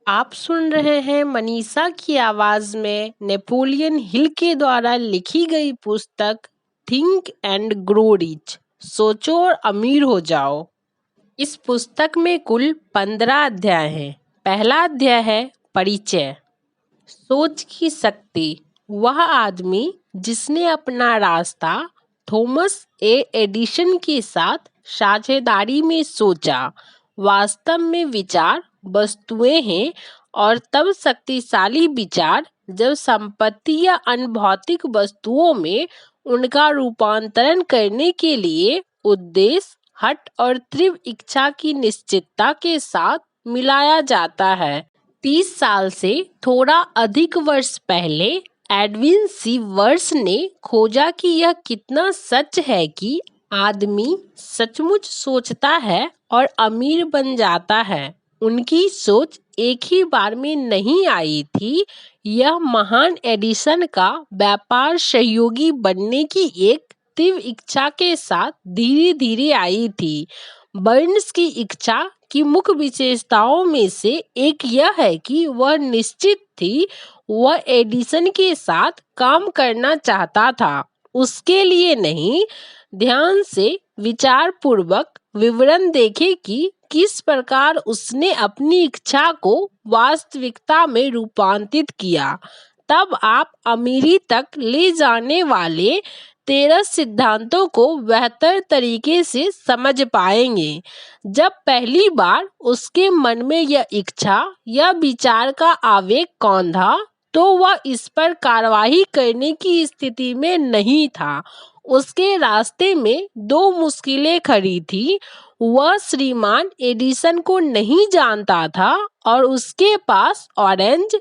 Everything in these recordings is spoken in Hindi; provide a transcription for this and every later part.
आप सुन रहे हैं मनीषा की आवाज में नेपोलियन हिल के द्वारा लिखी गई पुस्तक थिंक एंड ग्रो रिच, सोचो और अमीर हो जाओ। इस पुस्तक में कुल 15 अध्याय हैं। पहला अध्याय है परिचय। सोच की शक्ति। वह आदमी जिसने अपना रास्ता थॉमस एडिसन के साथ साझेदारी में सोचा, वास्तव में विचार वस्तुएं हैं, और तब शक्तिशाली विचार जब संपत्ति या अन्य भौतिक वस्तुओं में उनका रूपांतरण करने के लिए उद्देश्य, हट और तीव्र इच्छा की निश्चितता के साथ मिलाया जाता है। 30 साल से थोड़ा अधिक वर्ष पहले एडविन सी वर्स ने खोजा कि यह कितना सच है कि आदमी सचमुच सोचता है और अमीर बन जाता है। उनकी सोच एक ही बार में नहीं आई थी। यह महान एडिसन का व्यापार सहयोगी बनने की एक तीव्र इच्छा के साथ धीरे धीरे आई थी। बर्न्स की इच्छा की मुख्य विशेषताओं में से एक यह है कि वह निश्चित थी वह एडिसन के साथ काम करना चाहता था। उसके लिए नहीं, ध्यान से विचार पूर्वक विवरण देखें कि किस प्रकार उसने अपनी इच्छा को वास्तविकता में रूपांतरित किया। तब आप अमीरी तक ले जाने वाले 13 सिद्धांतों को बेहतर तरीके से समझ पाएंगे। जब पहली बार उसके मन में यह इच्छा या विचार का आवेग कौंधा, तो वह इस पर कार्रवाई करने की स्थिति में नहीं था। उसके रास्ते में 2 मुश्किलें खड़ी थी। वह श्रीमान एडिसन को नहीं जानता था और उसके पास ऑरेंज,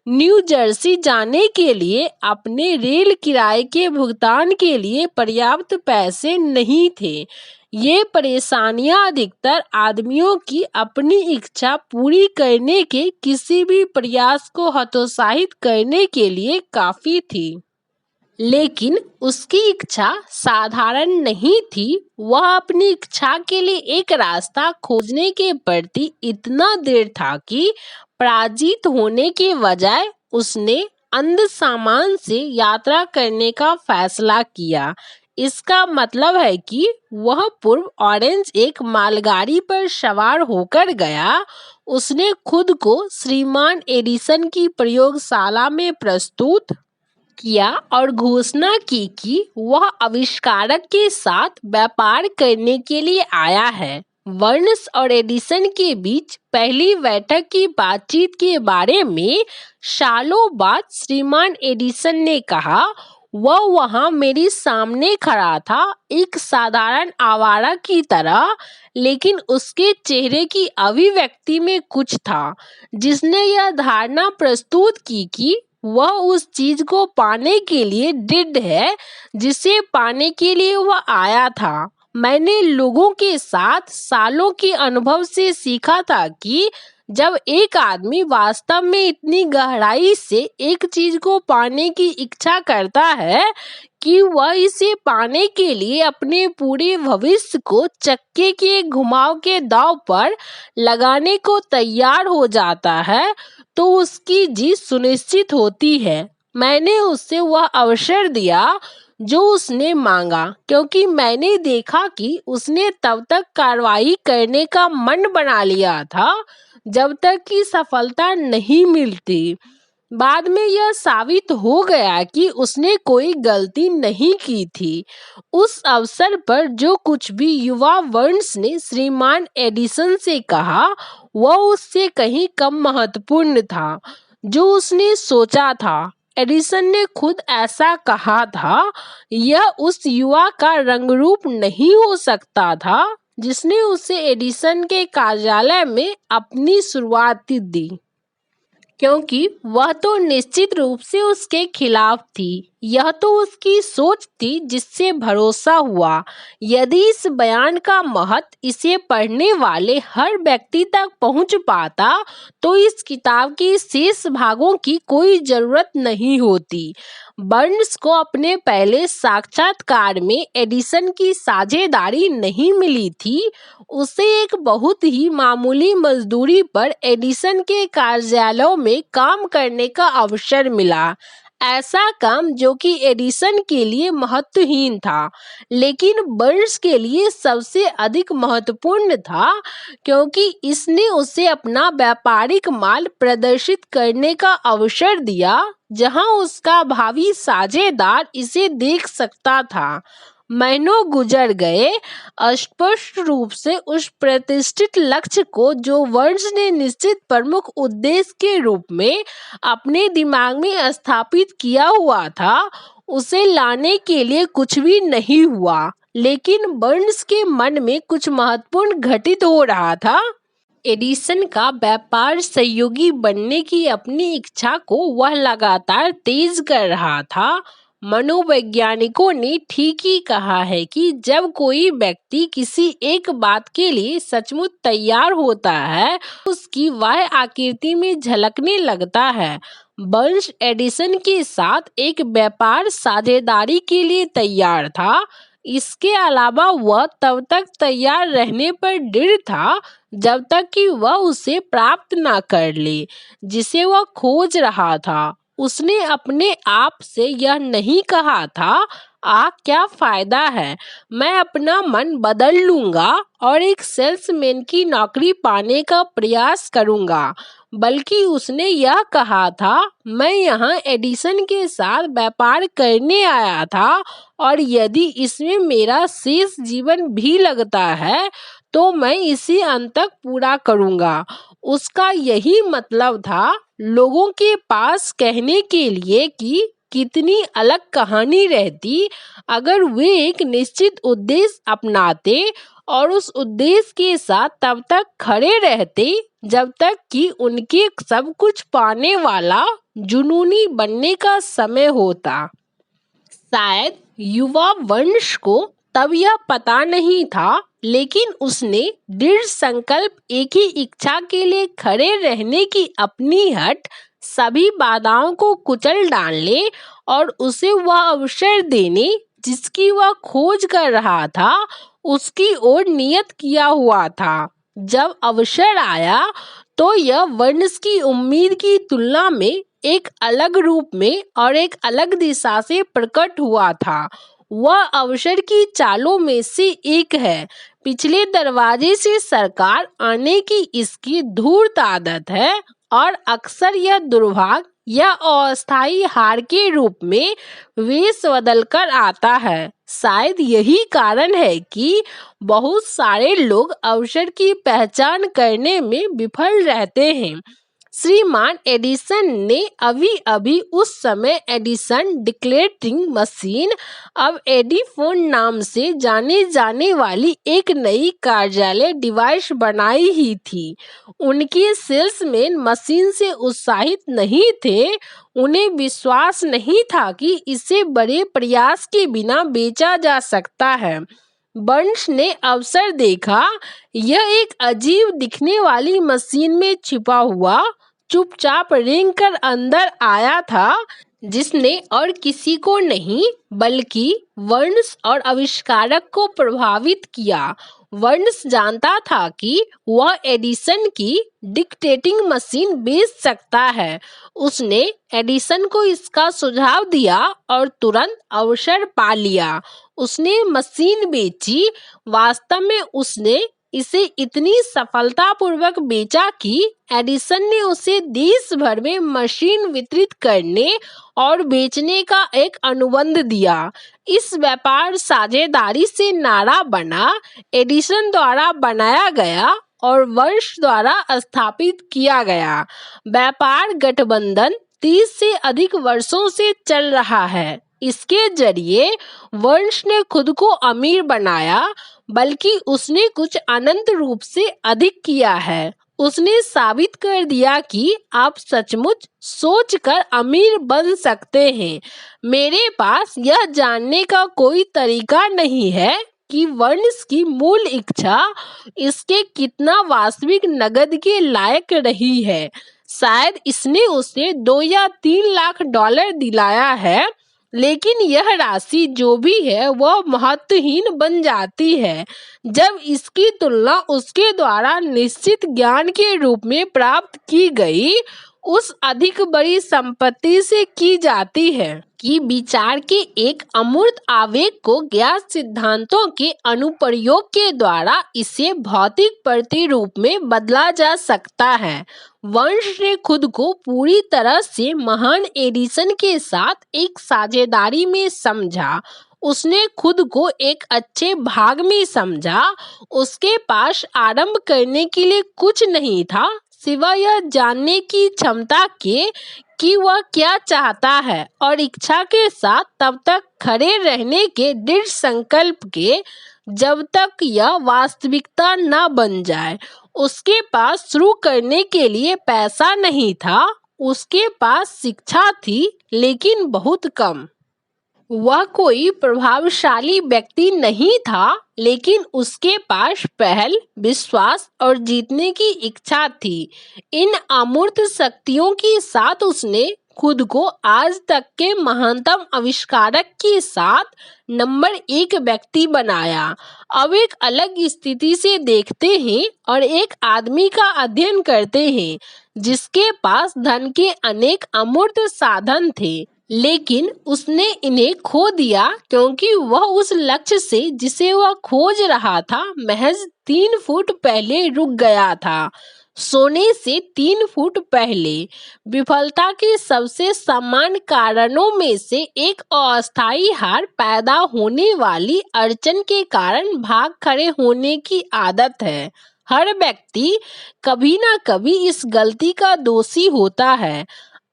न्यू जर्सी जाने के लिए अपने रेल किराए के भुगतान के लिए पर्याप्त पैसे नहीं थे। ये परेशानियां अधिकतर आदमियों की अपनी इच्छा पूरी करने के किसी भी प्रयास को हतोत्साहित करने के लिए काफी थी। लेकिन उसकी इच्छा साधारण नहीं थी। वह अपनी इच्छा के लिए एक रास्ता खोजने के प्रति इतना दृढ़ था कि पराजित होने के बजाय उसने अंध सामान से यात्रा करने का फैसला किया। इसका मतलब है कि वह पूर्व ऑरेंज एक मालगाड़ी पर सवार होकर गया। उसने खुद को श्रीमान एडिसन की प्रयोगशाला में प्रस्तुत किया और घोषणा की कि वह आविष्कारक के साथ व्यापार करने के लिए आया है। बर्न्स और एडिसन के बीच पहली बैठक की बातचीत के बारे में सालों बाद श्रीमान एडिसन ने कहा, वह वहां मेरे सामने खड़ा था, एक साधारण आवारा की तरह, लेकिन उसके चेहरे की अभिव्यक्ति में कुछ था जिसने यह धारणा प्रस्तुत की कि वह उस चीज को पाने के लिए दृढ़ है जिसे पाने के लिए वह आया था। मैंने लोगों के साथ सालों के अनुभव से सीखा था कि जब एक आदमी वास्तव में इतनी गहराई से एक चीज को पाने की इच्छा करता है कि वह इसे पाने के लिए अपने पूरे भविष्य को चक्के के घुमाव के दांव पर लगाने को तैयार हो जाता है, तो उसकी जीत सुनिश्चित होती है। मैंने उसे वह अवसर दिया जो उसने मांगा, क्योंकि मैंने देखा कि उसने तब तक कार्रवाई करने का मन बना लिया था जब तक कि सफलता नहीं मिलती। बाद में यह साबित हो गया कि उसने कोई गलती नहीं की थी। उस अवसर पर जो कुछ भी युवा बर्न्स ने श्रीमान एडिसन से कहा, वह उससे कहीं कम महत्वपूर्ण था जो उसने सोचा था। एडिसन ने खुद ऐसा कहा था, यह उस युवा का रंगरूप नहीं हो सकता था जिसने उसे एडिसन के कार्यालय में अपनी शुरुआत दी, क्योंकि वह तो निश्चित रूप से उसके खिलाफ थी। यह तो उसकी सोच थी जिससे भरोसा हुआ। यदि इस बयान का महत्व इसे पढ़ने वाले हर व्यक्ति तक पहुंच पाता, तो इस किताब के शेष भागों की कोई जरूरत नहीं होती। बर्न्स को अपने पहले साक्षात्कार में एडिसन की साझेदारी नहीं मिली थी। उसे एक बहुत ही मामूली मजदूरी पर एडिसन के कार्यालयों में काम करने का अवसर मिला। ऐसा काम जो कि एडिसन के लिए महत्वहीन था, लेकिन बर्न्स के लिए सबसे अधिक महत्वपूर्ण था, क्योंकि इसने उसे अपना व्यापारिक माल प्रदर्शित करने का अवसर दिया, जहां उसका भावी साझेदार इसे देख सकता था। महीनों गुजर गए, स्पष्ट रूप से उस प्रतिष्ठित लक्ष्य को जो बर्न्स ने निश्चित प्रमुख उद्देश्य के रूप में अपने दिमाग में स्थापित किया हुआ था, उसे लाने के लिए कुछ भी नहीं हुआ। लेकिन बर्न्स के मन में कुछ महत्वपूर्ण घटित हो रहा था। एडिसन का व्यापार सहयोगी बनने की अपनी इच्छा को वह लगातार तेज कर रहा था। मनोवैज्ञानिकों ने ठीक ही कहा है कि जब कोई व्यक्ति किसी एक बात के लिए सचमुच तैयार होता है, उसकी वह आकृति में झलकने लगता है। बर्न्स एडिसन के साथ एक व्यापार साझेदारी के लिए तैयार था। इसके अलावा वह तब तक तैयार रहने पर दृढ़ था जब तक कि वह उसे प्राप्त ना कर ले जिसे वह खोज रहा था। उसने अपने आप से यह नहीं कहा था, क्या फायदा है, मैं अपना मन बदल लूंगा और एक सेल्समैन की नौकरी पाने का प्रयास करूंगा, बल्कि उसने यह कहा था, मैं यहाँ एडिसन के साथ व्यापार करने आया था और यदि इसमें मेरा शेष जीवन भी लगता है तो मैं इसे अंत तक पूरा करूंगा। उसका यही मतलब था, लोगों के पास कहने के लिए कि कितनी अलग कहानी रहती अगर वे एक निश्चित उद्देश्य अपनाते और उस उद्देश्य के साथ तब तक खड़े रहते जब तक कि उनके सब कुछ पाने वाला जुनूनी बनने का समय होता। शायद युवा वंश को तब यह पता नहीं था, लेकिन उसने दृढ़ संकल्प, एक ही इच्छा के लिए खड़े रहने की अपनी हट सभी बाधाओं को कुचल डालने और उसे वह अवसर देने जिसकी वह खोज कर रहा था, उसकी ओर नियत किया हुआ था। जब अवसर आया तो यह वंश की उम्मीद की तुलना में एक अलग रूप में और एक अलग दिशा से प्रकट हुआ था। वह अवसर की चालों में से एक है। पिछले दरवाजे से सरकार आने की इसकी धूर्त आदत है और अक्सर यह दुर्भाग्य या अस्थायी हार के रूप में वेश बदलकर आता है। शायद यही कारण है कि बहुत सारे लोग अवसर की पहचान करने में विफल रहते हैं। श्रीमान एडिसन ने अभी उस समय एडिसन डिक्लेटिंग मशीन, अब एडिफोन नाम से जाने जाने वाली एक नई कार्यालय डिवाइस बनाई ही थी। उनके सेल्समैन मशीन से उत्साहित नहीं थे। उन्हें विश्वास नहीं था कि इसे बड़े प्रयास के बिना बेचा जा सकता है। बर्न्स ने अवसर देखा। यह एक अजीब दिखने वाली मशीन में छिपा हुआ चुपचाप रेंग कर अंदर आया था, जिसने और किसी को नहीं बल्कि बर्न्स और आविष्कारक को प्रभावित किया। बर्न्स जानता था कि वह एडिसन की डिक्टेटिंग मशीन बेच सकता है। उसने एडिसन को इसका सुझाव दिया और तुरंत अवसर पा लिया। उसने मशीन बेची। वास्तव में उसने इसे इतनी सफलतापूर्वक बेचा कि एडिसन ने उसे देश भर में मशीन वितरित करने और बेचने का एक अनुबंध दिया। इस व्यापार साझेदारी से नारा बना, एडिसन द्वारा बनाया गया और वर्ष द्वारा स्थापित किया गया। व्यापार गठबंधन 30 से अधिक वर्षों से चल रहा है। इसके जरिए वंश ने खुद को अमीर बनाया, बल्कि उसने कुछ अनंत रूप से अधिक किया है। उसने साबित कर दिया कि आप सचमुच सोचकर अमीर बन सकते हैं। मेरे पास यह जानने का कोई तरीका नहीं है कि वंश की मूल इच्छा इसके कितना वास्तविक नकद के लायक रही है। शायद इसने उसे $2 या 3 लाख दिलाया है, लेकिन यह राशि जो भी है वह महत्वहीन बन जाती है जब इसकी तुलना उसके द्वारा निश्चित ज्ञान के रूप में प्राप्त की गई उस अधिक बड़ी संपत्ति से की जाती है कि विचार के एक अमूर्त आवेग को ज्ञात सिद्धांतों के अनुप्रयोग के द्वारा इसे भौतिक प्रतिरूप में बदला जा सकता है। वंश ने खुद को पूरी तरह से महान एडिसन के साथ एक साझेदारी में समझा। उसने खुद को एक अच्छे भाग में समझा। उसके पास आरंभ करने के लिए कुछ नहीं था सिवाय यह जानने की क्षमता के कि वह क्या चाहता है और इच्छा के साथ तब तक खड़े रहने के दृढ़ संकल्प के जब तक यह वास्तविकता न बन जाए। उसके पास शुरू करने के लिए पैसा नहीं था, उसके पास शिक्षा थी लेकिन बहुत कम। वह कोई प्रभावशाली व्यक्ति नहीं था लेकिन उसके पास पहल, विश्वास और जीतने की इच्छा थी। इन अमूर्त शक्तियों के साथ उसने खुद को आज तक के महानतम आविष्कारक के साथ नंबर 1 व्यक्ति बनाया। अब एक अलग स्थिति से देखते हैं और एक आदमी का अध्ययन करते हैं जिसके पास धन के अनेक अमूर्त साधन थे लेकिन उसने इन्हें खो दिया क्योंकि वह उस लक्ष्य से जिसे वह खोज रहा था महज 3 फुट पहले रुक गया था। सोने से 3 फुट पहले। विफलता के सबसे सामान्य कारणों में से एक अस्थायी हार पैदा होने वाली अड़चन के कारण भाग खड़े होने की आदत है। हर व्यक्ति कभी ना कभी इस गलती का दोषी होता है।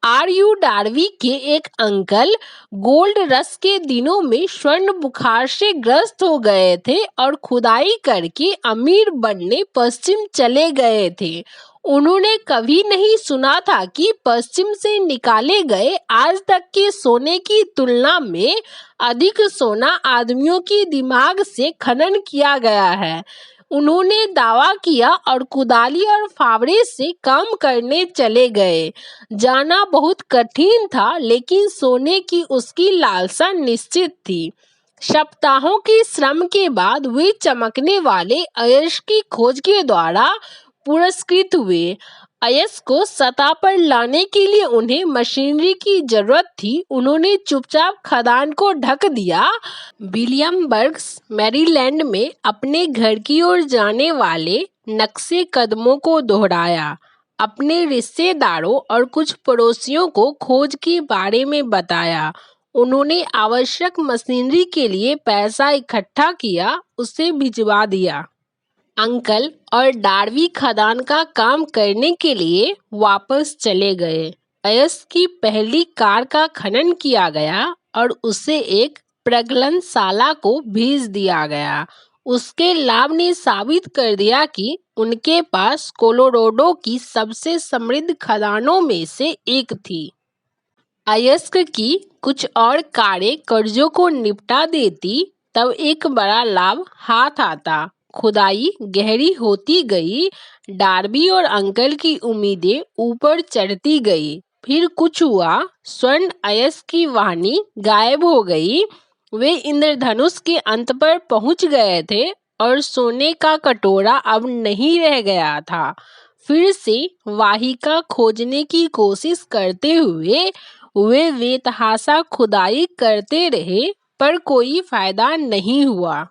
आर.यू. डार्वी के एक अंकल गोल्ड रश के दिनों में स्वर्ण बुखार से ग्रस्त हो गए थे और खुदाई करके अमीर बनने पश्चिम चले गए थे। उन्होंने कभी नहीं सुना था कि पश्चिम से निकाले गए आज तक के सोने की तुलना में अधिक सोना आदमियों की दिमाग से खनन किया गया है। उन्होंने दावा किया और कुदाली और फावड़े से काम करने चले गए। जाना बहुत कठिन था लेकिन सोने की उसकी लालसा निश्चित थी। सप्ताहों के श्रम के बाद वे चमकने वाले अयस्क की खोज के द्वारा पुरस्कृत हुए। अयस्क को सतह पर लाने के लिए उन्हें मशीनरी की जरूरत थी। उन्होंने चुपचाप खदान को ढक दिया। विलियमबर्ग्स, मैरीलैंड में अपने घर की ओर जाने वाले नक्शे कदमों को दोहराया। अपने रिश्तेदारों और कुछ पड़ोसियों को खोज के बारे में बताया। उन्होंने आवश्यक मशीनरी के लिए पैसा इकट्ठा किया, उसे भिजवा दिया। अंकल और डार्वी खदान का काम करने के लिए वापस चले गए। अयस्क की पहली कार का खनन किया गया और उसे एक प्रगलनशाला को भेज दिया गया। उसके लाभ ने साबित कर दिया कि उनके पास कोलोराडो की सबसे समृद्ध खदानों में से एक थी। अयस्क की कुछ और कारें कर्जों को निपटा देती तब एक बड़ा लाभ हाथ आता। खुदाई गहरी होती गई। डार्बी और अंकल की उम्मीदें ऊपर चढ़ती गई। फिर कुछ हुआ। स्वर्ण अयस्क की वाहिनी गायब हो गई। वे इंद्रधनुष के अंत पर पहुंच गए थे और सोने का कटोरा अब नहीं रह गया था। फिर से वाहिका खोजने की कोशिश करते हुए वे बेतहाशा खुदाई करते रहे पर कोई फायदा नहीं हुआ।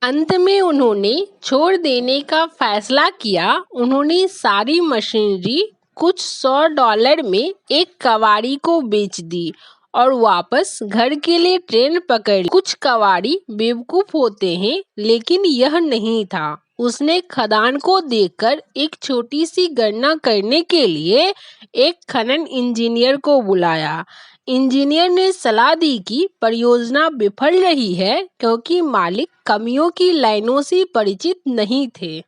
अंत में उन्होंने छोड़ देने का फैसला किया। उन्होंने सारी मशीनरी कुछ $100 में एक कबाड़ी को बेच दी और वापस घर के लिए ट्रेन पकड़ ली। कुछ कबाड़ी बेवकूफ होते हैं लेकिन यह नहीं था। उसने खदान को देखकर एक छोटी सी गणना करने के लिए एक खनन इंजीनियर को बुलाया। इंजीनियर ने सलाह दी कि परियोजना विफल रही है क्योंकि मालिक कमियों की लाइनों से परिचित नहीं थे।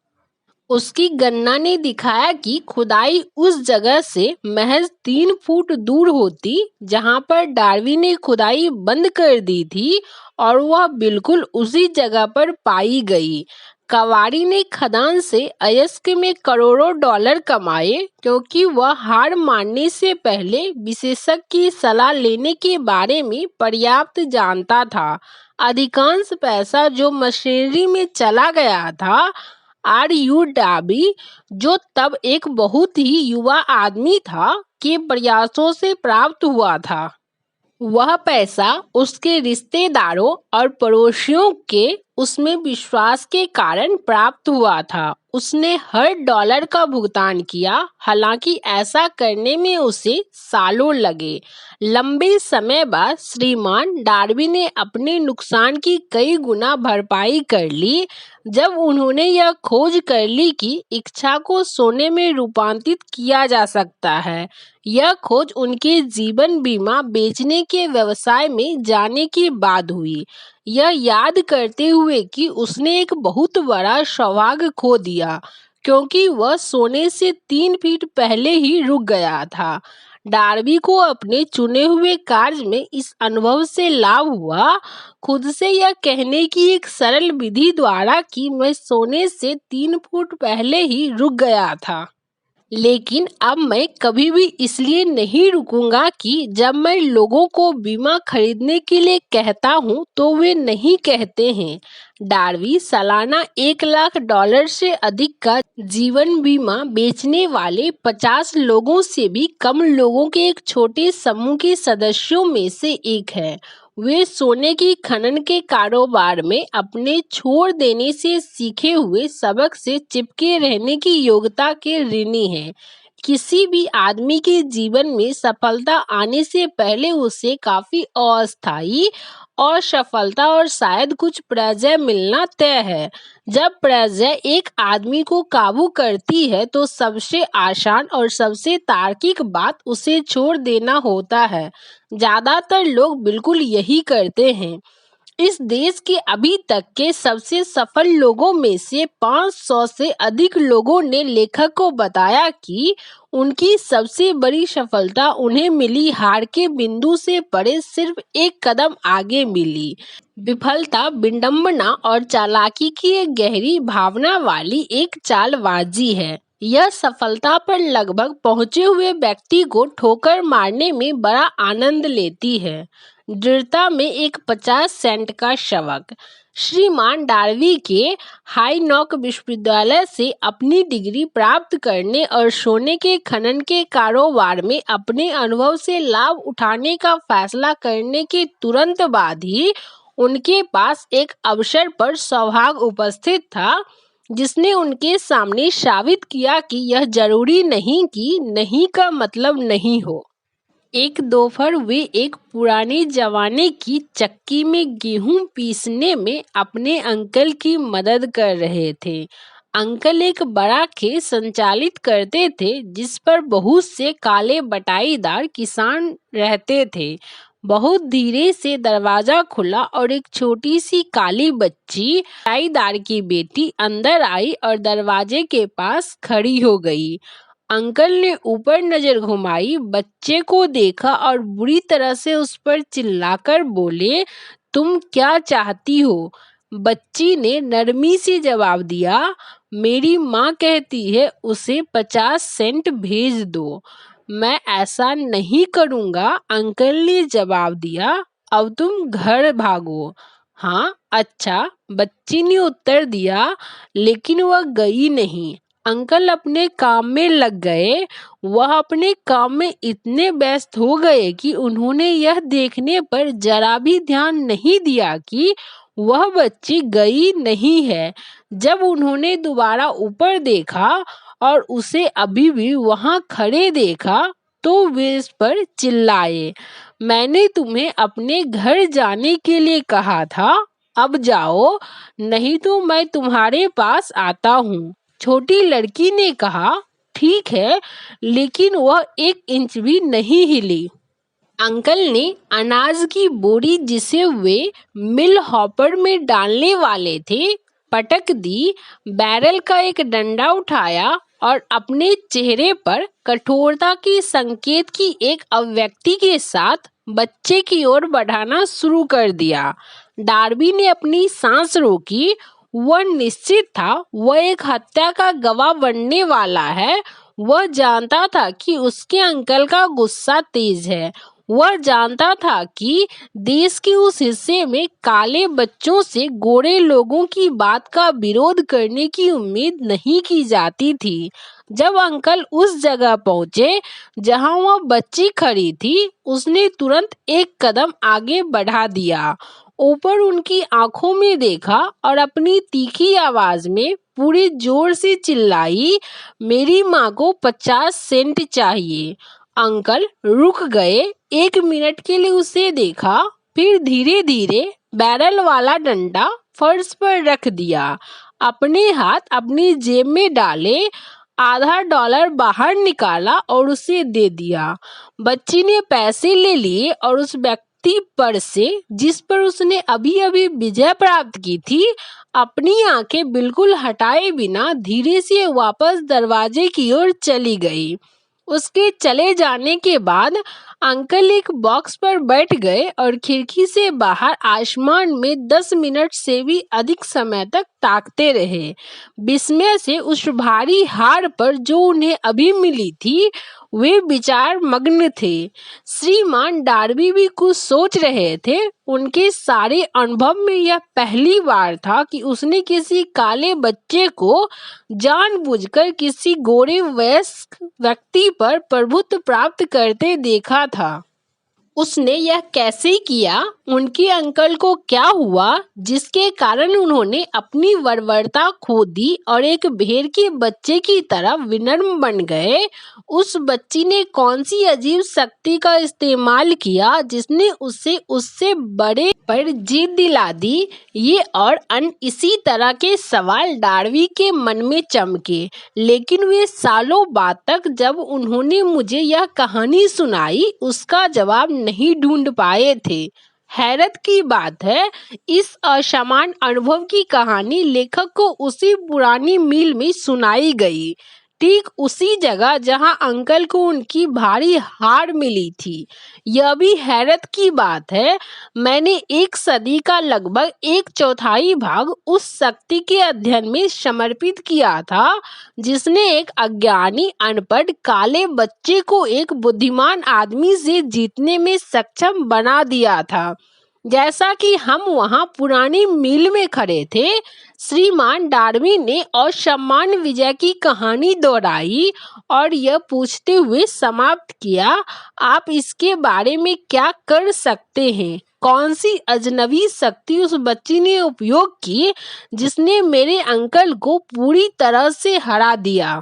उसकी गणना ने दिखाया कि खुदाई उस जगह से महज 3 फुट दूर होती जहां पर डार्वी ने खुदाई बंद कर दी थी और वह बिल्कुल उसी जगह पर पाई गई। कवाड़ी ने खदान से अयस्क में करोड़ों डॉलर कमाए क्योंकि वह हार मानने से पहले विशेषज्ञ की सलाह लेने के बारे में पर्याप्त जानता था। अधिकांश पैसा जो मशीनरी में चला गया था, आर.यू. डार्बी, जो तब एक बहुत ही युवा आदमी था, के प्रयासों से प्राप्त हुआ था। वह पैसा उसके रिश्तेदारों और पड़ोसियों के उसमें विश्वास के कारण प्राप्त हुआ था। उसने हर डॉलर का भुगतान किया, हालांकि ऐसा करने में उसे सालों लगे। लंबे समय बाद श्रीमान डार्बी ने अपने नुकसान की कई गुना भरपाई कर ली जब उन्होंने यह खोज कर ली कि इच्छा को सोने में रूपांतरित किया जा सकता है। यह खोज उनके जीवन बीमा बेचने के व्यवसाय में जाने के बाद हुई, यह याद करते हुए कि उसने एक बहुत बड़ा सौभाग्य खो दिया क्योंकि वह सोने से 3 फीट पहले ही रुक गया था। डार्बी को अपने चुने हुए कार्य में इस अनुभव से लाभ हुआ, खुद से यह कहने की एक सरल विधि द्वारा कि मैं सोने से 3 फुट पहले ही रुक गया था। लेकिन अब मैं कभी भी इसलिए नहीं रुकूंगा कि जब मैं लोगों को बीमा खरीदने के लिए कहता हूं तो वे नहीं कहते हैं। डार्बी सालाना $1,00,000 से अधिक का जीवन बीमा बेचने वाले 50 लोगों से भी कम लोगों के एक छोटे समूह के सदस्यों में से एक है। वे सोने की खनन के कारोबार में अपने छोड़ देने से सीखे हुए सबक से चिपके रहने की योग्यता के ऋणी हैं। किसी भी आदमी के जीवन में सफलता आने से पहले उसे काफी अस्थायी और सफलता और शायद कुछ पराजय मिलना तय है। जब पराजय एक आदमी को काबू करती है तो सबसे आसान और सबसे तार्किक बात उसे छोड़ देना होता है। ज्यादातर लोग बिल्कुल यही करते हैं। इस देश के अभी तक के सबसे सफल लोगों में से 500 से अधिक लोगों ने लेखक को बताया कि उनकी सबसे बड़ी सफलता उन्हें मिली हार के बिंदु से परे सिर्फ एक कदम आगे मिली। विफलता विडंबना और चालाकी की एक गहरी भावना वाली एक चालबाजी है। यह सफलता पर लगभग पहुंचे हुए व्यक्ति को ठोकर मारने में बड़ा आनंद लेती है। दृढ़ता में एक 50 सेंट का शवक। श्रीमान डार्बी के हाईनॉक विश्वविद्यालय से अपनी डिग्री प्राप्त करने और सोने के खनन के कारोबार में अपने अनुभव से लाभ उठाने का फैसला करने के तुरंत बाद ही उनके पास एक अवसर पर सौभाग्य उपस्थित था जिसने उनके सामने साबित किया कि यह जरूरी नहीं कि नहीं का मतलब नहीं हो। एक दोपहर वे एक पुराने जमाने की चक्की में गेहूं पीसने में अपने अंकल की मदद कर रहे थे। अंकल एक बड़ा खेत संचालित करते थे जिस पर बहुत से काले बटाईदार किसान रहते थे। बहुत धीरे से दरवाजा खुला और एक छोटी सी काली बच्ची बटाईदार की बेटी अंदर आई और दरवाजे के पास खड़ी हो गई। अंकल ने ऊपर नजर घुमाई, बच्चे को देखा और बुरी तरह से उस पर चिल्लाकर बोले, तुम क्या चाहती हो? बच्ची ने नरमी से जवाब दिया, मेरी माँ कहती है उसे 50 सेंट भेज दो। मैं ऐसा नहीं करूँगा, अंकल ने जवाब दिया, अब तुम घर भागो। हाँ अच्छा, बच्ची ने उत्तर दिया, लेकिन वह गई नहीं। अंकल अपने काम में लग गए। वह अपने काम में इतने व्यस्त हो गए कि उन्होंने यह देखने पर जरा भी ध्यान नहीं दिया कि वह बच्ची गई नहीं है। जब उन्होंने दोबारा ऊपर देखा और उसे अभी भी वहां खड़े देखा तो वे इस पर चिल्लाए, मैंने तुम्हें अपने घर जाने के लिए कहा था, अब जाओ, नहीं तो मैं तुम्हारे पास आता हूँ। छोटी लड़की ने कहा, ठीक है, लेकिन वह 1 इंच भी नहीं हिली। अंकल ने अनाज की बोरी जिसे वे मिल हॉपर में डालने वाले थे पटक दी, बैरल का एक डंडा उठाया और अपने चेहरे पर कठोरता के संकेत की एक अभिव्यक्ति के साथ बच्चे की ओर बढ़ाना शुरू कर दिया। डार्बी ने अपनी सांस रोकी। वह निश्चित था वह एक हत्या का गवाह बनने वाला है। वह जानता था कि उसके अंकल का गुस्सा तेज है। वह जानता था कि देश के उस हिस्से में काले बच्चों से गोरे लोगों की बात का विरोध करने की उम्मीद नहीं की जाती थी। जब अंकल उस जगह पहुंचे जहां वह बच्ची खड़ी थी, उसने तुरंत एक कदम आगे बढ़ा दिया, ऊपर उनकी आंखों में देखा और अपनी तीखी आवाज में पूरे जोर से चिल्लाई, मेरी माँ को 50 सेंट चाहिए। अंकल रुक गए, 1 मिनट के लिए उसे देखा, फिर धीरे धीरे बैरल वाला डंडा फर्श पर रख दिया, अपने हाथ अपनी जेब में डाले, $0.50 बाहर निकाला और उसे दे दिया। बच्ची ने पैसे ले लिए और उस व्यक्ति पर से जिस पर उसने अभी अभी विजय प्राप्त की थी, अपनी आंखें बिल्कुल हटाए बिना धीरे से वापस दरवाजे की ओर चली गई। उसके चले जाने के बाद अंकल एक बॉक्स पर बैठ गए और खिड़की से बाहर आसमान में 10 मिनट से भी अधिक समय तक ताकते रहे, विस्मय से उस भारी हार पर जो उन्हें अभी मिली थी। वे विचार मग्न थे। श्रीमान डार्बी भी कुछ सोच रहे थे। उनके सारे अनुभव में यह पहली बार था कि उसने किसी काले बच्चे को जानबूझकर किसी गोरे वयस्क व्यक्ति पर प्रभुत्व प्राप्त करते देखा था। उसने यह कैसे किया? उनके अंकल को क्या हुआ जिसके कारण उन्होंने अपनी बर्बरता खो दी और एक भेड़ के बच्चे की तरह विनम्र बन गए? उस बच्ची ने कौन सी अजीब शक्ति का इस्तेमाल किया जिसने उसे उससे बड़े पर जीत दिला दी? ये और अन्य इसी तरह के सवाल डार्बी के मन में चमके, लेकिन वे सालों बाद तक जब उन्होंने मुझे यह कहानी सुनाई उसका जवाब नहीं ढूंढ पाए थे। हैरत की बात है, इस असामान्य अनुभव की कहानी लेखक को उसी पुरानी मिल में सुनाई गई, ठीक उसी जगह जहां अंकल को उनकी भारी हार मिली थी। यह भी हैरत की बात है, मैंने 1 सदी का लगभग 1/4 भाग उस शक्ति के अध्ययन में समर्पित किया था जिसने एक अज्ञानी अनपढ़ काले बच्चे को एक बुद्धिमान आदमी से जीतने में सक्षम बना दिया था। जैसा कि हम वहां पुरानी मिल में खड़े थे, श्रीमान डार्बी ने असामान्य विजय की कहानी दोहराई और यह पूछते हुए समाप्त किया, आप इसके बारे में क्या कर सकते हैं? कौन सी अजनबी शक्ति उस बच्ची ने उपयोग की जिसने मेरे अंकल को पूरी तरह से हरा दिया?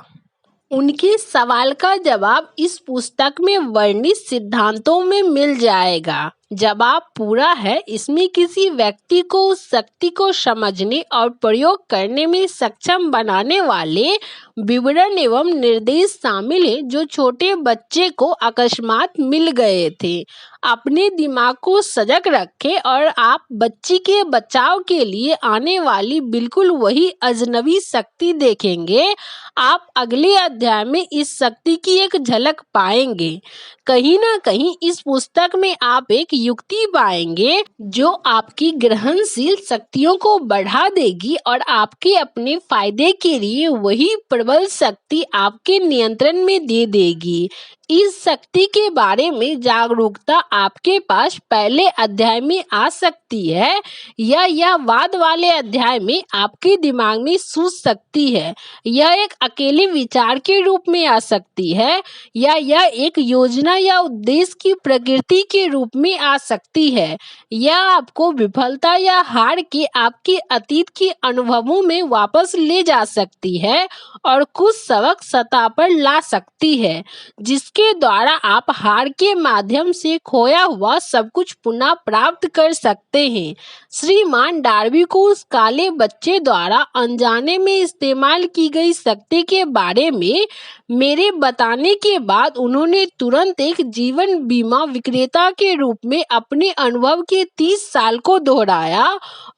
उनके सवाल का जवाब इस पुस्तक में वर्णित सिद्धांतों में मिल जाएगा। जवाब पूरा है। इसमें किसी व्यक्ति को उस शक्ति को समझने और प्रयोग करने में सक्षम बनाने वाले विवरण एवं निर्देश शामिल हैं जो छोटे बच्चे को अकस्मात मिल गए थे। अपने दिमाग को सजग रखें और आप बच्ची के बचाव के लिए आने वाली बिल्कुल वही अजनबी शक्ति देखेंगे। आप अगले अध्याय में इस शक्ति की एक झलक पाएंगे। कहीं ना कहीं इस पुस्तक में आप एक युक्ति पाएंगे जो आपकी ग्रहणशील शक्तियों को बढ़ा देगी और आपके अपने फायदे के लिए वही प्रबल शक्ति आपके नियंत्रण में दे देगी। इस शक्ति के बारे में जागरूकता आपके पास पहले अध्याय में आ सकती है या यह बाद वाले अध्याय में आपके दिमाग में सूझ सकती है। यह एक अकेले विचार के रूप में आ सकती है या यह एक योजना या उद्देश्य की प्रकृति के रूप में आ सकती है। यह आपको विफलता या हार के आपके अतीत के अनुभवों में वापस ले जा सकती है और कुछ सबक सतह पर ला सकती है जिसके द्वारा आप हार के माध्यम से खोया हुआ सब कुछ पुनः प्राप्त कर सकते हैं। श्रीमान डार्बी को उस काले बच्चे द्वारा अनजाने में इस्तेमाल की गई शक्ति के बारे में मेरे बताने के बाद उन्होंने तुरंत एक जीवन बीमा विक्रेता के रूप में अपने अनुभव के 30 साल को दोहराया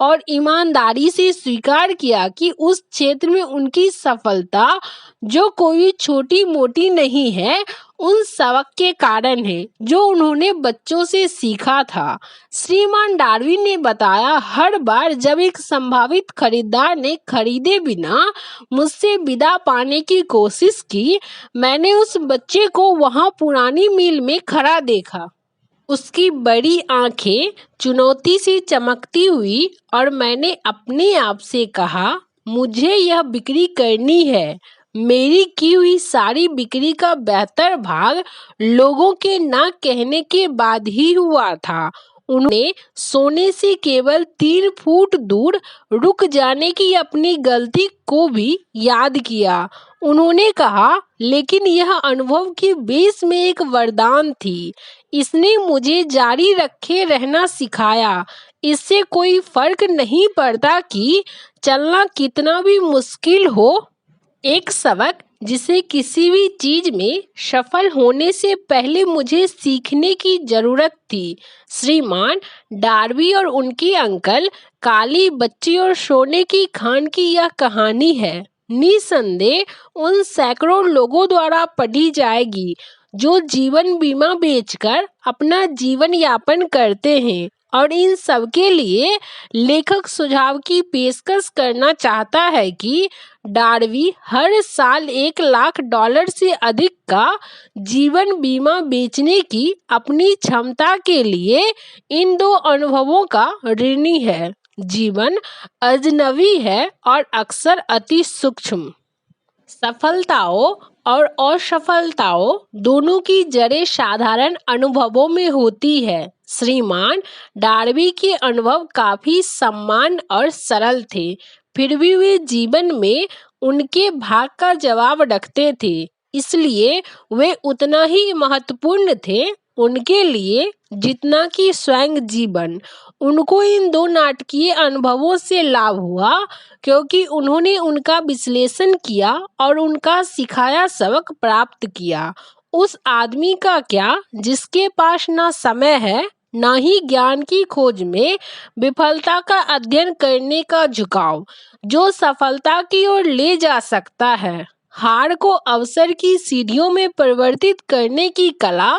और ईमानदारी से स्वीकार किया कि उस क्षेत्र में उनकी सफलता, जो कोई छोटी मोटी नहीं है, उन सबक के कारण है जो उन्होंने बच्चों से सीखा था। श्रीमान डार्विन ने बताया, हर बार जब एक संभावित खरीदार ने खरीदे बिना मुझसे विदा पाने की कोशिश की, मैंने उस बच्चे को वहां पुरानी मिल में खड़ा देखा। उसकी बड़ी आंखें चुनौती से चमकती हुई और मैंने अपने आप से कहा, मुझे यह बिक्री करनी है। मेरी की हुई सारी बिक्री का बेहतर भाग लोगों के ना कहने के बाद ही हुआ था। उन्होंने सोने से केवल 3 फुट दूर रुक जाने की अपनी गलती को भी याद किया। उन्होंने कहा, लेकिन यह अनुभव की बेस में एक वरदान थी। इसने मुझे जारी रखे रहना सिखाया। इससे कोई फर्क नहीं पड़ता कि चलना कितना भी मुश्किल हो। एक सबक जिसे किसी भी चीज में सफल होने से पहले मुझे सीखने की जरूरत थी। श्रीमान डार्बी और उनके अंकल काली बच्ची और सोने की खान की यह कहानी है। निसंदेह उन सैकड़ों लोगों द्वारा पढ़ी जाएगी जो जीवन बीमा बेचकर अपना जीवन यापन करते हैं, और इन सब के लिए लेखक सुझाव की पेशकश करना चाहता है कि डार्बी हर साल $1 लाख से अधिक का जीवन बीमा बेचने की अपनी क्षमता के लिए इन 2 अनुभवों का ऋणी है। जीवन अजनबी है और अक्सर अति सूक्ष्म। सफलताओं और असफलताओं दोनों की जड़ें साधारण अनुभवों में होती है। श्रीमान डार्बी के अनुभव काफी सम्मान और सरल थे, फिर भी वे जीवन में उनके भाग का जवाब रखते थे, इसलिए वे उतना ही महत्वपूर्ण थे उनके लिए जितना कि स्वयं जीवन। उनको इन 2 नाटकीय अनुभवों से लाभ हुआ क्योंकि उन्होंने उनका विश्लेषण किया और उनका सिखाया सबक प्राप्त किया। उस आदमी का क्या जिसके पास ना समय है ना ही ज्ञान की खोज में विफलता का अध्ययन करने का झुकाव, जो सफलता की ओर ले जा सकता है। हार को अवसर की सीढ़ियों में परिवर्तित करने की कला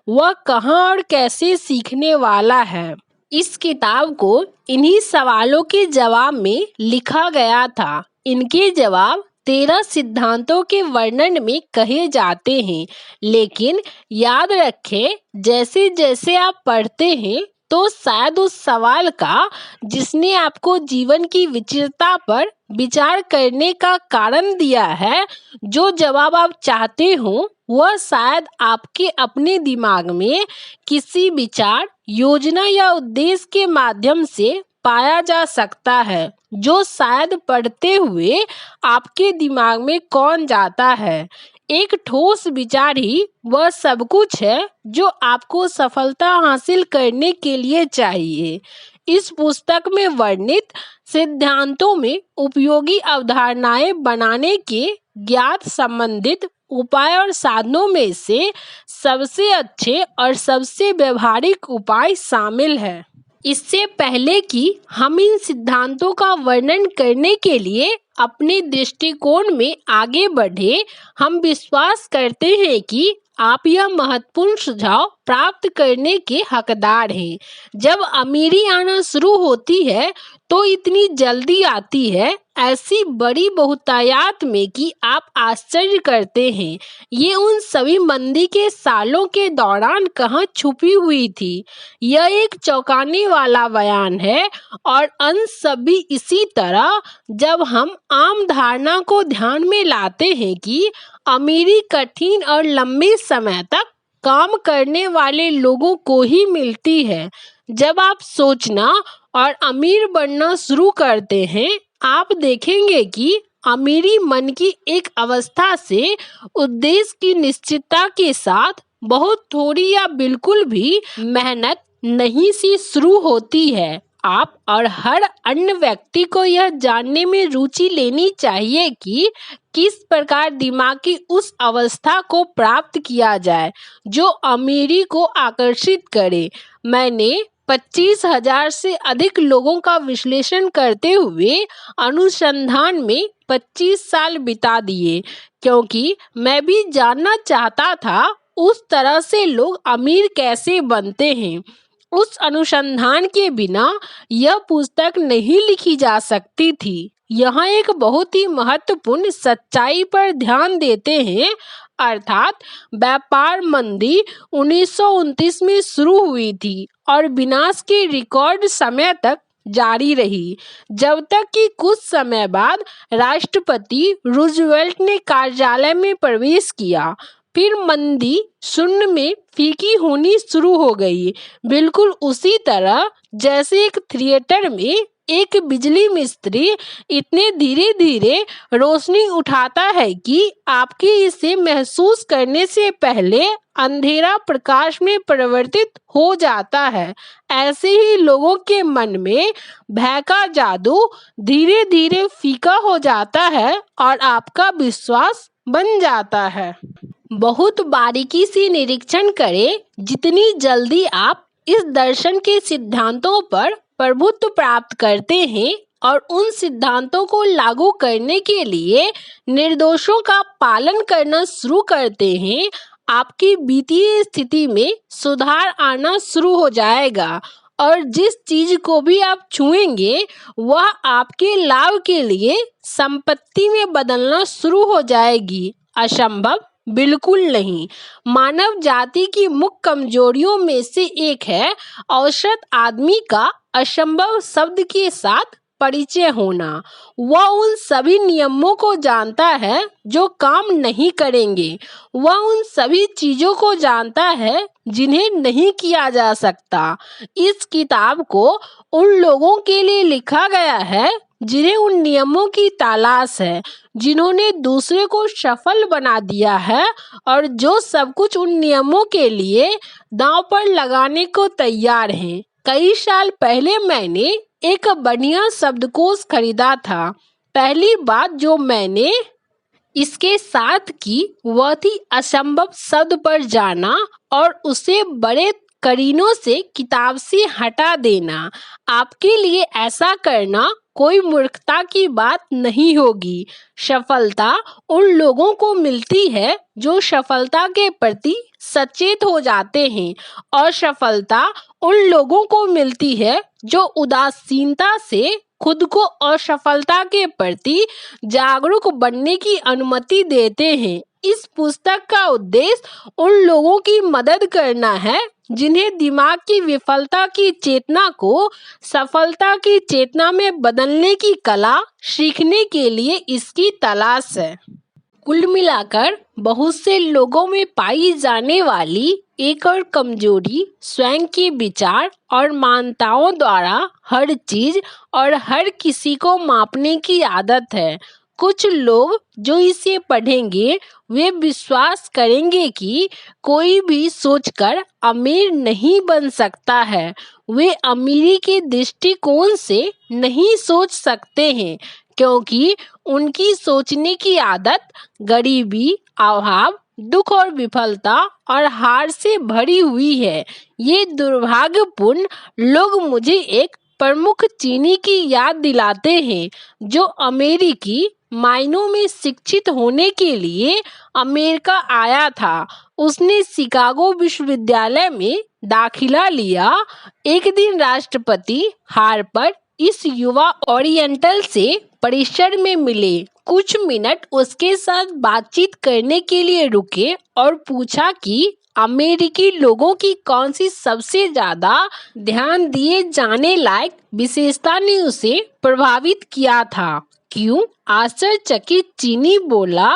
वह कहाँ और कैसे सीखने वाला है। इस किताब को इन्हीं सवालों के जवाब में लिखा गया था। इनके जवाब 13 सिद्धांतों के वर्णन में कहे जाते हैं, लेकिन याद रखें, जैसे जैसे आप पढ़ते हैं तो शायद उस सवाल का जिसने आपको जीवन की विचित्रता पर विचार करने का कारण दिया है, जो जवाब आप चाहते हो वह शायद आपके अपने दिमाग में किसी विचार, योजना या उद्देश्य के माध्यम से पाया जा सकता है, जो शायद पढ़ते हुए आपके दिमाग में कौन जाता है। एक ठोस विचार ही वह सब कुछ है जो आपको सफलता हासिल करने के लिए चाहिए। इस पुस्तक में वर्णित सिद्धांतों में उपयोगी अवधारणाएं बनाने के ज्ञात संबंधित उपाय और साधनों में से सबसे अच्छे और सबसे व्यवहारिक उपाय शामिल है। इससे पहले कि हम इन सिद्धांतों का वर्णन करने के लिए अपने दृष्टिकोण में आगे बढ़े, हम विश्वास करते हैं कि आप यह महत्वपूर्ण सुझाव प्राप्त करने के हकदार हैं। जब अमीरी आना शुरू होती है तो इतनी जल्दी आती है, ऐसी बड़ी बहुतायत में कि आप आश्चर्य करते हैं। ये उन सभी मंदी के सालों के दौरान कहाँ छुपी हुई थी। यह एक चौंकाने वाला बयान है, और अंश सभी इसी तरह। जब हम आम धारणा को ध्यान में लाते हैं कि अमीरी कठिन और लंबे समय तक काम करने वाले लोगों को ही मिलती है, जब आप सोचना और अमीर बनना शुरू करते हैं, आप देखेंगे कि अमीरी मन की एक अवस्था से उद्देश्य की निश्चितता के साथ बहुत थोड़ी या बिल्कुल भी मेहनत नहीं सी शुरू होती है। आप और हर अन्य व्यक्ति को यह जानने में रुचि लेनी चाहिए कि किस प्रकार दिमाग की उस अवस्था को प्राप्त किया जाए जो अमीरी को आकर्षित करे। मैंने 25,000 से अधिक लोगों का विश्लेषण करते हुए अनुसंधान में 25 साल बिता दिए, क्योंकि मैं भी जानना चाहता था उस तरह से लोग अमीर कैसे बनते हैं। उस अनुसंधान के बिना यह पुस्तक नहीं लिखी जा सकती थी। यहाँ एक बहुत ही महत्वपूर्ण सच्चाई पर ध्यान देते हैं, अर्थात व्यापार मंदी 1929 में शुरू हुई थी और विनाश के रिकॉर्ड समय तक जारी रही, जब तक कि कुछ समय बाद राष्ट्रपति रूजवेल्ट ने कार्यालय में प्रवेश किया। फिर मंदी शून्य में फीकी होनी शुरू हो गई, बिल्कुल उसी तरह जैसे एक थिएटर में एक बिजली मिस्त्री इतने धीरे धीरे रोशनी उठाता है कि आपके इसे महसूस करने से पहले अंधेरा प्रकाश में परिवर्तित हो जाता है। ऐसे ही लोगों के मन में भय का जादू धीरे धीरे फीका हो जाता है और आपका विश्वास बन जाता है। बहुत बारीकी से निरीक्षण करें, जितनी जल्दी आप इस दर्शन के सिद्धांतों पर प्रभुत्व प्राप्त करते हैं और उन सिद्धांतों को लागू करने के लिए निर्देशों का पालन करना शुरू करते हैं, आपकी वित्तीय स्थिति में सुधार आना शुरू हो जाएगा और जिस चीज को भी आप छुएंगे वह आपके लाभ के लिए संपत्ति में बदलना शुरू हो जाएगी। असंभव बिल्कुल नहीं। मानव जाति की मुख्य कमजोरियों में से एक है औसत आदमी का असंभव शब्द के साथ परिचय होना। वह उन सभी नियमों को जानता है जो काम नहीं करेंगे। वह उन सभी चीजों को जानता है जिन्हें नहीं किया जा सकता। इस किताब को उन लोगों के लिए लिखा गया है जिन्हें उन नियमों की तलाश है, जिन्होंने दूसरे को सफल बना दिया है और जो सब कुछ उन नियमों के लिए दांव पर लगाने को तैयार हैं। कई साल पहले मैंने एक बढ़िया शब्दकोश खरीदा था। पहली बात जो मैंने इसके साथ की वह थी असंभव शब्द पर जाना और उसे बड़े करीनों से किताब से हटा देना। आपके लिए ऐसा करना कोई मूर्खता की बात नहीं होगी। सफलता उन लोगों को मिलती है जो सफलता के प्रति सचेत हो जाते हैं और सफलता उन लोगों को मिलती है जो उदासीनता से खुद को असफलता के प्रति जागरूक बनने की अनुमति देते हैं। इस पुस्तक का उद्देश्य उन लोगों की मदद करना है जिन्हें दिमाग की विफलता की चेतना को सफलता की चेतना में बदलने की कला सीखने के लिए इसकी तलाश है। कुल मिलाकर बहुत से लोगों में पाई जाने वाली एक और कमजोरी स्वयं के विचार और मान्यताओं द्वारा हर चीज और हर किसी को मापने की आदत है। कुछ लोग जो इसे पढ़ेंगे वे विश्वास करेंगे कि कोई भी सोचकर अमीर नहीं बन सकता है। वे अमीरी के दृष्टिकोण से नहीं सोच सकते हैं क्योंकि उनकी सोचने की आदत गरीबी, अभाव, दुख और विफलता और हार से भरी हुई है। ये दुर्भाग्यपूर्ण लोग मुझे एक प्रमुख चीनी की याद दिलाते हैं जो अमेरिकी मायनों में शिक्षित होने के लिए अमेरिका आया था। उसने शिकागो विश्वविद्यालय में दाखिला लिया। एक दिन राष्ट्रपति हार्पर इस युवा ओरिएंटल से परिसर में मिले। कुछ मिनट उसके साथ बातचीत करने के लिए रुके और पूछा कि अमेरिकी लोगों की कौन सी सबसे ज्यादा ध्यान दिए जाने लायक विशेषता ने उसे प्रभावित किया था। क्यों? आश्चर्यचकित चीनी बोला,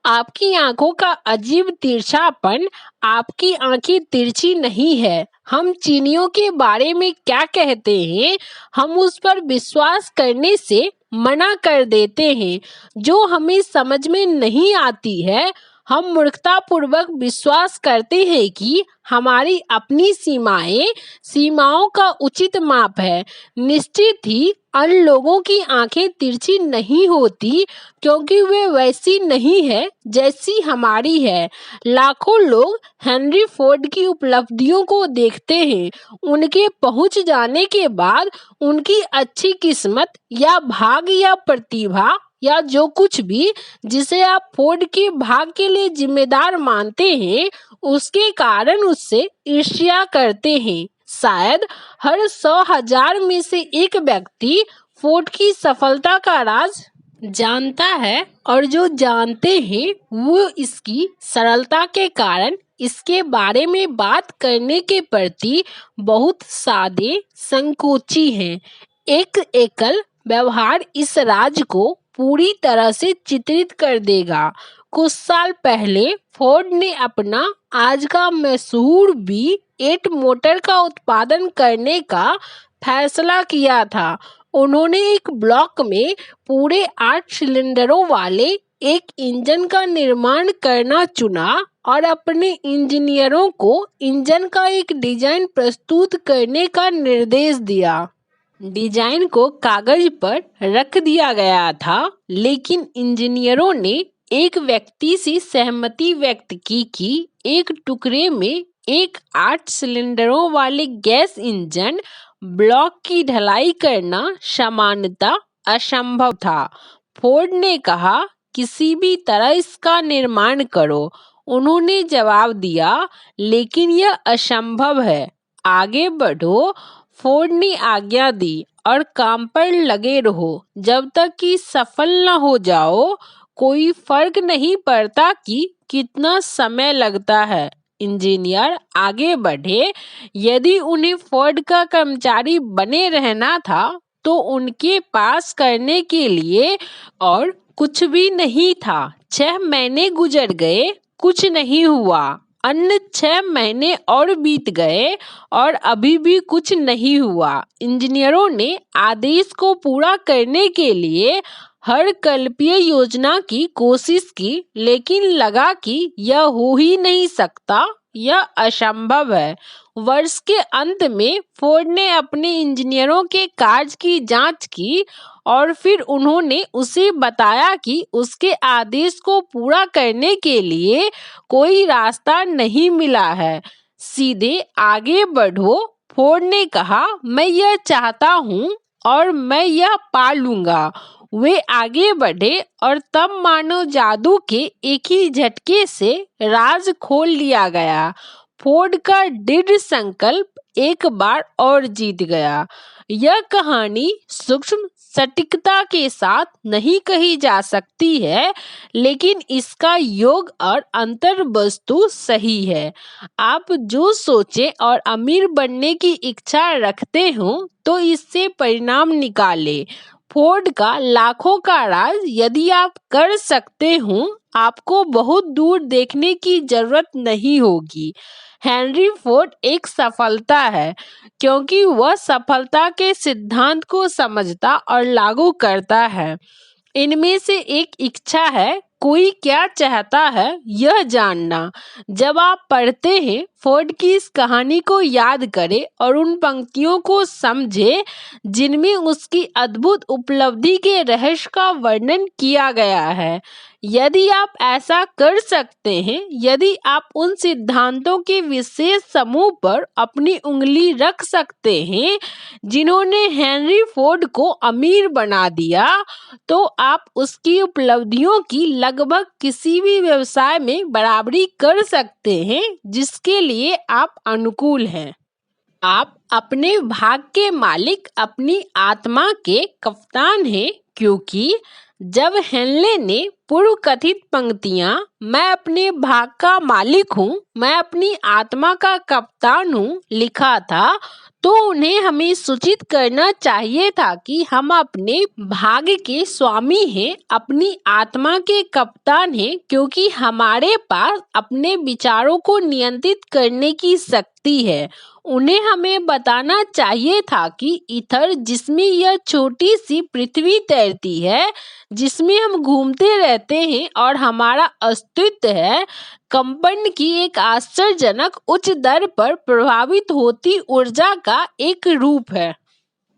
आपकी आंखों का अजीब तिरछापन। आपकी आंखें तिरछी नहीं है। हम चीनियों के बारे में क्या कहते हैं हम उस पर विश्वास करने से मना कर देते हैं। जो हमें समझ में नहीं आती है हम मूर्खतापूर्वक विश्वास करते हैं कि हमारी अपनी सीमाओं का उचित माप है। निश्चित ही अन्य लोगों की आंखें तिरछी नहीं होती क्योंकि वे वैसी नहीं है जैसी हमारी है। लाखों लोग हेनरी फोर्ड की उपलब्धियों को देखते हैं। उनके पहुंच जाने के बाद उनकी अच्छी किस्मत या भाग्य या प्रतिभा या जो कुछ भी जिसे आप फोर्ड के भाग के लिए जिम्मेदार मानते हैं उसके कारण उससे ईर्ष्या करते हैं। शायद हर 100,000 में से एक व्यक्ति फोर्ड की सफलता का राज जानता है, और जो जानते हैं वो इसकी सरलता के कारण इसके बारे में बात करने के प्रति बहुत सादे संकोची हैं। एक एकल व्यवहार इस राज को पूरी तरह से चित्रित कर देगा। कुछ साल पहले फोर्ड ने अपना आज का मशहूर V8 मोटर का उत्पादन करने का फैसला किया था। उन्होंने एक ब्लॉक में पूरे 8 सिलेंडरों वाले एक इंजन का निर्माण करना चुना और अपने इंजीनियरों को इंजन का एक डिजाइन प्रस्तुत करने का निर्देश दिया। डिजाइन को कागज पर रख दिया गया था, लेकिन इंजीनियरों ने एक व्यक्ति से सहमति व्यक्त की कि एक टुकड़े में एक 8 सिलेंडरों वाले गैस इंजन ब्लॉक की ढलाई करना सामान्यतः असंभव था। फोर्ड ने कहा, किसी भी तरह इसका निर्माण करो। उन्होंने जवाब दिया, लेकिन यह असंभव है। आगे बढ़ो। फोर्ड ने आज्ञा दी और काम पर लगे रहो जब तक कि सफल न हो जाओ। कोई फर्क नहीं पड़ता कि कितना समय लगता है। इंजीनियर आगे बढ़े। यदि उन्हें फोर्ड का कर्मचारी बने रहना था तो उनके पास करने के लिए और कुछ भी नहीं था। 6 महीने गुजर गए, कुछ नहीं हुआ। अन्य 6 महीने और बीत गए और अभी भी कुछ नहीं हुआ। इंजीनियरों ने आदेश को पूरा करने के लिए हर कल्पीय योजना की कोशिश की, लेकिन लगा कि यह हो ही नहीं सकता, यह असंभव है। वर्ष के अंत में फोर्ड ने अपने इंजीनियरों के कार्य की जांच की और फिर उन्होंने उसे बताया कि उसके आदेश को पूरा करने के लिए कोई रास्ता नहीं मिला है। सीधे आगे बढ़ो। फोर्ड ने कहा, मैं यह चाहता हूँ और मैं यह पा लूंगा। वे आगे बढ़े और तब मानो जादू के एक ही झटके से राज खोल लिया गया। फोर्ड का दृढ़ संकल्प एक बार और जीत गया। यह कहानी सूक्ष्म सटीकता के साथ नहीं कही जा सकती है, लेकिन इसका योग और अंतर वस्तु सही है। आप जो सोचें और अमीर बनने की इच्छा रखते हो तो इससे परिणाम निकालें। फोर्ड का लाखों का राज यदि आप कर सकते हो, आपको बहुत दूर देखने की जरूरत नहीं होगी। हेनरी फोर्ड एक सफलता है क्योंकि वह सफलता के सिद्धांत को समझता और लागू करता है। इनमें से एक इच्छा है, कोई क्या चाहता है यह जानना। जब आप पढ़ते हैं, फोर्ड की इस कहानी को याद करें और उन पंक्तियों को समझें जिनमें उसकी अद्भुत उपलब्धि के रहस्य का वर्णन किया गया है। यदि आप ऐसा कर सकते हैं, यदि आप उन सिद्धांतों के विशेष समूह पर अपनी उंगली रख सकते हैं जिन्होंने हेनरी फोर्ड को अमीर बना दिया, तो आप उसकी उपलब्धियों की लगभग किसी भी व्यवसाय में बराबरी कर सकते हैं जिसके लिए आप अनुकूल हैं। आप अपने भाग के मालिक, अपनी आत्मा के कप्तान हैं, क्योंकि जब हेनले ने पूर्व कथित पंक्तियां मैं अपने भाग का मालिक हूँ, मैं अपनी आत्मा का कप्तान हूँ लिखा था, तो उन्हें हमें सूचित करना चाहिए था कि हम अपने भाग्य के स्वामी हैं, अपनी आत्मा के कप्तान हैं, क्योंकि हमारे पास अपने विचारों को नियंत्रित करने की शक्ति है। उन्हें हमें बताना चाहिए था कि ईथर, जिसमें यह छोटी सी पृथ्वी तैरती है, जिसमें हम घूमते रहते हैं और हमारा अस्तित्व है, कंपन की एक आश्चर्यजनक उच्च दर पर प्रभावित होती ऊर्जा का एक रूप है,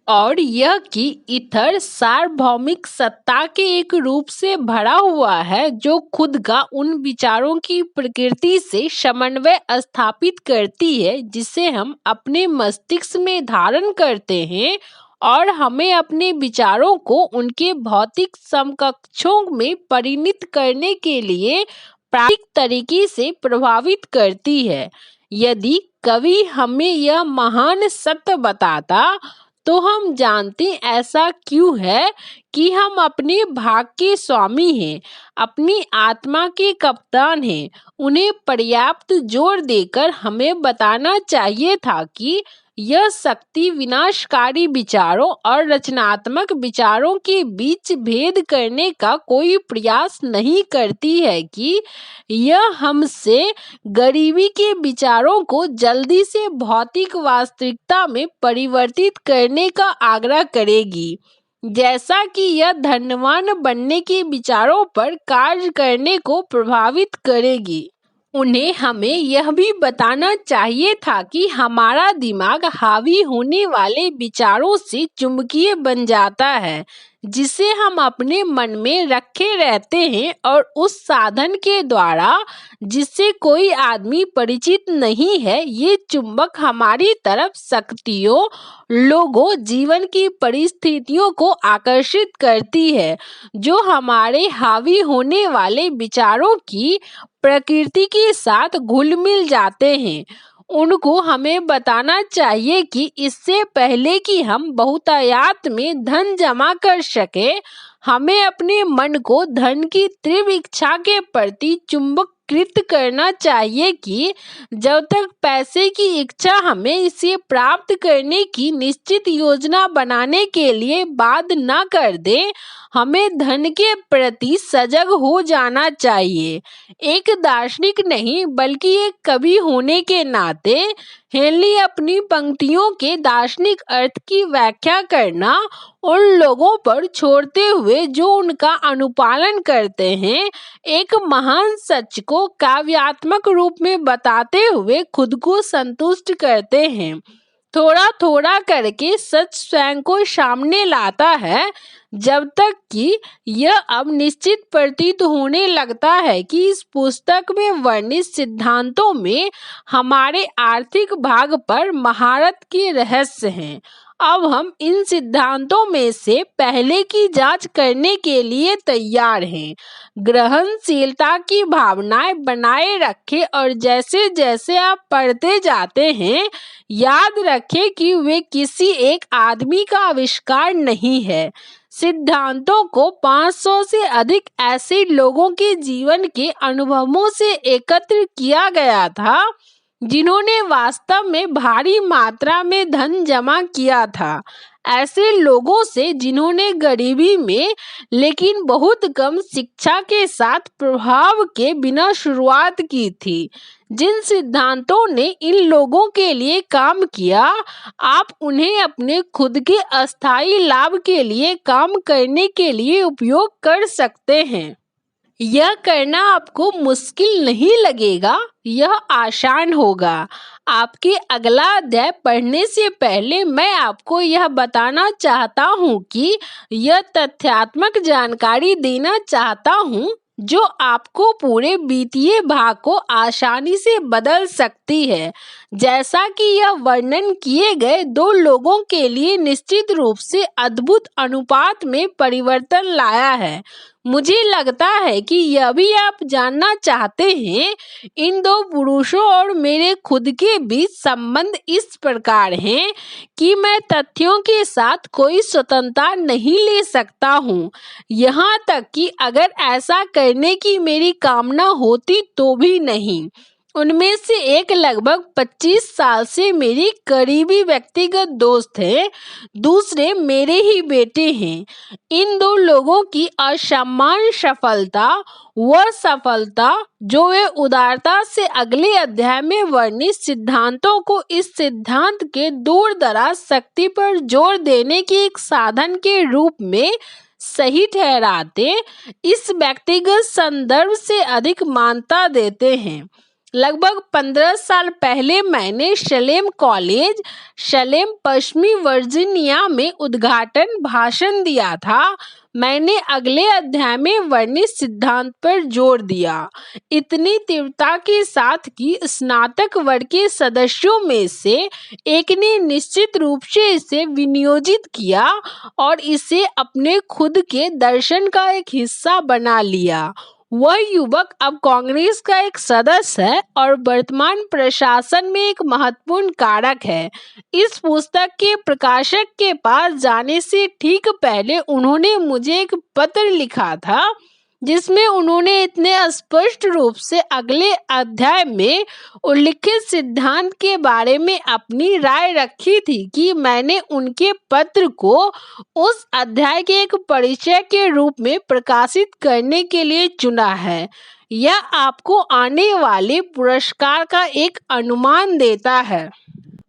और यह कि ईथर सार्वभौमिक सत्ता के एक रूप से भरा हुआ है जो खुद का उन विचारों की प्रकृति से समन्वय स्थापित करती है जिसे हम अपने मस्तिष्क में धारण करते हैं, और हमें अपने विचारों को उनके भौतिक समकक्षों में परिणत करने के लिए प्राकृतिक तरीके से प्रभावित करती है। यदि कवि हमें यह महान सत्य बताता तो हम जानते ऐसा क्यों है कि हम अपने भाग्य के स्वामी हैं, अपनी आत्मा के कप्तान हैं। उन्हें पर्याप्त जोर देकर हमें बताना चाहिए था कि यह शक्ति विनाशकारी विचारों और रचनात्मक विचारों के बीच भेद करने का कोई प्रयास नहीं करती है, कि यह हमसे गरीबी के विचारों को जल्दी से भौतिक वास्तविकता में परिवर्तित करने का आग्रह करेगी, जैसा कि यह धनवान बनने के विचारों पर कार्य करने को प्रभावित करेगी। उन्हें हमें यह भी बताना चाहिए था कि हमारा दिमाग हावी होने वाले विचारों से चुंबकीय बन जाता है, जिसे हम अपने मन में रखे रहते हैं, और उस साधन के द्वारा जिससे कोई आदमी परिचित नहीं है, ये चुंबक हमारी तरफ शक्तियों, लोगों, जीवन की परिस्थितियों को आकर्षित करती है, जो हमारे हावी होने वाले विचारों की प्रकृति के साथ घुल मिल जाते हैं। उनको हमें बताना चाहिए कि इससे पहले कि हम बहुतायत में धन जमा कर सके, हमें अपने मन को धन की तीव्र इच्छा के प्रति चुंबकित करना चाहिए, कि जब तक पैसे की इच्छा हमें इसे प्राप्त करने की निश्चित योजना बनाने के लिए बाध्य न कर दे, हमें धन के प्रति सजग हो जाना चाहिए। एक दार्शनिक नहीं बल्कि एक कवि होने के नाते हेनली अपनी पंक्तियों के दार्शनिक अर्थ की व्याख्या करना उन लोगों पर छोड़ते हुए जो उनका अनुपालन करते हैं, एक महान सच को काव्यात्मक रूप में बताते हुए खुद को संतुष्ट करते हैं। थोड़ा थोड़ा करके सच स्वयं को सामने लाता है, जब तक कि यह अब निश्चित प्रतीत होने लगता है कि इस पुस्तक में वर्णित सिद्धांतों में हमारे आर्थिक भाग पर महारत के रहस्य हैं। अब हम इन सिद्धांतों में से पहले की जांच करने के लिए तैयार हैं। ग्रहणशीलता की भावनाएं बनाए रखें, और जैसे जैसे आप पढ़ते जाते हैं, याद रखें कि वे किसी एक आदमी का आविष्कार नहीं है। सिद्धांतों को 500 से अधिक ऐसे लोगों के जीवन के अनुभवों से एकत्र किया गया था, जिन्होंने वास्तव में भारी मात्रा में धन जमा किया था। ऐसे लोगों से जिन्होंने गरीबी में लेकिन बहुत कम शिक्षा के साथ प्रभाव के बिना शुरुआत की थी। जिन सिद्धांतों ने इन लोगों के लिए काम किया, आप उन्हें अपने खुद के अस्थायी लाभ के लिए काम करने के लिए उपयोग कर सकते हैं। यह करना आपको मुश्किल नहीं लगेगा, यह आसान होगा। आपके अगला अध्याय पढ़ने से पहले मैं आपको यह बताना चाहता हूँ कि यह तथ्यात्मक जानकारी देना चाहता हूँ जो आपको पूरे वित्तीय भाग को आसानी से बदल सकती है। जैसा कि यह वर्णन किए गए दो लोगों के लिए निश्चित रूप से अद्भुत अनुपात में परिवर्तन लाया है। मुझे लगता है कि यह भी आप जानना चाहते हैं। इन दो पुरुषों और मेरे खुद के बीच संबंध इस प्रकार हैं कि मैं तथ्यों के साथ कोई स्वतंत्रता नहीं ले सकता हूँ, यहाँ तक कि अगर ऐसा करने की मेरी कामना होती तो भी नहीं। उनमें से एक लगभग 25 साल से मेरी करीबी व्यक्तिगत दोस्त है, दूसरे मेरे ही बेटे हैं। इन दो लोगों की असामान्य सफलता, वह सफलता जो वे उदारता से अगले अध्याय में वर्णित सिद्धांतों को इस सिद्धांत के दूर दराज शक्ति पर जोर देने के एक साधन के रूप में सही ठहराते, इस व्यक्तिगत संदर्भ से अधिक मान्यता देते हैं। लगभग 15 साल पहले मैंने सलेम कॉलेज, सलेम, पश्चिमी वर्जीनिया में उद्घाटन भाषण दिया था। मैंने अगले अध्याय में वर्णित सिद्धांत पर जोर दिया, इतनी तीव्रता के साथ कि स्नातक वर्ग के सदस्यों में से एक ने निश्चित रूप से इसे विनियोजित किया और इसे अपने खुद के दर्शन का एक हिस्सा बना लिया। वह युवक अब कांग्रेस का एक सदस्य है और वर्तमान प्रशासन में एक महत्वपूर्ण कारक है। इस पुस्तक के प्रकाशक के पास जाने से ठीक पहले उन्होंने मुझे एक पत्र लिखा था जिसमें उन्होंने इतने स्पष्ट रूप से अगले अध्याय में उल्लिखित सिद्धांत के बारे में अपनी राय रखी थी कि मैंने उनके पत्र को उस अध्याय के एक परिचय के रूप में प्रकाशित करने के लिए चुना है। यह आपको आने वाले पुरस्कार का एक अनुमान देता है।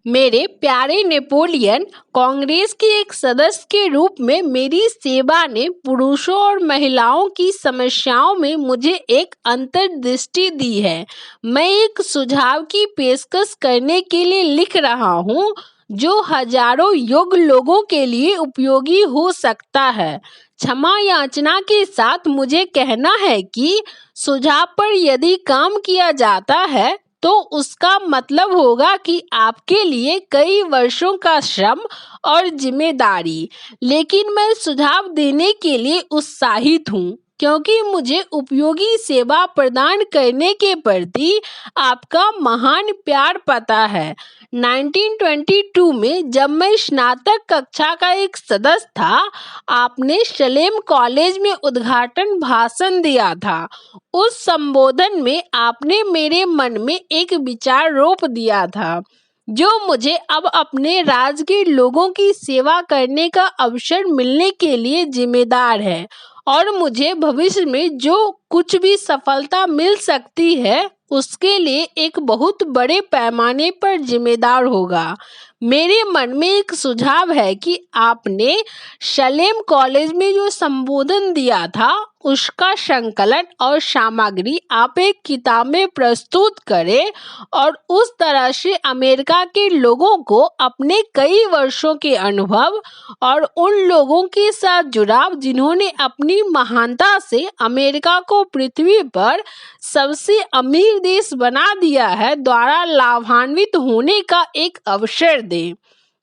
मेरे प्यारे नेपोलियन, कांग्रेस के एक सदस्य के रूप में मेरी सेवा ने पुरुषों और महिलाओं की समस्याओं में मुझे एक अंतर्दृष्टि दी है। मैं एक सुझाव की पेशकश करने के लिए लिख रहा हूँ जो हजारों योग्य लोगों के लिए उपयोगी हो सकता है। क्षमा याचना के साथ मुझे कहना है कि सुझाव पर यदि काम किया जाता है तो उसका मतलब होगा कि आपके लिए कई वर्षों का श्रम और जिम्मेदारी। लेकिन मैं सुझाव देने के लिए उत्साहित हूँ क्योंकि मुझे उपयोगी सेवा प्रदान करने के प्रति आपका महान प्यार पता है। 1922 में जब मैं स्नातक कक्षा का एक सदस्य था, आपने शलेम कॉलेज में उद्घाटन भाषण दिया था। उस संबोधन में आपने मेरे मन में एक विचार रोप दिया था जो मुझे अब अपने राज्य के लोगों की सेवा करने का अवसर मिलने के लिए जिम्मेदार है और मुझे भविष्य में जो कुछ भी सफलता मिल सकती है उसके लिए एक बहुत बड़े पैमाने पर जिम्मेदार होगा। मेरे मन में एक सुझाव है कि आपने शलेम कॉलेज में जो संबोधन दिया था उसका संकलन और सामग्री आप एक किताब में प्रस्तुत करें और उस तरह से अमेरिका के लोगों को अपने कई वर्षों के अनुभव और उन लोगों के साथ जुड़ाव जिन्होंने अपनी महानता से अमेरिका को पृथ्वी पर सबसे अमीर देश बना दिया है द्वारा लाभान्वित होने का एक अवसर दे।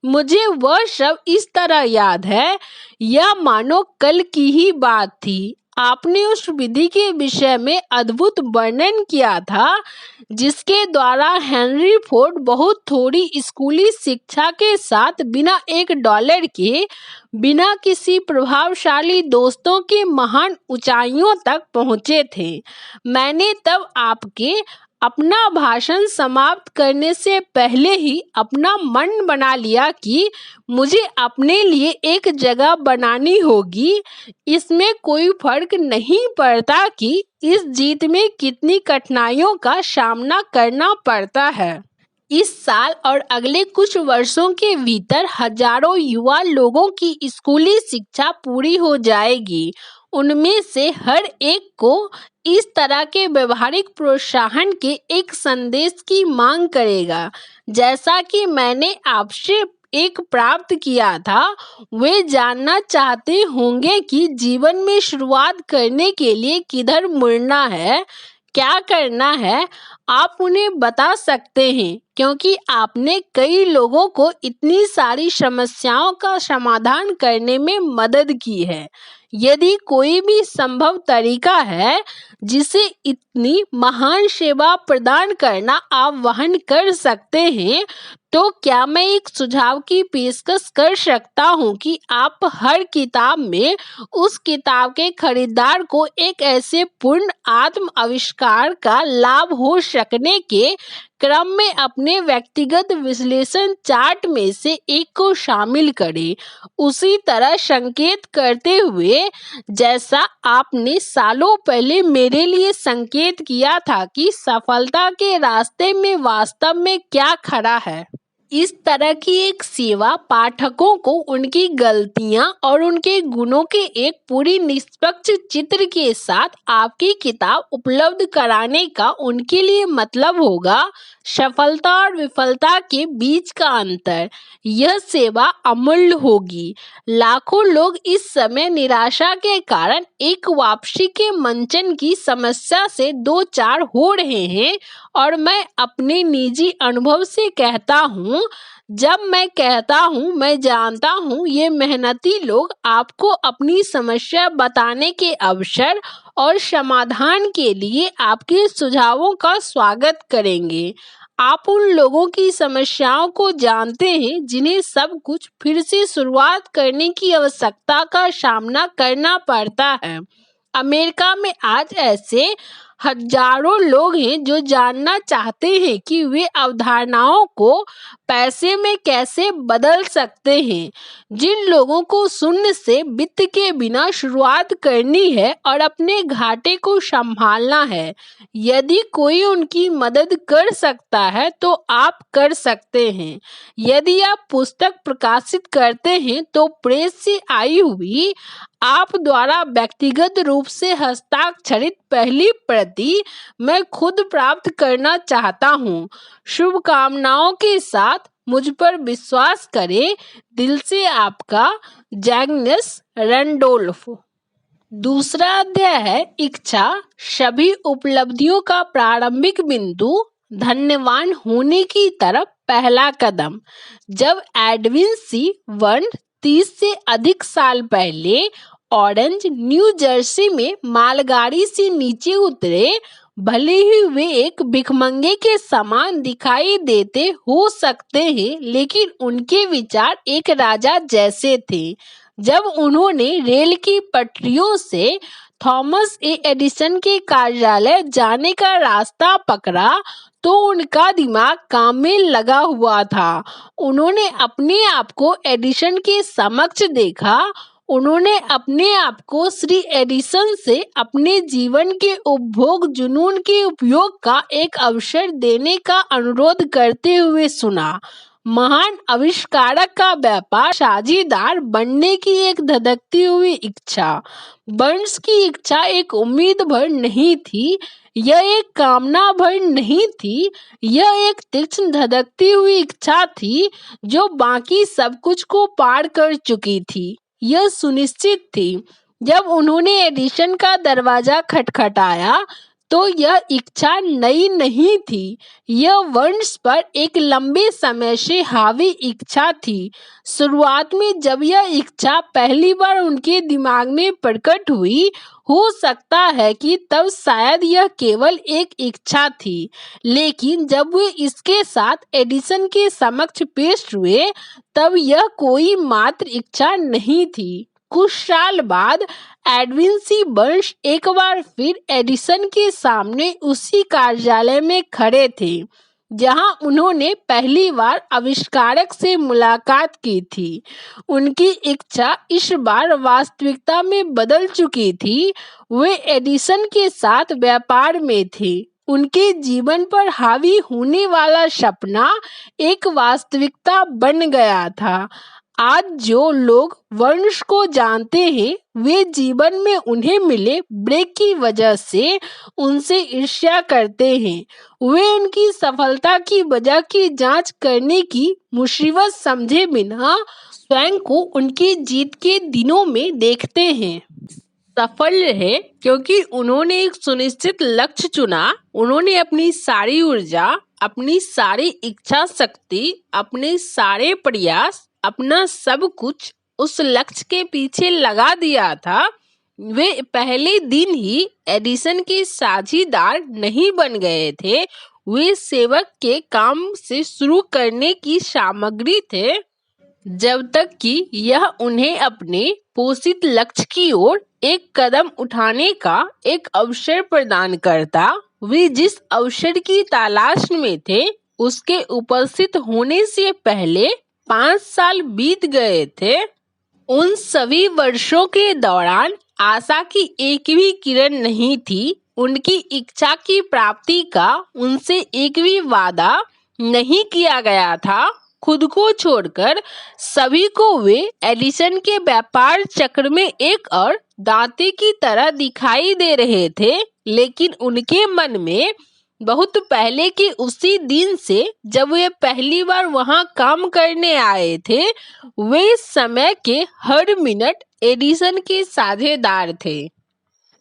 मुझे वह सब इस तरह याद है, यह मानो कल की ही बात थी। आपने उस विधि के विषय में अद्भुत वर्णन किया था जिसके द्वारा हेनरी फोर्ड बहुत थोड़ी स्कूली शिक्षा के साथ बिना $1 के, बिना किसी प्रभावशाली दोस्तों के महान ऊंचाइयों तक पहुंचे थे। मैंने तब आपके अपना भाषण समाप्त करने से पहले ही अपना मन बना लिया कि मुझे अपने लिए एक जगह बनानी होगी। इसमें कोई फर्क नहीं पड़ता कि इस जीत में कितनी कठिनाइयों का सामना करना पड़ता है। इस साल और अगले कुछ वर्षों के भीतर हजारों युवा लोगों की स्कूली शिक्षा पूरी हो जाएगी। उनमें से हर एक को इस तरह के व्यवहारिक प्रोत्साहन के एक संदेश की मांग करेगा जैसा कि मैंने आपसे एक प्राप्त किया था। वे जानना चाहते होंगे कि जीवन में शुरुआत करने के लिए किधर मुड़ना है, क्या करना है। आप उन्हें बता सकते हैं क्योंकि आपने कई लोगों को इतनी सारी समस्याओं का समाधान करने में मदद की है। यदि कोई भी संभव तरीका है जिसे इतनी महान सेवा प्रदान करना आप वहन कर सकते हैं तो क्या मैं एक सुझाव की पेशकश कर सकता हूं कि आप हर किताब में उस किताब के खरीदार को एक ऐसे पूर्ण आत्म आविष्कार का लाभ हो सकने के क्रम में अपने व्यक्तिगत विश्लेषण चार्ट में से एक को शामिल करें, उसी तरह संकेत करते हुए जैसा आपने सालों पहले मेरे लिए संकेत किया था कि सफलता के रास्ते में वास्तव में क्या खड़ा है। इस तरह की एक सेवा पाठकों को उनकी गलतियां और उनके गुणों के एक पूरी निष्पक्ष चित्र के साथ आपकी किताब उपलब्ध कराने का उनके लिए मतलब होगा सफलता और विफलता के बीच का अंतर। यह सेवा अमूल्य होगी। लाखों लोग इस समय निराशा के कारण एक वापसी के मंचन की समस्या से दो चार हो रहे हैं और मैं अपने निजी अनुभव से कहता हूँ जब मैं कहता हूँ मैं जानता हूँ, ये मेहनती लोग आपको अपनी समस्या बताने के अवसर और समाधान के लिए आपके सुझावों का स्वागत करेंगे। आप उन लोगों की समस्याओं को जानते हैं जिन्हें सब कुछ फिर से शुरुआत करने की आवश्यकता का सामना करना पड़ता है। अमेरिका में आज ऐसे हजारों लोग हैं जो जानना चाहते हैं कि वे अवधारणाओं को पैसे में कैसे बदल सकते हैं। जिन लोगों को शून्य से वित्त के बिना शुरुआत करनी है और अपने घाटे को संभालना है, यदि कोई उनकी मदद कर सकता है तो आप कर सकते हैं। यदि आप पुस्तक प्रकाशित करते हैं तो प्रेस से आई हुई आप द्वारा व्यक्तिगत रूप से हस्ताक्षरित पहली प्रति मैं खुद प्राप्त करना चाहता हूँ। शुभकामनाओं के साथ मुझ पर विश्वास करें। दिल से आपका, जैग्नेस रैंडोल्फ। दूसरा अध्याय है इच्छा, सभी उपलब्धियों का प्रारंभिक बिंदु, धन्यवान होने की तरफ पहला कदम। जब एडविन सी वर्न 30 से अधिक साल पहले ऑरेंज, न्यू जर्सी में मालगाड़ी से नीचे उतरे, भले ही वे एक भिखमंगे के समान दिखाई देते हो सकते हैं, लेकिन उनके विचार एक राजा जैसे थे। जब उन्होंने रेल की पटरियों से थॉमस ए एडिसन के कार्यालय जाने का रास्ता पकड़ा तो उनका दिमाग काम में लगा हुआ था। उन्होंने अपने आप को एडिसन के समक्ष देखा। उन्होंने अपने आप को श्री एडिसन से अपने जीवन के उपभोग जुनून के उपयोग का एक अवसर देने का अनुरोध करते हुए सुना। महान आविष्कारक का व्यापार साझीदार बनने की एक धधकती हुई इच्छा। बर्न्स की इच्छा एक उम्मीद भर नहीं थी, यह एक कामना भर नहीं थी, यह एक तीक्ष्ण धधकती हुई इच्छा थी जो बाकी सब कुछ को पार कर चुकी थी। यह सुनिश्चित थी। जब उन्होंने एडिसन का दरवाजा खटखटाया तो यह इच्छा नई नहीं थी, यह वर्न्स पर एक लंबे समय से हावी इच्छा थी। शुरुआत में जब यह इच्छा पहली बार उनके दिमाग में प्रकट हुई, हो सकता है कि तब शायद यह केवल एक इच्छा थी, लेकिन जब वे इसके साथ एडिसन के समक्ष पेश हुए तब यह कोई मात्र इच्छा नहीं थी। कुछ साल बाद एडविन सी बर्न्स एक बार फिर एडिसन के सामने उसी कार्यालय में खड़े थे जहां उन्होंने पहली बार आविष्कारक से मुलाकात की थी। उनकी इच्छा इस बार वास्तविकता में बदल चुकी थी। वे एडिसन के साथ व्यापार में थे। उनके जीवन पर हावी होने वाला सपना एक वास्तविकता बन गया था। आज जो लोग वर्न्स को जानते हैं वे जीवन में उन्हें मिले ब्रेक की वजह से उनसे ईर्ष्या करते हैं। वे उनकी सफलता की वजह की जांच करने की मुसीबत समझे बिना स्वयं को उनकी जीत के दिनों में देखते हैं। सफल रहे क्योंकि उन्होंने एक सुनिश्चित लक्ष्य चुना। उन्होंने अपनी सारी ऊर्जा, अपनी सारी इच्छा शक्ति, अपने सारे प्रयास, अपना सब कुछ उस लक्ष्य के पीछे लगा दिया था। वे पहले दिन ही एडिसन के साझीदार नहीं बन गए थे, वे सेवक के काम से शुरू करने की सामग्री थे। जब तक कि यह उन्हें अपने पोषित लक्ष्य की ओर एक कदम उठाने का एक अवसर प्रदान करता, वे जिस अवसर की तलाश में थे उसके उपस्थित होने से पहले 5 साल बीत गए थे। उन सभी वर्षों के दौरान आशा की एक भी किरण नहीं थी। उनकी इच्छा की प्राप्ति का उनसे एक भी वादा नहीं किया गया था। खुद को छोड़कर सभी को वे एडिसन के व्यापार चक्र में एक और दांते की तरह दिखाई दे रहे थे, लेकिन उनके मन में बहुत पहले के उसी दिन से जब वे पहली बार वहां काम करने आए थे, वे समय के हर मिनट एडिसन के साझेदार थे।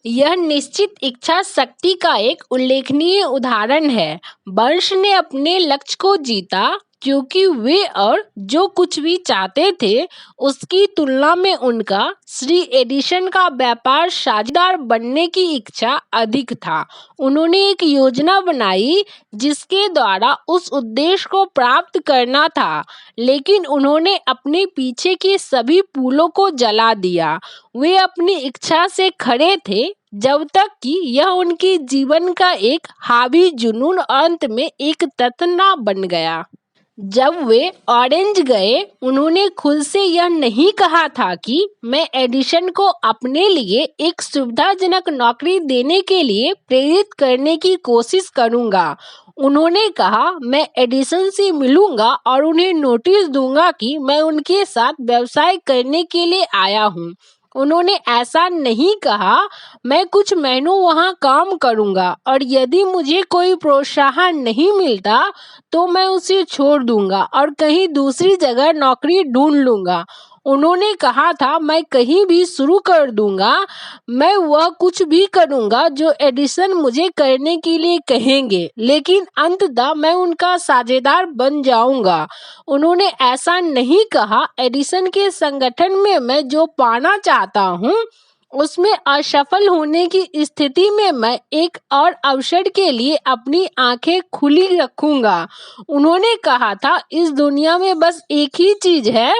यह निश्चित इच्छा शक्ति का एक उल्लेखनीय उदाहरण है। बर्न्स ने अपने लक्ष्य को जीता क्योंकि वे और जो कुछ भी चाहते थे उसकी तुलना में उनका श्री एडिसन का व्यापार साझेदार बनने की इच्छा अधिक था। उन्होंने एक योजना बनाई जिसके द्वारा उस उद्देश्य को प्राप्त करना था, लेकिन उन्होंने अपने पीछे के सभी पुलों को जला दिया। वे अपनी इच्छा से खड़े थे जब तक कि यह उनके जीवन का एक हावी जुनून अंत में एक तथ्य न बन गया। जब वे ऑरेंज गए, उन्होंने खुद से यह नहीं कहा था कि मैं एडिसन को अपने लिए एक सुविधाजनक नौकरी देने के लिए प्रेरित करने की कोशिश करूंगा। उन्होंने कहा, मैं एडिसन से मिलूंगा और उन्हें नोटिस दूंगा कि मैं उनके साथ व्यवसाय करने के लिए आया हूं। उन्होंने ऐसा नहीं कहा, मैं कुछ महीनों वहां काम करूंगा और यदि मुझे कोई प्रोत्साहन नहीं मिलता तो मैं उसे छोड़ दूंगा और कहीं दूसरी जगह नौकरी ढूंढ लूंगा। उन्होंने कहा था, मैं कहीं भी शुरू कर दूंगा, मैं वह कुछ भी करूंगा जो एडिसन मुझे करने के लिए कहेंगे, लेकिन अंततः मैं उनका साझेदार बन जाऊंगा। उन्होंने ऐसा नहीं कहा, एडिसन के संगठन में मैं जो पाना चाहता हूं उसमें असफल होने की स्थिति में मैं एक और अवसर के लिए अपनी आंखें खुली रखूंगा। उन्होंने कहा था, इस दुनिया में बस एक ही चीज है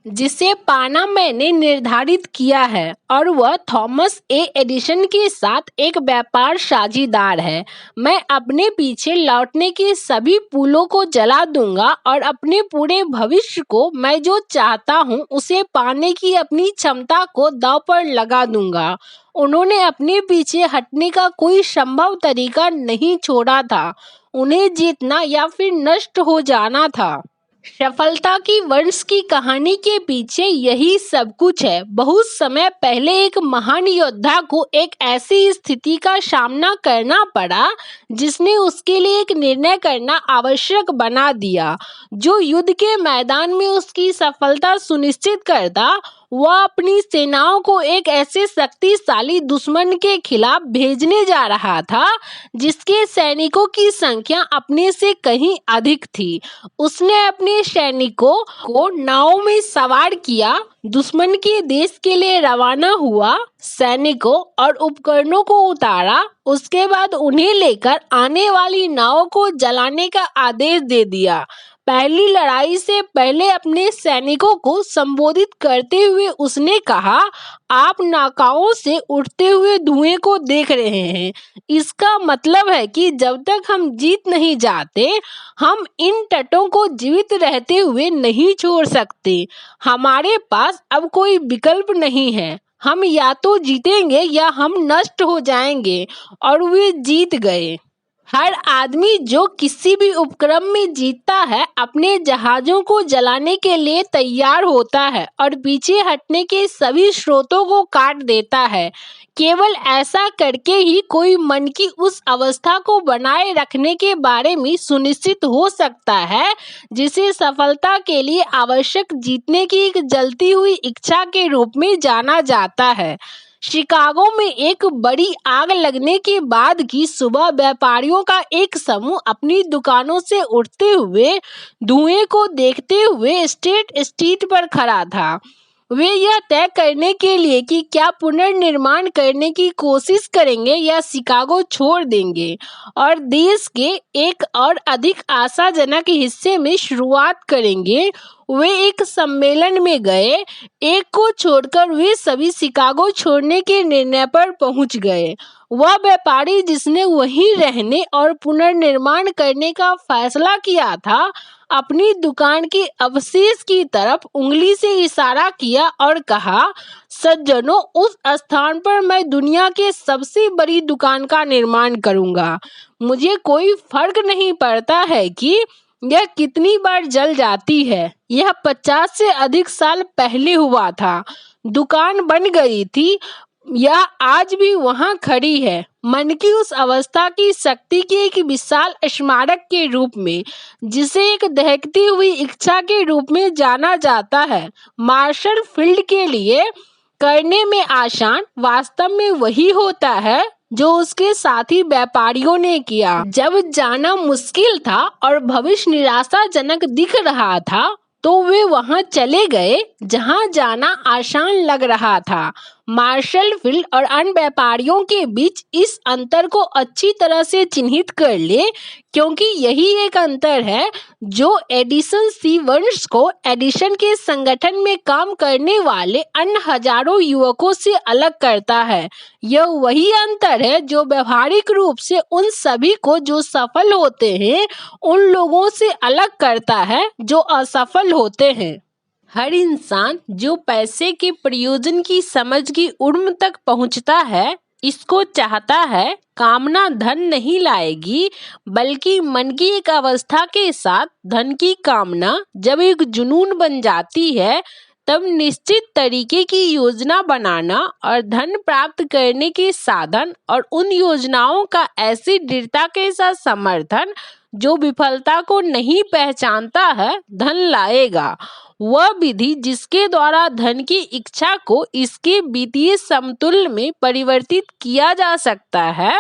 जिसे पाना मैंने निर्धारित किया है और वह थॉमस ए एडिसन के साथ एक व्यापार साझेदार है। मैं अपने पीछे लौटने के सभी पुलों को जला दूंगा और अपने पूरे भविष्य को मैं जो चाहता हूं उसे पाने की अपनी क्षमता को दांव पर लगा दूंगा। उन्होंने अपने पीछे हटने का कोई संभव तरीका नहीं छोड़ा था। उन्हें जीतना या फिर नष्ट हो जाना था। सफलता की वंश की कहानी के पीछे यही सब कुछ है। बहुत समय पहले एक महान योद्धा को एक ऐसी स्थिति का सामना करना पड़ा जिसने उसके लिए एक निर्णय करना आवश्यक बना दिया जो युद्ध के मैदान में उसकी सफलता सुनिश्चित करता। वह अपनी सेनाओं को एक ऐसे शक्तिशाली दुश्मन के खिलाफ भेजने जा रहा था जिसके सैनिकों की संख्या अपने से कहीं अधिक थी। उसने अपने सैनिकों को नावों में सवार किया, दुश्मन के देश के लिए रवाना हुआ, सैनिकों और उपकरणों को उतारा, उसके बाद उन्हें लेकर आने वाली नावों को जलाने का आदेश दे दिया। पहली लड़ाई से पहले अपने सैनिकों को संबोधित करते हुए उसने कहा, आप नाकाओं से उठते हुए धुएं को देख रहे हैं। इसका मतलब है कि जब तक हम जीत नहीं जाते, हम इन तटों को जीवित रहते हुए नहीं छोड़ सकते। हमारे पास अब कोई विकल्प नहीं है। हम या तो जीतेंगे या हम नष्ट हो जाएंगे। और वे जीत गए। हर आदमी जो किसी भी उपक्रम में जीतता है अपने जहाजों को जलाने के लिए तैयार होता है और पीछे हटने के सभी स्रोतों को काट देता है। केवल ऐसा करके ही कोई मन की उस अवस्था को बनाए रखने के बारे में सुनिश्चित हो सकता है जिसे सफलता के लिए आवश्यक जीतने की एक जलती हुई इच्छा के रूप में जाना जाता है। शिकागो में एक बड़ी आग लगने के बाद की सुबह व्यापारियों का एक समूह अपनी दुकानों से उठते हुए धुएं को देखते हुए स्टेट स्ट्रीट पर खड़ा था। वे यह तय करने के लिए कि क्या पुनर्निर्माण करने की कोशिश करेंगे या शिकागो छोड़ देंगे और देश के एक और अधिक आशाजनक हिस्से में शुरुआत करेंगे। वे एक सम्मेलन में गए। एक को छोड़कर वे सभी शिकागो छोड़ने के निर्णय पर पहुंच गए। वह व्यापारी जिसने वहीं रहने और पुनर्निर्माण करने का फैसला किया था, अपनी दुकान के अवशेष की तरफ उंगली से इशारा किया और कहा, सज्जनों, उस स्थान पर मैं दुनिया के सबसे बड़ी दुकान का निर्माण करूंगा। मुझे कोई फर्क नहीं पड़ता है कि यह कितनी बार जल जाती है। यह 50 से अधिक साल पहले हुआ था। दुकान बन गई थी या आज भी वहां खड़ी है, मन की उस अवस्था की शक्ति के एक विशाल स्मारक के रूप में जिसे एक दहकती हुई इच्छा के रूप में जाना जाता है। मार्शल फील्ड के लिए करने में आसान वास्तव में वही होता है जो उसके साथी व्यापारियों ने किया। जब जाना मुश्किल था और भविष्य निराशाजनक दिख रहा था तो वे वहां चले गए जहां जाना आसान लग रहा था। मार्शल फील्ड और अन्य व्यापारियों के बीच इस अंतर को अच्छी तरह से चिन्हित कर ले, क्योंकि यही एक अंतर है जो एडिसन सीवर्स को एडिसन के संगठन में काम करने वाले अन्य हजारों युवकों से अलग करता है। यह वही अंतर है जो व्यवहारिक रूप से उन सभी को जो सफल होते हैं उन लोगों से अलग करता है जो असफल होते हैं। हर इंसान जो पैसे के प्रयोजन की समझ की उर्म तक पहुंचता है, इसको चाहता है। कामना धन नहीं लाएगी, बल्कि मन की एक अवस्था के साथ धन की कामना जब एक जुनून बन जाती है, तब निश्चित तरीके की योजना बनाना और धन प्राप्त करने के साधन और उन योजनाओं का ऐसी दृढ़ता के साथ समर्थन जो विफलता को नहीं पहचानता है, धन लाएगा। वह विधि जिसके द्वारा धन की इच्छा को इसके वित्तीय समतुल्य में परिवर्तित किया जा सकता है,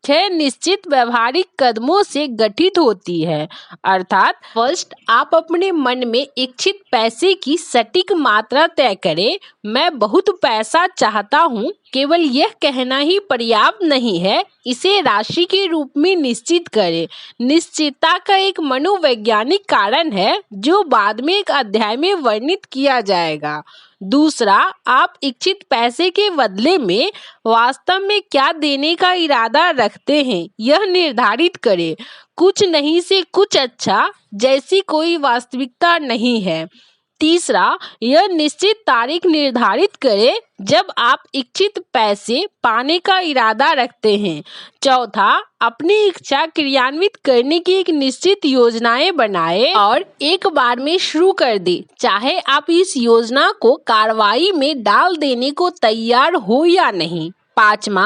6 निश्चित व्यवहारिक कदमों से गठित होती है। अर्थात फर्स्ट, आप अपने मन में इच्छित पैसे की सटीक मात्रा तय करें। मैं बहुत पैसा चाहता हूँ। केवल यह कहना ही पर्याप्त नहीं है, इसे राशि के रूप में निश्चित करें। निश्चितता का एक मनोवैज्ञानिक कारण है जो बाद में एक अध्याय में वर्णित किया जाएगा। दूसरा, आप इच्छित पैसे के बदले में वास्तव में क्या देने का इरादा रखते हैं, यह निर्धारित करें। कुछ नहीं से कुछ अच्छा जैसी कोई वास्तविकता नहीं है। तीसरा, यह निश्चित तारीख निर्धारित करें जब आप इच्छित पैसे पाने का इरादा रखते हैं। चौथा, अपनी इच्छा क्रियान्वित करने की एक निश्चित योजनाएं बनाएं और एक बार में शुरू कर दें, चाहे आप इस योजना को कार्रवाई में डाल देने को तैयार हो या नहीं। पांचवा,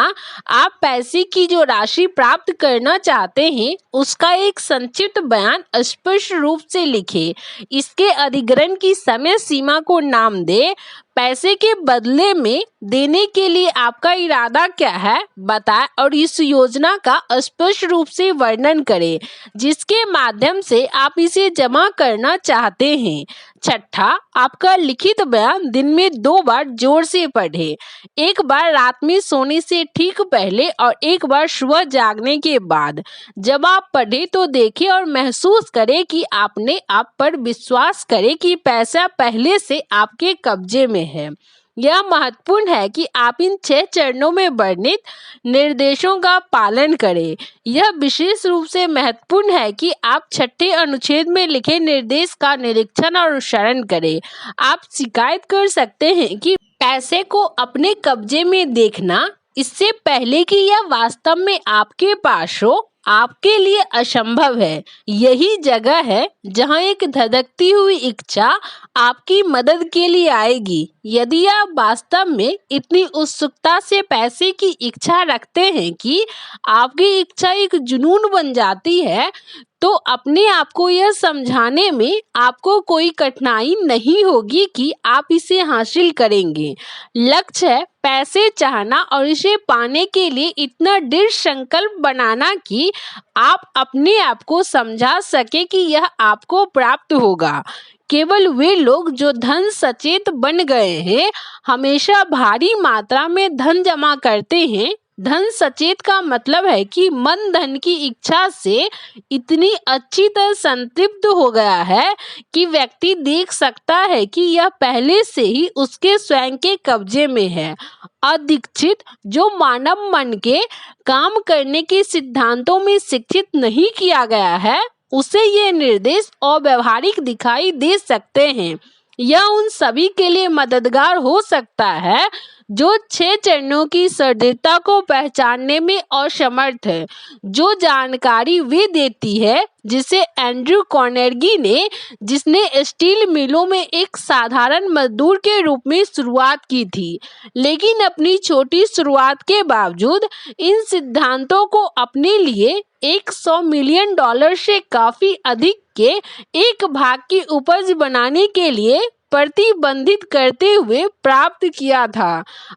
आप पैसे की जो राशि प्राप्त करना चाहते हैं उसका एक संक्षिप्त बयान स्पष्ट रूप से लिखें। इसके अधिग्रहण की समय सीमा को नाम दें। पैसे के बदले में देने के लिए आपका इरादा क्या है बताएं और इस योजना का स्पष्ट रूप से वर्णन करें जिसके माध्यम से आप इसे जमा करना चाहते हैं। छठा, आपका लिखित बयान दिन में 2 बार जोर से पढ़ें, एक बार रात में सोने से ठीक पहले और एक बार सुबह जागने के बाद। जब आप पढ़ें तो देखें और महसूस करें कि आपने आप पर विश्वास करें कि पैसा पहले से आपके कब्जे में है। यह महत्वपूर्ण है कि आप इन 6 चरणों में वर्णित निर्देशों का पालन करें। यह विशेष रूप से महत्वपूर्ण है कि आप 6ठे अनुच्छेद में लिखे निर्देश का निरीक्षण और अनुसरण करें। आप शिकायत कर सकते हैं कि पैसे को अपने कब्जे में देखना इससे पहले कि यह वास्तव में आपके पास हो आपके लिए असंभव है। यही जगह है जहां एक धधकती हुई इच्छा आपकी मदद के लिए आएगी। यदि आप वास्तव में इतनी उत्सुकता से पैसे की इच्छा रखते हैं कि आपकी इच्छा एक जुनून बन जाती है, तो अपने आप को यह समझाने में आपको कोई कठिनाई नहीं होगी कि आप इसे हासिल करेंगे। लक्ष्य है पैसे चाहना और इसे पाने के लिए इतना दृढ़ संकल्प बनाना कि आप अपने आप को समझा सके कि यह आपको प्राप्त होगा। केवल वे लोग जो धन सचेत बन गए हैं हमेशा भारी मात्रा में धन जमा करते हैं। धन सचेत का मतलब है कि मन धन की इच्छा से इतनी अच्छी तरह संतृप्त हो गया है कि व्यक्ति देख सकता है कि यह पहले से ही उसके स्वयं के कब्जे में है। अदीक्षित जो मानव मन के काम करने के सिद्धांतों में शिक्षित नहीं किया गया है उसे ये निर्देश अव्यावहारिक दिखाई दे सकते हैं। यह उन सभी के लिए मददगार हो सकता है जो 6 चरणों की सदृढ़ता को पहचानने में असमर्थ है। जो जानकारी वे देती है जिसे एंड्रयू कार्नेगी ने, जिसने स्टील मिलों में एक साधारण मजदूर के रूप में शुरुआत की थी, लेकिन अपनी छोटी शुरुआत के बावजूद इन सिद्धांतों को अपने लिए $100 मिलियन से काफी अधिक के एक भाग की उपज बनाने के लिए प्रतिबंधित करते हुए प्राप्त किया था।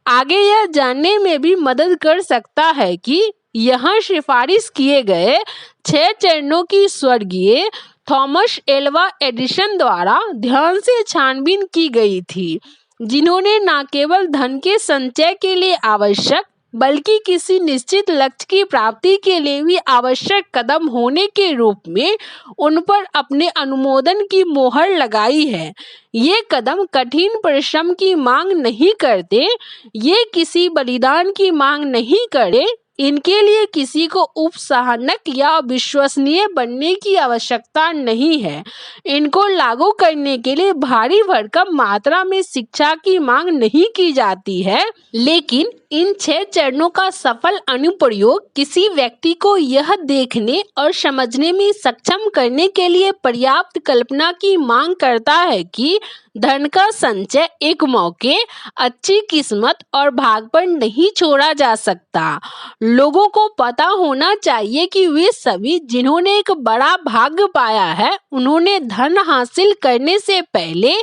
आगे यह जानने में भी मदद कर सकता है कि यहाँ सिफारिश किए गए 6 चरणों की स्वर्गीय थॉमस एल्वा एडिसन द्वारा ध्यान से छानबीन की गई थी, जिन्होंने न केवल धन के संचय के लिए आवश्यक बल्कि किसी निश्चित लक्ष्य की प्राप्ति के लिए भी आवश्यक कदम होने के रूप में उन पर अपने अनुमोदन की मोहर लगाई है। ये कदम कठिन परिश्रम की मांग नहीं करते, ये किसी बलिदान की मांग नहीं करते, इनके लिए किसी को उपसाहनक या विश्वसनीय बनने की आवश्यकता नहीं है। इनको लागू करने के लिए भारी भरकम मात्रा में शिक्षा की मांग नहीं की जाती है, लेकिन इन 6 चरणों का सफल अनुप्रयोग किसी व्यक्ति को यह देखने और समझने में सक्षम करने के लिए पर्याप्त कल्पना की मांग करता है कि धन का संचय एक मौके, अच्छी किस्मत और भाग पर नहीं छोड़ा जा सकता। लोगों को पता होना चाहिए कि वे सभी जिन्होंने एक बड़ा भाग्य पाया है, उन्होंने धन हासिल करने से पहले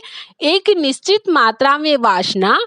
एक निश्चित मात्रा में वासना,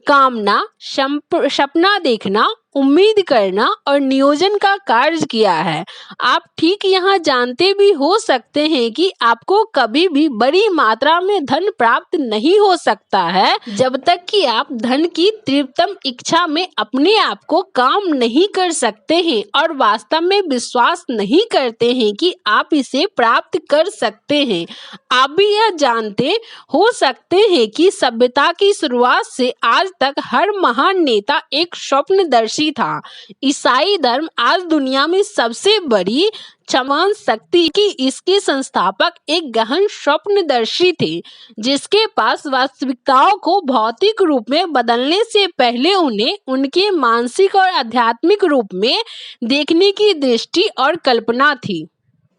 कामना, सपना देखना, उम्मीद करना और नियोजन का कार्य किया है। आप ठीक यहाँ जानते भी हो सकते हैं कि आपको कभी भी बड़ी मात्रा में धन प्राप्त नहीं हो सकता है जब तक कि आप धन की तीव्रतम इच्छा में अपने आप को काम नहीं कर सकते हैं और वास्तव में विश्वास नहीं करते हैं कि आप इसे प्राप्त कर सकते हैं। आप भी यह जानते हो सकते हैं कि सभ्यता की शुरुआत से आज तक हर महान नेता एक स्वप्नदर्शी था। ईसाई धर्म आज दुनिया में सबसे बड़ी समान शक्ति की इसके संस्थापक एक गहन स्वप्नदर्शी थे, जिसके पास वास्तविकताओं को भौतिक रूप में बदलने से पहले उन्हें उनके मानसिक और आध्यात्मिक रूप में देखने की दृष्टि और कल्पना थी।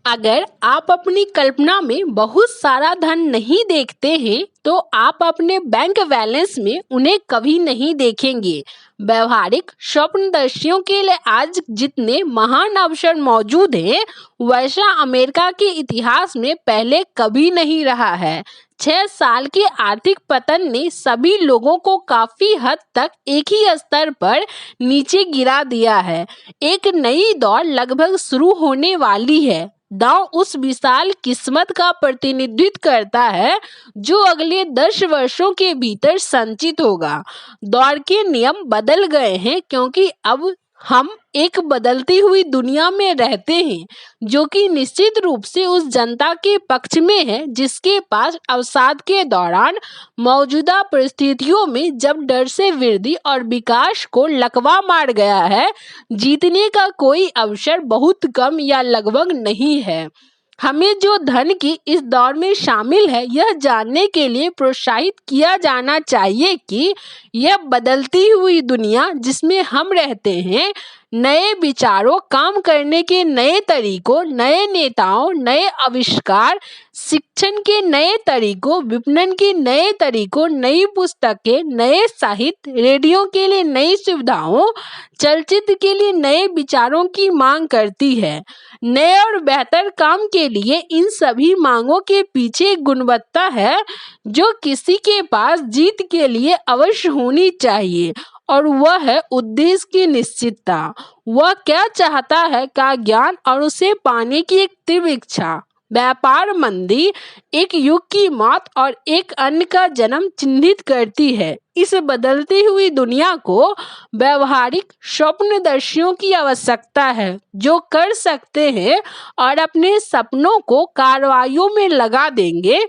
अगर आप अपनी कल्पना में बहुत सारा धन नहीं देखते हैं तो आप अपने बैंक बैलेंस में उन्हें कभी नहीं देखेंगे। व्यवहारिक स्वप्नदर्शियों के लिए आज जितने महान अवसर मौजूद हैं, वैसा अमेरिका के इतिहास में पहले कभी नहीं रहा है। 6 साल के आर्थिक पतन ने सभी लोगों को काफी हद तक एक ही स्तर पर नीचे गिरा दिया है। एक नई दौर लगभग शुरू होने वाली है। दांव उस विशाल किस्मत का प्रतिनिधित्व करता है जो अगले 10 वर्षों के भीतर संचित होगा। दौर के नियम बदल गए हैं क्योंकि अब हम एक बदलती हुई दुनिया में रहते हैं, जो कि निश्चित रूप से उस जनता के पक्ष में है जिसके पास अवसाद के दौरान मौजूदा परिस्थितियों में जब डर से वृद्धि और विकास को लकवा मार गया है, जीतने का कोई अवसर बहुत कम या लगभग नहीं है। हमें जो धन की इस दौर में शामिल है यह जानने के लिए प्रोत्साहित किया जाना चाहिए कि यह बदलती हुई दुनिया जिसमें हम रहते हैं, नए विचारों, काम करने के नए तरीकों, नए नेताओं, नए आविष्कार, शिक्षण के नए तरीकों, विपणन के नए तरीकों, नई पुस्तकें, नए साहित्य, रेडियो के लिए नई सुविधाओं, चलचित्र के लिए नए विचारों की मांग करती है। नए और बेहतर काम के लिए इन सभी मांगों के पीछे गुणवत्ता है जो किसी के पास जीत के लिए अवश्य होनी चाहिए, और वह है उद्देश्य की निश्चितता। वह क्या चाहता है का ज्ञान और उसे पाने की एक तीव्र इच्छा। व्यापार मंदी एक युग की मौत और एक अन्य का जन्म चिन्हित करती है। इस बदलती हुई दुनिया को व्यवहारिक स्वप्नदर्शियों की आवश्यकता है जो कर सकते हैं और अपने सपनों को कार्रवाइयों में लगा देंगे।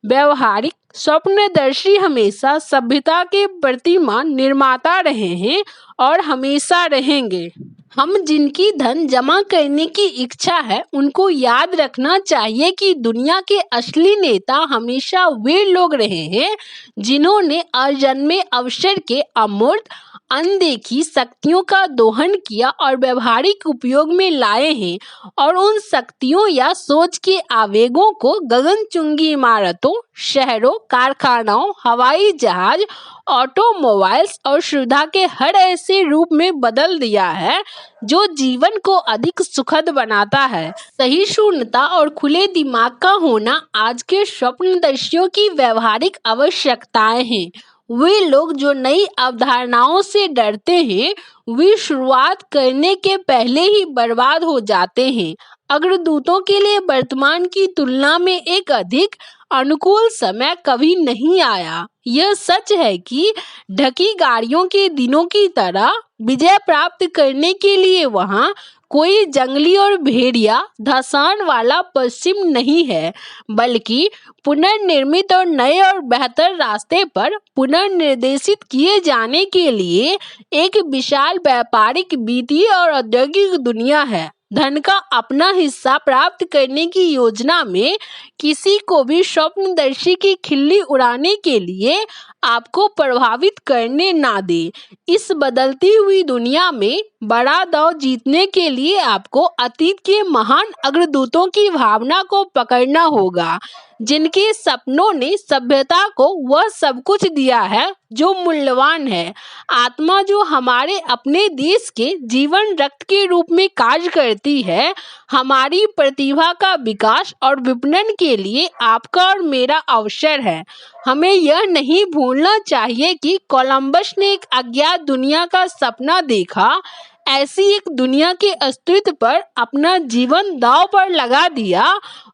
व्यवहारिक स्वप्नदर्शी हमेशा सभ्यता के प्रतिमान निर्माता रहे हैं और हमेशा रहेंगे। हम जिनकी धन जमा करने की इच्छा है उनको याद रखना चाहिए कि दुनिया के असली नेता हमेशा वे लोग रहे हैं जिन्होंने अजन्मे अवसर के अमूर्त अनदेखी शक्तियों का दोहन किया और व्यवहारिक उपयोग में लाए हैं, और उन शक्तियों या सोच के आवेगों को गगनचुंबी इमारतों, शहरों, कारखानों, हवाई जहाज ऑटोमोबाइल्स और सुविधा के हर ऐसे रूप में बदल दिया है जो जीवन को अधिक सुखद बनाता है। सही शून्यता और खुले दिमाग का होना आज के स्वप्नदर्शियों की व्यवहारिक आवश्यकताएं हैं। वे लोग जो नई अवधारणाओं से डरते हैं वे शुरुआत करने के पहले ही बर्बाद हो जाते हैं। अग्रदूतों के लिए वर्तमान की तुलना में एक अधिक अनुकूल समय कभी नहीं आया। यह सच है कि ढकी गाड़ियों के दिनों की तरह विजय प्राप्त करने के लिए वहां कोई जंगली और भेड़िया धसान वाला पश्चिम नहीं है, बल्कि पुनर्निर्मित और नए और बेहतर रास्ते पर पुनर्निर्देशित किए जाने के लिए एक विशाल व्यापारिक, वित्तीय और औद्योगिक दुनिया है। धन का अपना हिस्सा प्राप्त करने की योजना में किसी को भी स्वप्नदर्शी की खिल्ली उड़ाने के लिए आपको प्रभावित करने ना दे। इस बदलती हुई दुनिया में बड़ा दांव जीतने के लिए आपको अतीत के महान अग्रदूतों की भावना को पकड़ना होगा, जिनके सपनों ने सभ्यता को वह सब कुछ दिया है जो मूल्यवान है। आत्मा जो हमारे अपने देश के जीवन रक्त के रूप में कार्य करती है। हमारी प्रतिभा का विकास और विपणन के लिए आपका और मेरा अवसर है। हमें यह नहीं भूलना चाहिए कि कोलंबस ने एक अज्ञात दुनिया का सपना देखा, ऐसी एक दुनिया के अस्तित्व पर अपना जीवन दांव पर लगा दिया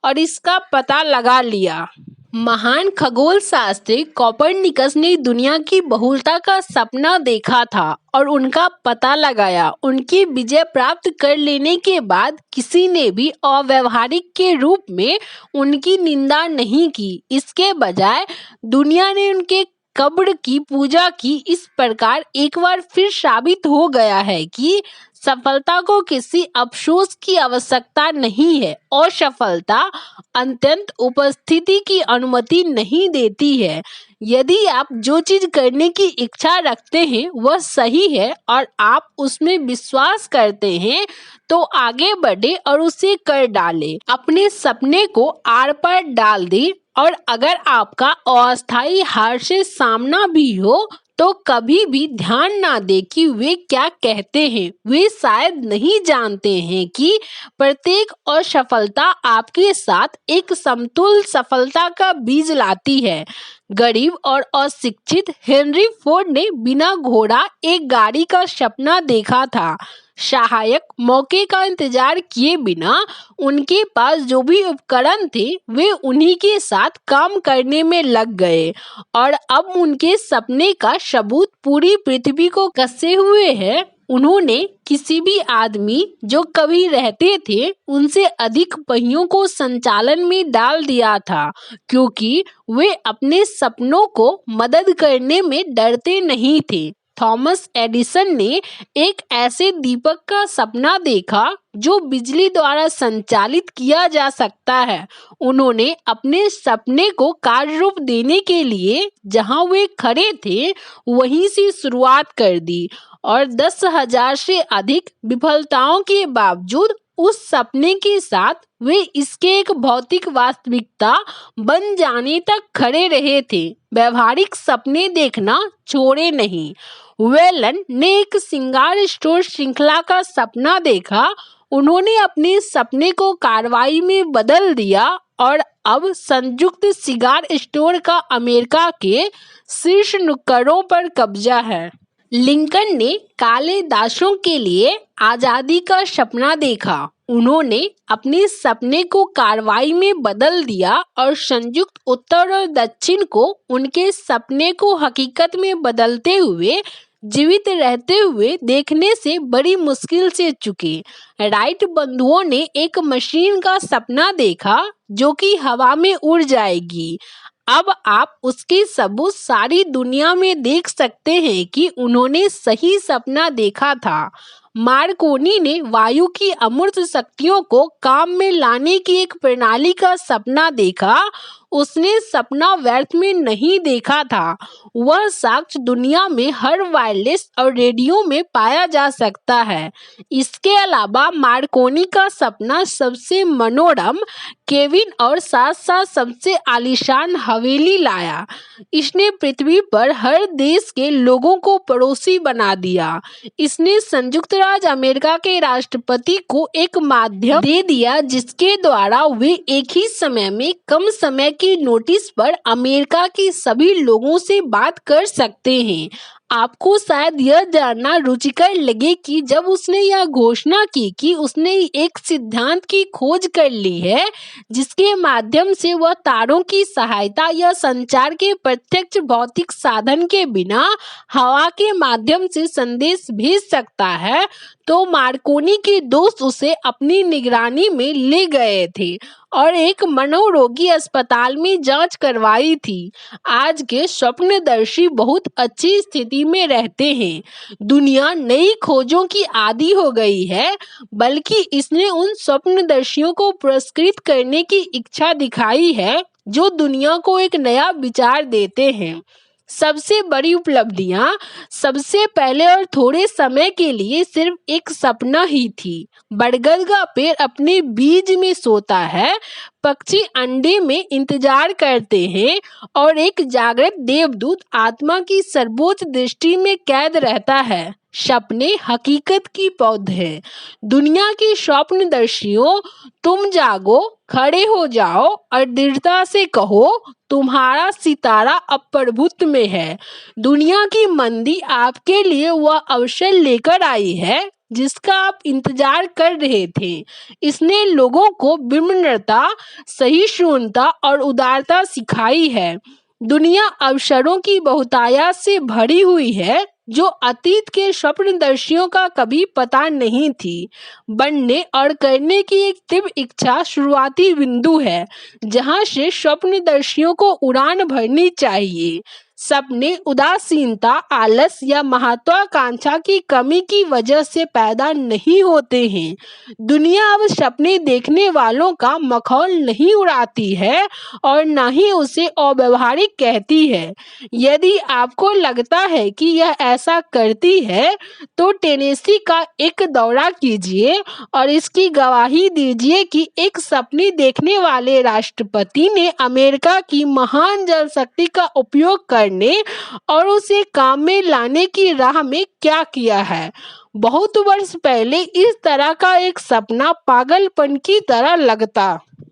और इसका पता लगा लिया। महान खगोल शास्त्री कोपरनिकस ने दुनिया की बहुलता का सपना देखा था और उनका पता लगाया। उनकी विजय प्राप्त कर लेने के बाद किसी ने भी अव्यावहारिक के रूप में उनकी निंदा नहीं की। इसके बजाय दुनिया ने उनके कब्र की पूजा की। इस प्रकार एक बार फिर साबित हो गया है कि सफलता को किसी अफसोस की आवश्यकता नहीं है और सफलता अत्यंत उपस्थिति की अनुमति नहीं देती है। यदि आप जो चीज करने की इच्छा रखते हैं वह सही है और आप उसमें विश्वास करते हैं तो आगे बढ़े और उसे कर डालें। अपने सपने को आर पार डाल दें और अगर आपका अस्थायी हार से सामना भी हो तो कभी भी ध्यान ना दे कि वे क्या कहते हैं। वे शायद नहीं जानते हैं कि प्रत्येक असफलता आपके साथ एक समतुल्य सफलता का बीज लाती है। गरीब और अशिक्षित हेनरी फोर्ड ने बिना घोड़ा एक गाड़ी का सपना देखा था। सहायक मौके का इंतजार किए बिना उनके पास जो भी उपकरण थे वे उन्हीं के साथ काम करने में लग गए और अब उनके सपने का सबूत पूरी पृथ्वी को कसे हुए है। उन्होंने किसी भी आदमी जो कभी रहते थे उनसे अधिक पहियों को संचालन में डाल दिया था, क्योंकि वे अपने सपनों को मदद करने में डरते नहीं थे। थॉमस एडिसन ने एक ऐसे दीपक का सपना देखा जो बिजली द्वारा संचालित किया जा सकता है। उन्होंने अपने सपने को कार्य रूप देने के लिए जहां वे खड़े थे वहीं से शुरुआत कर दी और 10,000 से अधिक विफलताओं के बावजूद उस सपने के साथ वे इसके एक भौतिक वास्तविकता बन जाने तक खड़े रहे थे। व्यवहारिक सपने देखना छोड़े नहीं। वेलन ने एक श्रृंगार स्टोर श्रृंखला का सपना देखा। उन्होंने अपने सपने को कार्रवाई में बदल दिया और अब संयुक्त सिगार स्टोर का अमेरिका के शीर्ष नुक्कड़ों पर कब्जा है। लिंकन ने काले दासों के लिए आजादी का सपना देखा। उन्होंने अपने सपने को कार्रवाई में बदल दिया और संयुक्त उत्तर और दक्षिण को उनके सपने को हकीकत में बदलते हुए जीवित रहते हुए देखने से बड़ी मुश्किल से चुके। राइट बंधुओं ने एक मशीन का सपना देखा जो कि हवा में उड़ जाएगी। अब आप उसके सबूत सारी दुनिया में देख सकते हैं कि उन्होंने सही सपना देखा था। मार्कोनी ने वायु की अमूर्त शक्तियों को काम में लाने की एक प्रणाली का सपना देखा। उसने सपना व्यर्थ में नहीं देखा था। वह साक्ष्य दुनिया में हर वायरलेस और रेडियो में पाया जा सकता है। इसके अलावा मार्कोनी का सपना सबसे मनोरम केबिन और साथ साथ सबसे आलीशान हवेली लाया। इसने पृथ्वी पर हर देश के लोगों को पड़ोसी बना दिया। इसने संयुक्त राज्य अमेरिका के राष्ट्रपति को एक माध्यम दे दिया जिसके द्वारा वे एक ही समय में कम समय की नोटिस पर अमेरिका के सभी लोगों से बात कर सकते हैं। आपको शायद यह जानना रुचिकर लगे कि जब उसने यह घोषणा की कि उसने एक सिद्धांत की खोज कर ली है जिसके माध्यम से वह तारों की सहायता या संचार के प्रत्यक्ष भौतिक साधन के बिना हवा के माध्यम से संदेश भेज सकता है, तो मार्कोनी के दोस्त उसे अपनी निगरानी में ले गए थे और एक मनोरोगी अस्पताल में जांच करवाई थी। आज के स्वप्नदर्शी बहुत अच्छी स्थिति में रहते हैं। दुनिया नई खोजों की आदी हो गई है, बल्कि इसने उन स्वप्नदर्शियों को पुरस्कृत करने की इच्छा दिखाई है जो दुनिया को एक नया विचार देते हैं। सबसे बड़ी उपलब्धियां सबसे पहले और थोड़े समय के लिए सिर्फ एक सपना ही थी। बरगद का पेड़ अपने बीज में सोता है, पक्षी अंडे में इंतजार करते हैं और एक जागृत देवदूत आत्मा की सर्वोच्च दृष्टि में कैद रहता है। सपने हकीकत की पौध है। दुनिया के स्वप्नदर्शियों, तुम जागो, खड़े हो जाओ और दृढ़ता से कहो, तुम्हारा सितारा अब प्रभुत्व में है। दुनिया की मंदी आपके लिए वह अवसर लेकर आई है जिसका आप इंतजार कर रहे थे। इसने लोगों को विनम्रता, सहिष्णुता और उदारता सिखाई है। दुनिया अवसरों की बहुतायत से भरी हुई है जो अतीत के स्वप्नदर्शियों का कभी पता नहीं थी। बनने और करने की एक तीव्र इच्छा शुरुआती बिंदु है जहां से स्वप्नदर्शियों को उड़ान भरनी चाहिए। सपने उदासीनता, आलस या महत्वाकांक्षा की कमी की वजह से पैदा नहीं होते हैं। दुनिया अब सपने देखने वालों का मखौल नहीं उड़ाती है और न ही उसे अव्यावहारिक कहती है। यदि आपको लगता है कि यह ऐसा करती है, तो टेनेसी का एक दौरा कीजिए और इसकी गवाही दीजिए कि एक सपने देखने वाले राष्ट्रपति ने अमेरिका की महान जनशक्ति का उपयोग करने और उसे काम में लाने की राह में क्या किया है। बहुत वर्ष पहले इस तरह का एक सपना पागलपन की तरह लगता।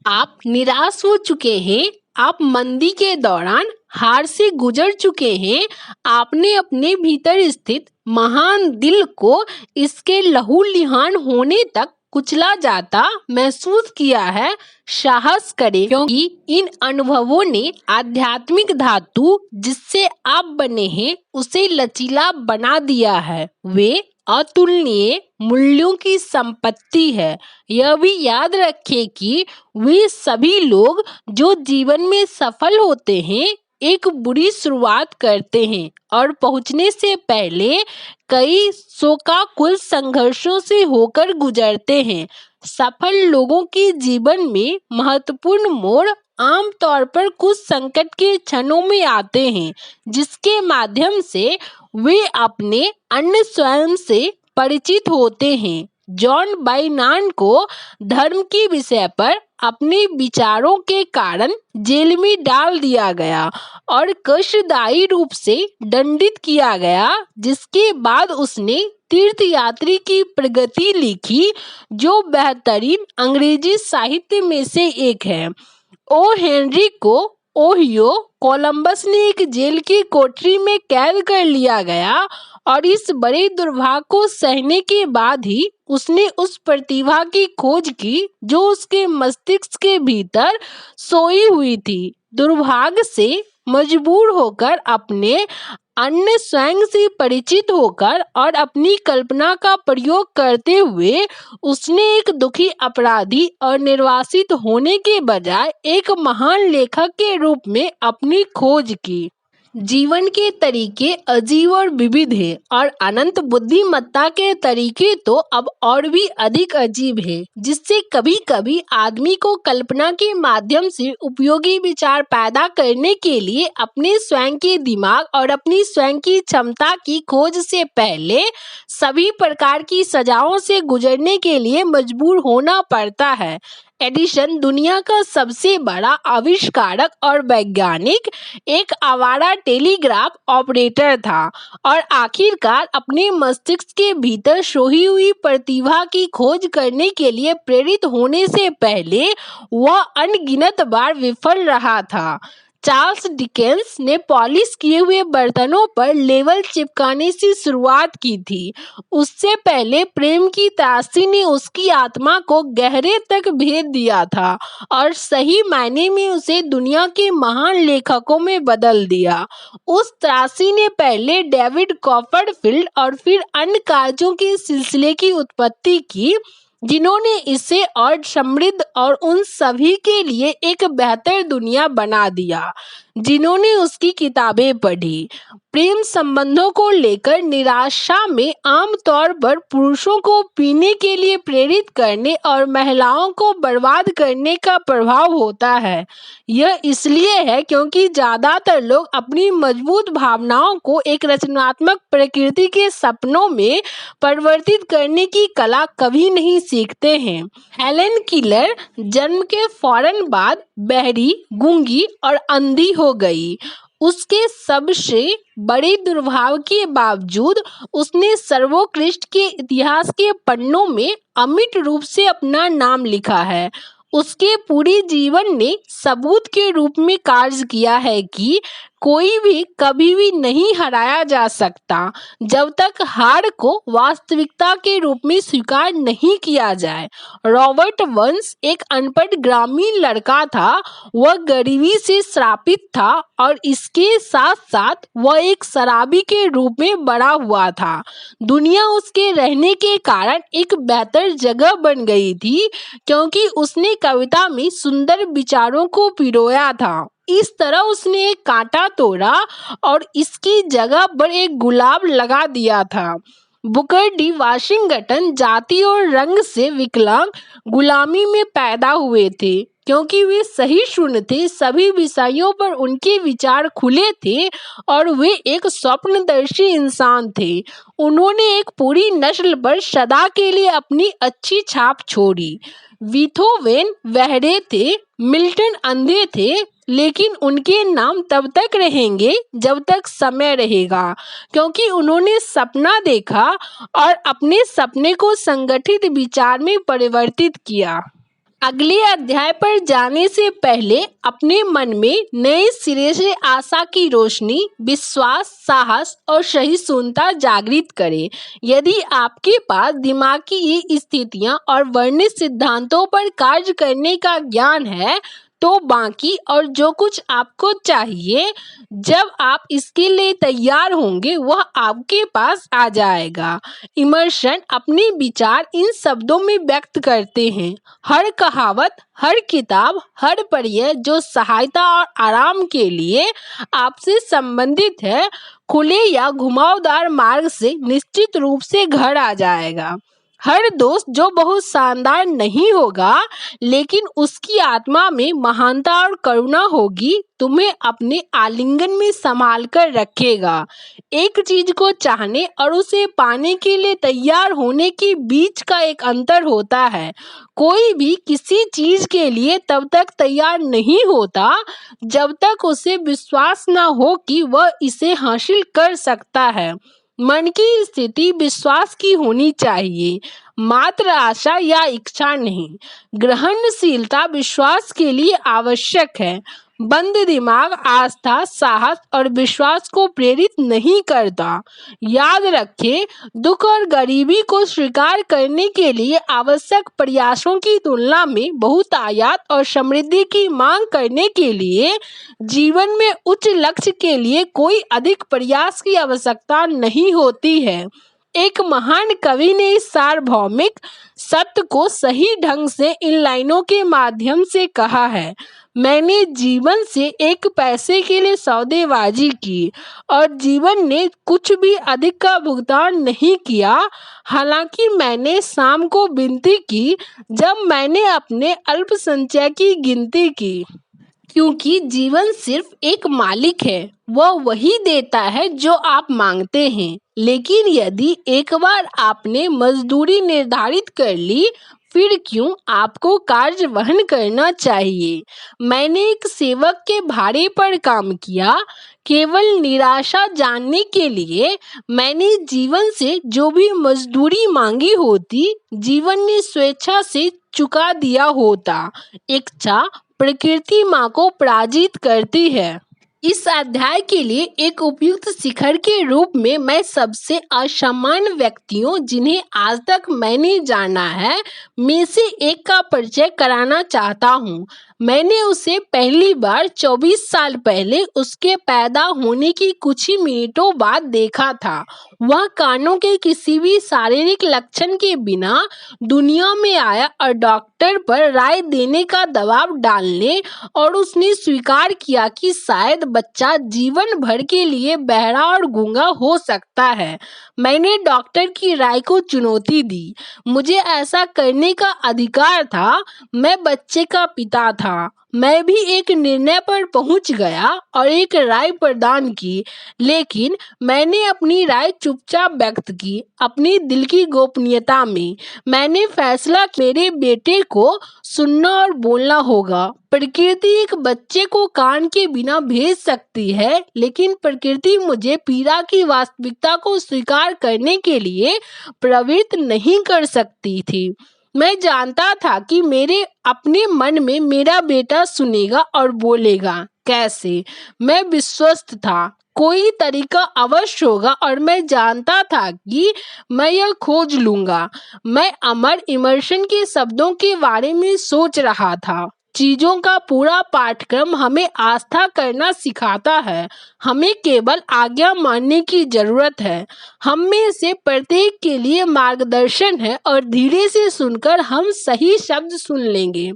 आप निराश हो चुके हैं, आप मंदी के दौरान हार से गुजर चुके हैं। आपने अपने भीतर स्थित महान दिल को इसके लहूलुहान होने तक कुचला जाता महसूस किया है। साहस करें, क्योंकि इन अनुभवों ने आध्यात्मिक धातु जिससे आप बने हैं उसे लचीला बना दिया है। वे अतुलनीय मूल्यों की संपत्ति है। यह भी याद रखें कि वे सभी लोग जो जीवन में सफल होते हैं एक बुरी शुरुआत करते हैं और पहुंचने से पहले कई शोकाकुल संघर्षों से होकर गुजरते हैं। सफल लोगों के जीवन में महत्वपूर्ण मोड़ आमतौर पर कुछ संकट के क्षणों में आते हैं जिसके माध्यम से वे अपने अन्य स्वयं से परिचित होते हैं। जॉन बाइनान को धर्म के विषय पर अपने विचारों के कारण जेल में डाल दिया गया और कष्टदायी रूप से दंडित किया गया, जिसके बाद उसने तीर्थयात्री की प्रगति लिखी जो बेहतरीन अंग्रेजी साहित्य में से एक है। ओ हेनरी को ओहियो कोलंबस ने एक जेल की कोठरी में कैद कर लिया गया और इस बड़े दुर्भाग्य को सहने के बाद ही उसने उस प्रतिभा की खोज की जो उसके मस्तिष्क के भीतर सोई हुई थी। दुर्भाग्य से मजबूर होकर अपने अन्य स्वयं से परिचित होकर और अपनी कल्पना का प्रयोग करते हुए उसने एक दुखी अपराधी और निर्वासित होने के बजाय एक महान लेखक के रूप में अपनी खोज की। जीवन के तरीके अजीब और विविध हैं और अनंत बुद्धिमत्ता के तरीके तो अब और भी अधिक अजीब है, जिससे कभी कभी आदमी को कल्पना के माध्यम से उपयोगी विचार पैदा करने के लिए अपने स्वयं के दिमाग और अपनी स्वयं की क्षमता की खोज से पहले सभी प्रकार की सजाओं से गुजरने के लिए मजबूर होना पड़ता है। एडिसन दुनिया का सबसे बड़ा आविष्कारक और वैज्ञानिक एक आवारा टेलीग्राफ ऑपरेटर था और आखिरकार अपने मस्तिष्क के भीतर सोई हुई प्रतिभा की खोज करने के लिए प्रेरित होने से पहले वह अनगिनत बार विफल रहा था। चार्ल्स डिकेंस ने पॉलिश किए हुए बर्तनों पर लेबल चिपकाने से शुरुआत की थी। उससे पहले प्रेम की त्रासदी ने उसकी आत्मा को गहरे तक भेद दिया था और सही मायने में उसे दुनिया के महान लेखकों में बदल दिया। उस त्रासदी ने पहले डेविड कॉपरफील्ड और फिर अन्य कार्यों के सिलसिले की उत्पत्ति की, जिन्होंने इसे और समृद्ध और उन सभी के लिए एक बेहतर दुनिया बना दिया जिन्होंने उसकी किताबें पढ़ी। प्रेम संबंधों को लेकर निराशा में आमतौर पर पुरुषों को पीने के लिए प्रेरित करने और महिलाओं को बर्बाद करने का प्रभाव होता है। यह इसलिए है क्योंकि ज्यादातर लोग अपनी मजबूत भावनाओं को एक रचनात्मक प्रकृति के सपनों में परिवर्तित करने की कला कभी नहीं सीखते हैं। हेलेन किलर जन्म के फौरन बाद बहरी, गूंगी और अंधी हो गई। उसके सबसे बड़े दुर्भाग्य के बावजूद उसने सर्वोत्कृष्ट के इतिहास के पन्नों में अमिट रूप से अपना नाम लिखा है। उसके पूरे जीवन ने सबूत के रूप में कार्य किया है कि कोई भी कभी भी नहीं हराया जा सकता जब तक हार को वास्तविकता के रूप में स्वीकार नहीं किया जाए। रॉबर्ट वंश एक अनपढ़ ग्रामीण लड़का था। वह गरीबी से श्रापित था और इसके साथ साथ वह एक शराबी के रूप में बड़ा हुआ था। दुनिया उसके रहने के कारण एक बेहतर जगह बन गई थी क्योंकि उसने कविता में सुंदर विचारों को पिरोया था। इस तरह उसने एक कांटा तोड़ा और इसकी जगह पर एक गुलाब लगा दिया था। बुकर टी वाशिंगटन जाति और रंग से विकलांग गुलामी में पैदा हुए थे क्योंकि वे सही शून्य थे। सभी विषयों पर उनके विचार खुले थे और वे एक स्वप्नदर्शी इंसान थे। उन्होंने एक पूरी नस्ल पर सदा के लिए अपनी अच्छी छाप छोड़ी। बीथोवेन बहरे थे, मिल्टन अंधे थे, लेकिन उनके नाम तब तक रहेंगे जब तक समय रहेगा क्योंकि उन्होंने सपना देखा और अपने सपने को संगठित विचार में परिवर्तित किया। अगले अध्याय पर जाने से पहले अपने मन में नए सिरे से आशा की रोशनी, विश्वास, साहस और सहिष्णुता जागृत करें। यदि आपके पास दिमाग की ये स्थितियां और वर्णित सिद्धांतों पर कार्य करने का ज्ञान है तो बाकी और जो कुछ आपको चाहिए जब आप इसके लिए तैयार होंगे वह आपके पास आ जाएगा। इमर्सन अपने विचार इन शब्दों में व्यक्त करते हैं। हर कहावत, हर किताब, हर पर्याय जो सहायता और आराम के लिए आपसे संबंधित है, खुले या घुमावदार मार्ग से निश्चित रूप से घर आ जाएगा। हर दोस्त जो बहुत शानदार नहीं होगा लेकिन उसकी आत्मा में महानता और करुणा होगी, तुम्हें अपने आलिंगन में संभाल कर रखेगा। एक चीज को चाहने और उसे पाने के लिए तैयार होने के बीच का एक अंतर होता है। कोई भी किसी चीज के लिए तब तक तैयार नहीं होता जब तक उसे विश्वास न हो कि वह इसे हासिल कर सकता है। मन की स्थिति विश्वास की होनी चाहिए, मात्र आशा या इच्छा नहीं। ग्रहणशीलता विश्वास के लिए आवश्यक है। बंद दिमाग आस्था, साहस और विश्वास को प्रेरित नहीं करता। याद रखें, दुख और गरीबी को स्वीकार करने के लिए आवश्यक प्रयासों की तुलना में बहुतायत और समृद्धि की मांग करने के लिए जीवन में उच्च लक्ष्य के लिए कोई अधिक प्रयास की आवश्यकता नहीं होती है। एक महान कवि ने इस सार्वभौमिक सत्य को सही ढंग से इन लाइनों के माध्यम से कहा है। मैंने जीवन से 1 पैसे के लिए सौदेबाजी की और जीवन ने कुछ भी अधिक का भुगतान नहीं किया। हालांकि मैंने शाम को विनती की जब मैंने अपने अल्प संचय की गिनती की, क्योंकि जीवन सिर्फ एक मालिक है, वह वही देता है जो आप मांगते हैं। लेकिन यदि एक बार आपने मजदूरी निर्धारित कर ली, फिर क्यों आपको कार्य वहन करना चाहिए। मैंने एक सेवक के भाड़े पर काम किया, केवल निराशा जानने के लिए। मैंने जीवन से जो भी मजदूरी मांगी होती, जीवन ने स्वेच्छा से चुका दिया होता। इच्छा प्रकृति माँ को पराजित करती है। इस अध्याय के लिए एक उपयुक्त शिखर के रूप में मैं सबसे असामान्य व्यक्तियों जिन्हें आज तक मैंने जाना है में से एक का परिचय कराना चाहता हूँ। मैंने उसे पहली बार 24 साल पहले उसके पैदा होने की कुछ ही मिनटों बाद देखा था। वह कानों के किसी भी शारीरिक लक्षण के बिना दुनिया में आया और डॉक्टर पर राय देने का दबाव डालने, और उसने स्वीकार किया कि शायद बच्चा जीवन भर के लिए बहरा और गूंगा हो सकता है। मैंने डॉक्टर की राय को चुनौती दी। मुझे ऐसा करने का अधिकार था। मैं बच्चे का पिता था। मैं भी एक निर्णय पर पहुंच गया और एक राय प्रदान की, लेकिन मैंने अपनी राय चुपचाप व्यक्त की, अपनी दिल की गोपनीयता में। मैंने फैसला किया मेरे बेटे को सुनना और बोलना होगा। प्रकृति एक बच्चे को कान के बिना भेज सकती है, लेकिन प्रकृति मुझे पीड़ा की वास्तविकता को स्वीकार करने के लिए प्रवृत्त नहीं कर सकती थी। मैं जानता था कि मेरे अपने मन में मेरा बेटा सुनेगा और बोलेगा। कैसे? मैं विश्वस्त था। कोई तरीका अवश्य होगा और मैं जानता था कि मैं यह खोज लूंगा। मैं अमर इमर्शन के शब्दों के बारे में सोच रहा था। चीजों का पूरा पाठ्यक्रम हमें आस्था करना सिखाता है। हमें केवल आज्ञा मानने की जरूरत है। हम में से प्रत्येक के लिए मार्गदर्शन है और धीरे से सुनकर हम सही शब्द सुन लेंगे।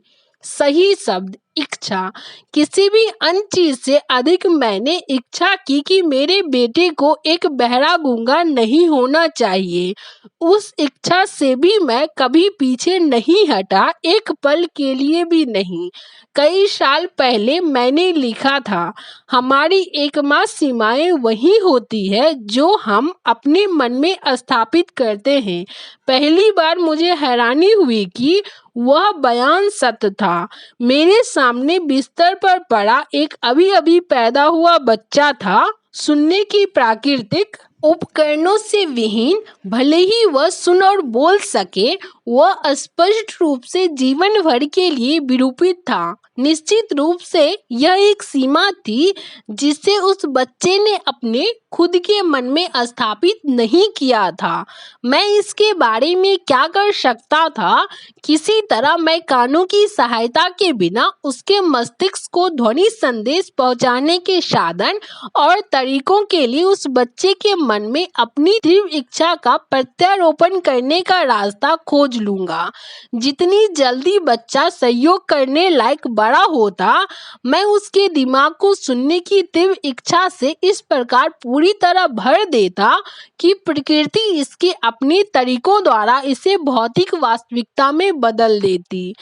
सही शब्द इच्छा। किसी भी अन्य चीज से अधिक मैंने इच्छा की कि मेरे बेटे को एक बहरा गूंगा नहीं होना चाहिए। उस इच्छा से भी मैं कभी पीछे नहीं हटा, एक पल के लिए भी नहीं। कई साल पहले मैंने लिखा था, हमारी एकमात्र सीमाएं वही होती है जो हम अपने मन में स्थापित करते हैं। पहली बार मुझे हैरानी हुई कि वह बयान सत्य था। मेरे सामने बिस्तर पर पड़ा एक अभी अभी पैदा हुआ बच्चा था, सुनने की प्राकृतिक उपकरणों से विहीन। भले ही वह सुन और बोल सके, वह स्पष्ट रूप से जीवन भर के लिए विरूपित था। निश्चित रूप से यह एक सीमा थी जिसे उस बच्चे ने अपने खुद के मन में स्थापित नहीं किया था। मैं इसके बारे में क्या कर सकता था? किसी तरह मैं कानों की सहायता के बिना उसके मस्तिष्क को ध्वनि संदेश पहुंचाने के साधन और तरीकों के लिए उस बच्चे के मन में अपनी तीव्र इच्छा का प्रत्यारोपण करने का रास्ता खोज लूंगा। जितनी जल्दी बच्चा सहयोग करने लायक बड़ा होता, मैं उसके दिमाग को सुनने की तीव्र इच्छा से इस प्रकार पूरी तरह भर देता कि प्रकृति इसके अपने तरीकों द्वारा इसे भौतिक वास्तविकता में बदल देती।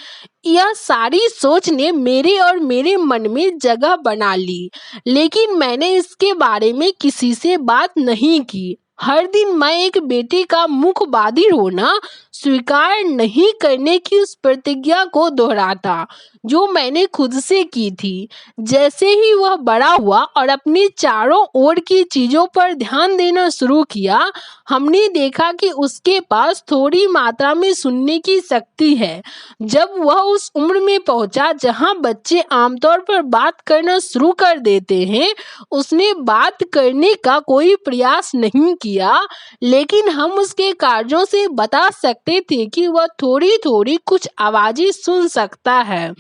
यह सारी सोच ने मेरे और मेरे मन में जगह बना ली, लेकिन मैंने इसके बारे में किसी से बात नहीं की। हर दिन मैं एक बेटे का मुख बाधिर होना स्वीकार नहीं करने की उस प्रतिज्ञा को दोहराता जो मैंने खुद से की थी। जैसे ही वह बड़ा हुआ और अपने चारों ओर की चीजों पर ध्यान देना शुरू किया, हमने देखा कि उसके पास थोड़ी मात्रा में सुनने की शक्ति है। जब वह उस उम्र में पहुंचा जहां बच्चे आमतौर पर बात करना शुरू कर देते हैं, उसने बात करने का कोई प्रयास नहीं किया, लेकिन हम उसके कार्यों से बता सकते थे कि वह थोड़ी थोड़ी कुछ आवाजें सुन सकता है।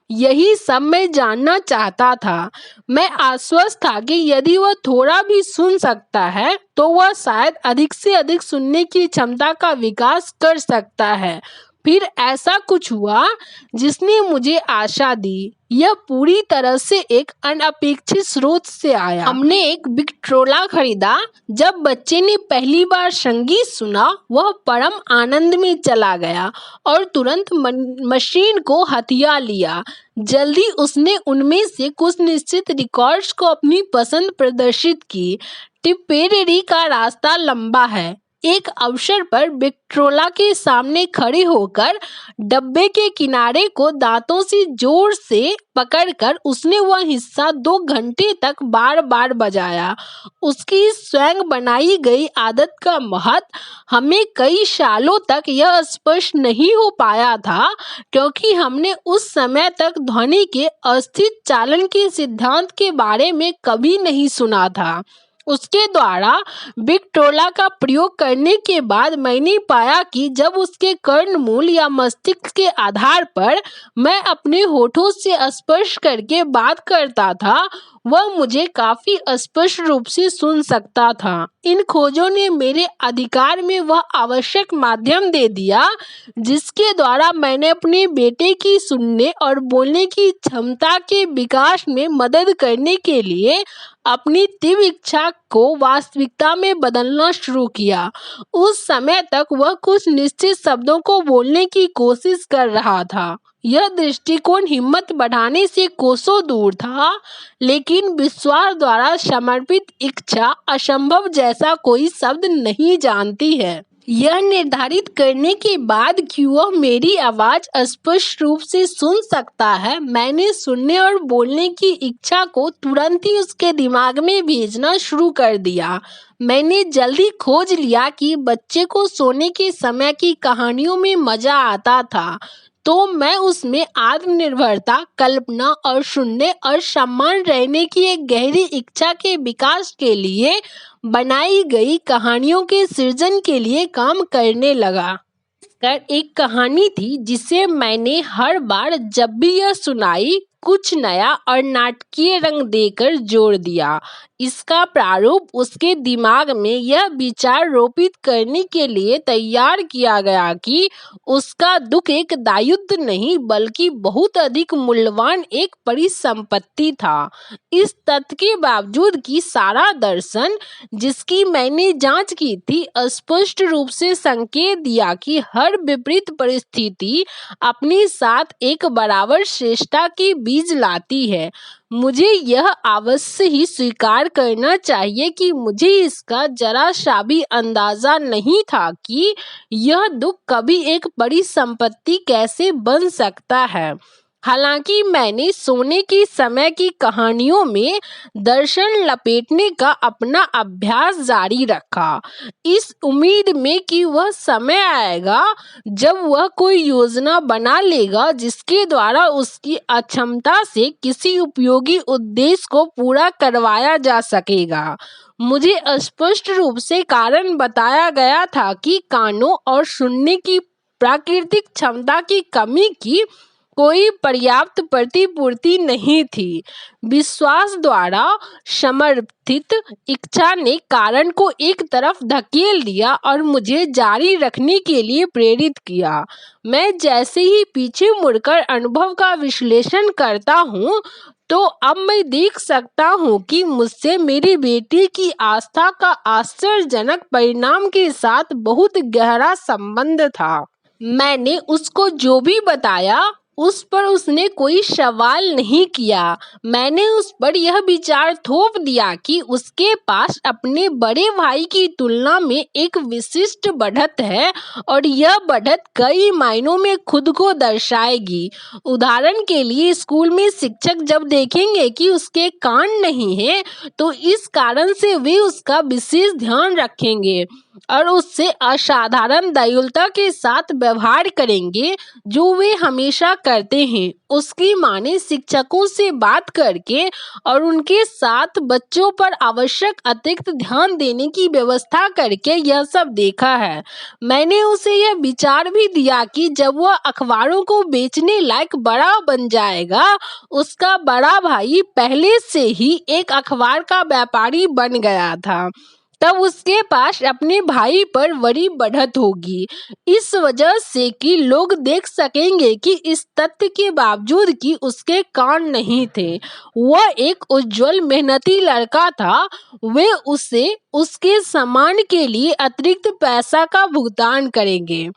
यही सब मैं जानना चाहता था। मैं आश्वस्त था कि यदि वह थोड़ा भी सुन सकता है तो वह शायद अधिक से अधिक सुनने की क्षमता का विकास कर सकता है। फिर ऐसा कुछ हुआ जिसने मुझे आशा दी। यह पूरी तरह से एक अनपेक्षित स्रोत से आया। हमने एक विक्ट्रोला खरीदा। जब बच्चे ने पहली बार संगीत सुना, वह परम आनंद में चला गया और तुरंत मशीन को हथिया लिया। जल्दी उसने उनमें से कुछ निश्चित रिकॉर्ड्स को अपनी पसंद प्रदर्शित की। टिप्पेरेरी का रास्ता लंबा है। एक अवसर पर विक्ट्रोला के सामने खड़े होकर डब्बे के किनारे को दांतों से जोर से पकड़कर उसने वह हिस्सा 2 घंटे तक बार बार बजाया। उसकी स्वयं बनाई गई आदत का महत्व हमें कई सालों तक यह स्पष्ट नहीं हो पाया था, क्योंकि हमने उस समय तक ध्वनि के अस्थिर चालन के सिद्धांत के बारे में कभी नहीं सुना था। उसके द्वारा विक्ट्रोला का प्रयोग करने के बाद मैंने पाया कि जब उसके कर्णमूल या मस्तिष्क के आधार पर मैं अपने होठों से स्पर्श करके बात करता था, वह मुझे काफी स्पष्ट रूप से सुन सकता था। इन खोजों ने मेरे अधिकार में वह आवश्यक माध्यम दे दिया जिसके द्वारा मैंने अपने बेटे की सुनने और बोलने की क्षमता के विकास में मदद करने के लिए अपनी तीव्र इच्छा को वास्तविकता में बदलना शुरू किया। उस समय तक वह कुछ निश्चित शब्दों को बोलने की कोशिश कर रहा था। यह दृष्टिकोण हिम्मत बढ़ाने से कोसों दूर था, लेकिन विश्वास द्वारा समर्पित इच्छा असंभव जैसा कोई शब्द नहीं जानती है। यह निर्धारित करने के बाद कि वह मेरी आवाज स्पष्ट रूप से सुन सकता है, मैंने सुनने और बोलने की इच्छा को तुरंत ही उसके दिमाग में भेजना शुरू कर दिया। मैंने जल्दी खोज लिया कि बच्चे को सोने के समय की कहानियों में मजा आता था, तो मैं उसमें आत्मनिर्भरता, कल्पना और सुनने और सम्मान रहने की एक गहरी इच्छा के विकास के लिए बनाई गई कहानियों के सृजन के लिए काम करने लगा। एक कहानी थी जिसे मैंने हर बार जब भी यह सुनाई कुछ नया और नाटकीय रंग देकर जोड़ दिया। इसका प्रारूप उसके दिमाग में यह विचार रोपित करने के लिए तैयार किया गया कि उसका दुख एक दायित्व नहीं बल्कि बहुत अधिक मूल्यवान एक परिसंपत्ति था। इस तथ्य के बावजूद कि सारा दर्शन जिसकी मैंने जांच की थी स्पष्ट रूप से संकेत दिया कि हर विपरीत परिस्थिति अपने साथ एक बराबर श्रेष्ठता की बीज लाती है, मुझे यह अवश्य ही स्वीकार करना चाहिए कि मुझे इसका जरा सा भी अंदाजा नहीं था कि यह दुख कभी एक बड़ी संपत्ति कैसे बन सकता है। हालांकि मैंने सोने के समय की कहानियों में दर्शन लपेटने का अपना अभ्यास जारी रखा, इस उम्मीद में कि वह समय आएगा जब वह कोई योजना बना लेगा जिसके द्वारा उसकी अक्षमता से किसी उपयोगी उद्देश्य को पूरा करवाया जा सकेगा। मुझे स्पष्ट रूप से कारण बताया गया था कि कानों और सुनने की प्राकृतिक क्षमता की कमी की कोई पर्याप्त प्रतिपूर्ति नहीं थी। विश्वास द्वारा समर्थित इच्छा ने कारण को एक तरफ धकेल दिया और मुझे जारी रखने के लिए प्रेरित किया। मैं जैसे ही पीछे मुड़कर अनुभव का विश्लेषण करता हूँ, तो अब मैं देख सकता हूँ कि मुझसे मेरी बेटी की आस्था का आश्चर्यजनक परिणाम के साथ बहुत गहरा संबंध था। मैंने उसको जो भी बताया उस पर उसने कोई सवाल नहीं किया। मैंने उस पर यह विचार थोप दिया कि उसके पास अपने बड़े भाई की तुलना में एक विशिष्ट बढ़त है और यह बढ़त कई मायनों में खुद को दर्शाएगी। उदाहरण के लिए स्कूल में शिक्षक जब देखेंगे कि उसके कान नहीं हैं, तो इस कारण से वे उसका विशेष ध्यान रखेंगे और उससे असाधारण दयालुता के साथ व्यवहार करेंगे, जो वे हमेशा करते हैं। उसकी माँ ने शिक्षकों से बात करके और उनके साथ बच्चों पर आवश्यक अतिरिक्त ध्यान देने की व्यवस्था करके यह सब देखा है। मैंने उसे यह विचार भी दिया कि जब वह अखबारों को बेचने लायक बड़ा बन जाएगा, उसका बड़ा भाई पहले से ही एक अखबार का व्यापारी बन गया था, तब उसके पास अपने भाई पर बड़ी बढ़त होगी। इस वजह से कि लोग देख सकेंगे कि इस तथ्य के बावजूद कि उसके कान नहीं थे, वह एक उज्जवल मेहनती लड़का था, वे उसे उसके सम्मान के लिए अतिरिक्त पैसा का भुगतान करेंगे।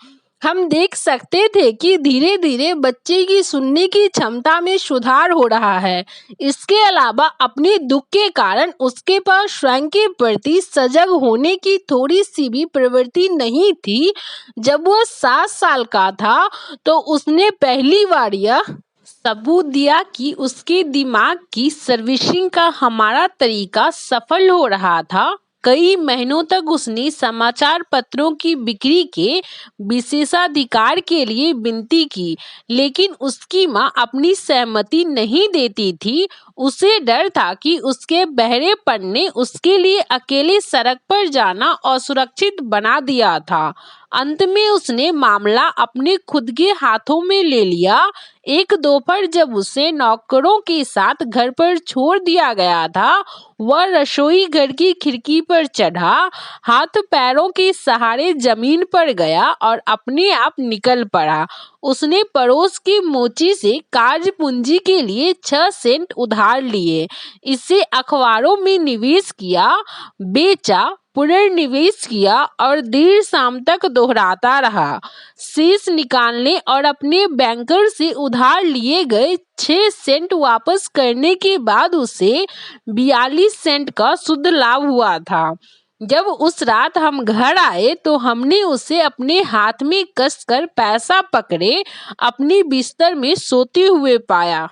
हम देख सकते थे कि धीरे धीरे बच्चे की सुनने की क्षमता में सुधार हो रहा है। इसके अलावा अपने दुख के कारण उसके पास स्वयं के प्रति सजग होने की थोड़ी सी भी प्रवृत्ति नहीं थी। जब वह 7 साल का था तो उसने पहली बार यह सबूत दिया कि उसके दिमाग की सर्विसिंग का हमारा तरीका सफल हो रहा था। कई महीनों तक उसने समाचार पत्रों की बिक्री के विशेषाधिकार के लिए विनती की, लेकिन उसकी मां अपनी सहमति नहीं देती थी। उसे डर था कि उसके बहरेपन ने उसके लिए अकेले सड़क पर जाना असुरक्षित बना दिया था। अंत में उसने मामला अपने खुद के हाथों में ले लिया। एक दोपहर जब उसे नौकरों के साथ घर पर छोड़ दिया गया था, वह रसोई घर की खिड़की पर चढ़ा, हाथ पैरों के सहारे जमीन पर गया और अपने आप निकल पड़ा। उसने पड़ोस की मोची से कार्य पूंजी के लिए 6 सेंट उधार लिए, इसे अखबारों में निवेश किया, बेचा, पुनर्निवेश किया और देर शाम तक दोहराता रहा। शेष निकालने और अपने बैंकर से उधार लिए गए 6 सेंट वापस करने के बाद उसे 42 सेंट का शुद्ध लाभ हुआ था। जब उस रात हम घर आए तो हमने उसे अपने हाथ में कसकर पैसा पकड़े अपने बिस्तर में सोते हुए पाया।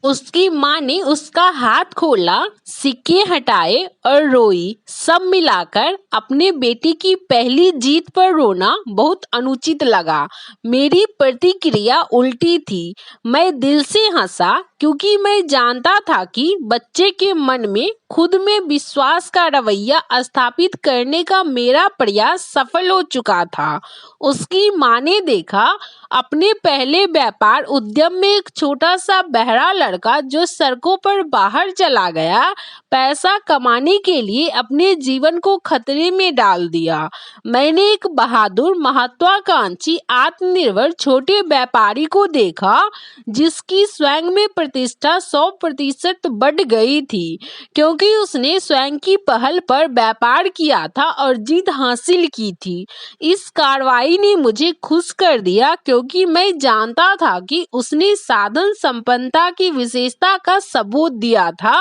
उसकी माँ ने उसका हाथ खोला, सिक्के हटाए और रोई। सब मिलाकर अपने बेटे की पहली जीत पर रोना बहुत अनुचित लगा। मेरी प्रतिक्रिया उल्टी थी। मैं दिल से हंसा क्योंकि मैं जानता था कि बच्चे के मन में खुद में विश्वास का रवैया स्थापित करने का मेरा प्रयास सफल हो चुका था। उसकी माँ ने देखा, अपने पहले व्यापार उद्यम में एक छोटा सा बहरा लड़का जो सड़कों पर बाहर चला गया, पैसा कमाने के लिए अपने जीवन को खतरे में डाल दिया। मैंने एक बहादुर, महत्वाकांक्षी, आत्मनिर्भर छोटे व्यापारी को देखा जिसकी स्वयं में प्रतिष्ठा 100% बढ़ गई थी, क्योंकि उसने स्वयं की पहल पर व्यापार किया था और जीत हासिल की थी। इस कार्रवाई ने मुझे खुश कर दिया क्योंकि मैं जानता था कि उसने साधन संपन्नता की विशेषता का सबूत दिया था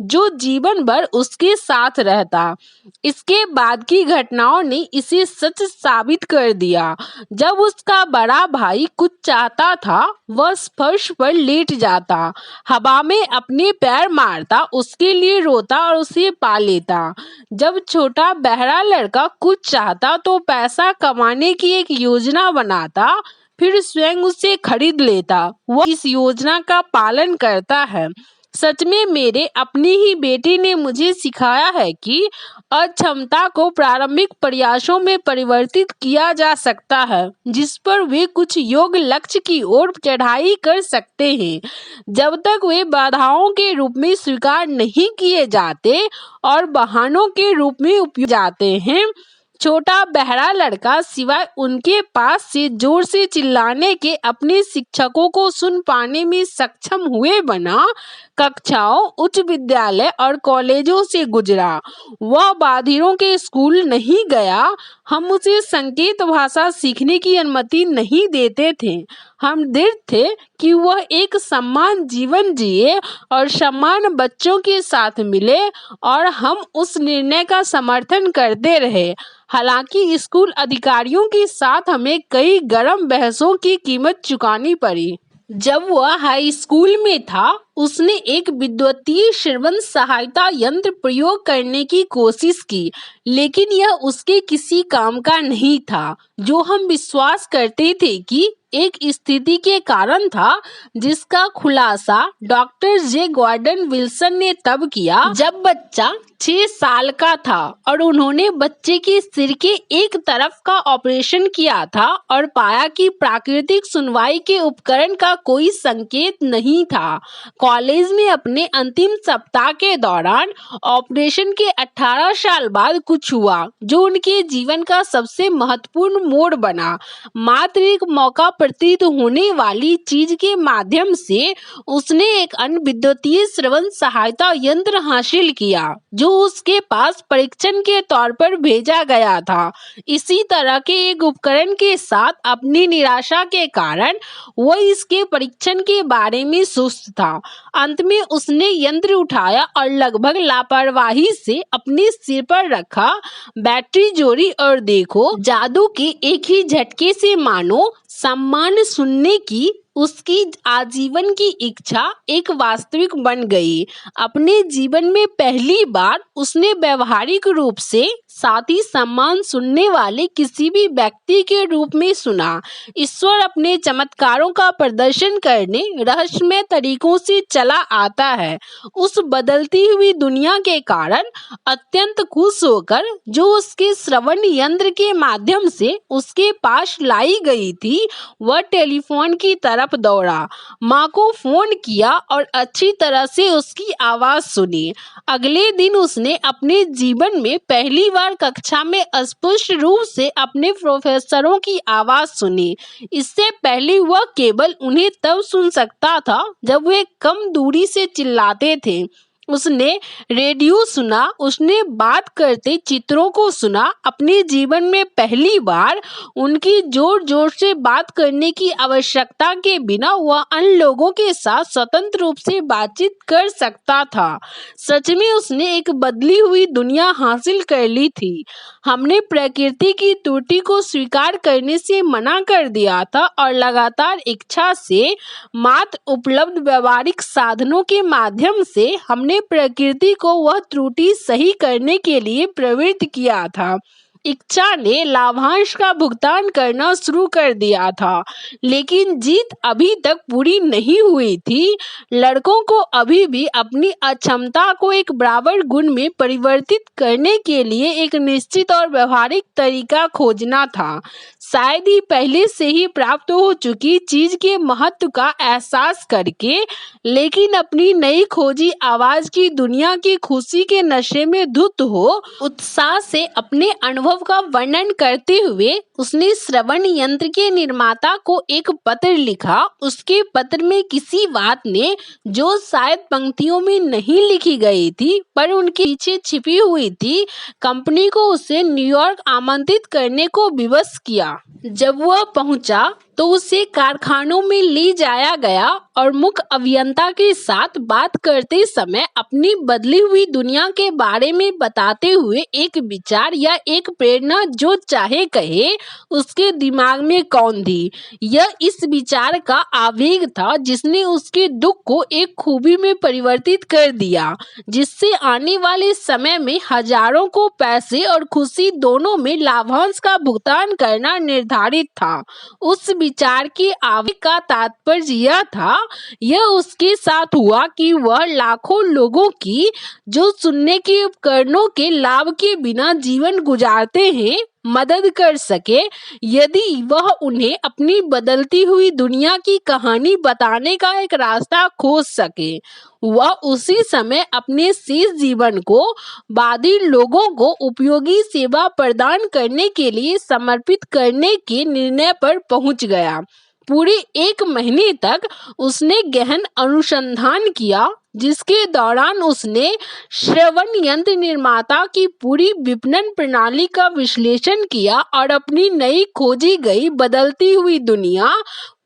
जो जीवन भर उसके साथ रहता। इसके बाद की घटनाओं ने इसे सच साबित कर दिया। जब उसका बड़ा भाई कुछ चाहता था, वह फर्श पर लेट जाता, हवा में अपने पैर मारता, उसके लिए रोता और उसे पा लेता। जब छोटा बहरा लड़का कुछ चाहता तो पैसा कमाने की एक योजना बनाता, फिर स्वयं उसे खरीद लेता। वह इस योजना का पालन करता है। सच में मेरे अपने ही बेटे ने मुझे सिखाया है कि अक्षमता को प्रारंभिक प्रयासों में परिवर्तित किया जा सकता है, जिस पर वे कुछ योग्य लक्ष्य की ओर चढ़ाई कर सकते हैं, जब तक वे बाधाओं के रूप में स्वीकार नहीं किए जाते और बहानों के रूप में उपयोग जाते हैं। छोटा बहरा लड़का सिवाय उनके पास से जोर से चिल्लाने के अपने शिक्षकों को सुन पाने में सक्षम हुए बना कक्षाओं, उच्च विद्यालय और कॉलेजों से गुजरा। वह बाधिरों के स्कूल नहीं गया। हम उसे संकेत भाषा सीखने की अनुमति नहीं देते थे। हम दृढ़ थे कि वह एक सम्मान जीवन जिए और सम्मान बच्चों के साथ मिले, और हम उस निर्णय का समर्थन करते रहे। हालांकि स्कूल अधिकारियों के साथ हमें कई गर्म बहसों की कीमत चुकानी पड़ी। जब वह हाई स्कूल में था, उसने एक विद्युतीय श्रवण सहायता यंत्र प्रयोग करने की कोशिश की, लेकिन यह उसके किसी काम का नहीं था। जो हम विश्वास करते थे कि एक स्थिति के कारण था, जिसका खुलासा डॉक्टर जे गॉर्डन विल्सन ने तब किया जब बच्चा 6 साल का था और उन्होंने बच्चे के सिर के एक तरफ का ऑपरेशन किया था और पाया कि प्राकृतिक सुनवाई के उपकरण का कोई संकेत नहीं था। कॉलेज में अपने अंतिम सप्ताह के दौरान ऑपरेशन के 18 साल बाद कुछ हुआ जो उनके जीवन का सबसे महत्वपूर्ण मोड़ बना। मात्र एक मौका प्रतीत होने वाली चीज के माध्यम से उसने एक अन्य विद्युतीय श्रवण सहायता यंत्र हासिल किया जो उसके पास परीक्षण के तौर पर भेजा गया था। इसी तरह के एक उपकरण के साथ अपनी निराशा के कारण वह इसके परीक्षण के बारे में सुस्त था। अंत में उसने यंत्र उठाया और लगभग लापरवाही से अपने सिर पर रखा, बैटरी जोड़ी और देखो, जादू के एक ही झटके से मानो सम्मान सुनने की उसकी आजीवन की इच्छा एक वास्तविक बन गई। अपने जीवन में पहली बार उसने व्यवहारिक रूप से साथी सम्मान सुनने वाले किसी भी व्यक्ति के रूप में सुना। ईश्वर अपने चमत्कारों का प्रदर्शन करने रहस्यमय तरीकों से चला आता है। उस बदलती हुई दुनिया के कारण अत्यंत खुश होकर जो उसके श्रवण यंत्र के माध्यम से उसके पास लाई गई थी, वह टेलीफोन की तरफ दौड़ा, माँ को फोन किया और अच्छी तरह से उसकी आवाज सुनी। अगले दिन उसने अपने जीवन में पहली बार कक्षा में स्पष्ट रूप से अपने प्रोफेसरों की आवाज सुनी। इससे पहले वह केवल उन्हें तब सुन सकता था जब वे कम दूरी से चिल्लाते थे। उसने रेडियो सुना, उसने बात करते चित्रों को सुना। अपने जीवन में पहली बार उनकी जोर जोर से बात करने की आवश्यकता के बिना वह अन्य लोगों के साथ स्वतंत्र रूप से बातचीत कर सकता था। सच में उसने एक बदली हुई दुनिया हासिल कर ली थी। हमने प्रकृति की त्रुटि को स्वीकार करने से मना कर दिया था और लगातार इच्छा से मात्र उपलब्ध व्यवहारिक साधनों के माध्यम से हमने प्रकृति को वह त्रुटि सही करने के लिए प्रवृत्त किया था। इच्छा ने लाभांश का भुगतान करना शुरू कर दिया था, लेकिन जीत अभी तक पूरी नहीं हुई थी। लड़कों को अभी भी अपनी अक्षमता को एक बराबर गुण में परिवर्तित करने के लिए एक निश्चित और व्यवहारिक तरीका खोजना था। शायद ही पहले से ही प्राप्त हो चुकी चीज के महत्व का एहसास करके, लेकिन अपनी नई खोजी आवाज की दुनिया की खुशी के नशे में धुत हो उत्साह से अपने अनुभव का वर्णन करते हुए उसने श्रवण यंत्र के निर्माता को एक पत्र लिखा। उसके पत्र में किसी बात ने, जो शायद पंक्तियों में नहीं लिखी गई थी पर उनके पीछे छिपी हुई थी, कंपनी को उसे न्यूयॉर्क आमंत्रित करने को विवश किया। जब वह पहुंचा तो उसे कारखानों में ले जाया गया और मुख्य अभियंता के साथ बात करते समय अपनी बदली हुई दुनिया के बारे में बताते हुए एक विचार या एक प्रेरणा जो चाहे कहे उसके दिमाग में कौन थी। यह इस विचार का आवेग था जिसने उसके दुख को एक खूबी में परिवर्तित कर दिया, जिससे आने वाले समय में हजारों को पैसे और खुशी दोनों में लाभांश का भुगतान करना निर्धारित था। उस विचार के आवेग का तात्पर्य यह था, यह उसके साथ हुआ कि वह लाखों लोगों की जो सुनने के उपकरणों के लाभ के बिना जीवन गुजारते हैं मदद कर सके। यदि वह उन्हें अपनी बदलती हुई दुनिया की कहानी बताने का एक रास्ता खोज सके, वह उसी समय अपने शेष जीवन को बाकी लोगों को उपयोगी सेवा प्रदान करने के लिए समर्पित करने के निर्णय पर पहुंच गया। पूरे 1 महीने तक उसने गहन अनुसंधान किया, जिसके दौरान उसने श्रवण यंत्र निर्माता की पूरी विपणन प्रणाली का विश्लेषण किया और अपनी नई खोजी गई बदलती हुई दुनिया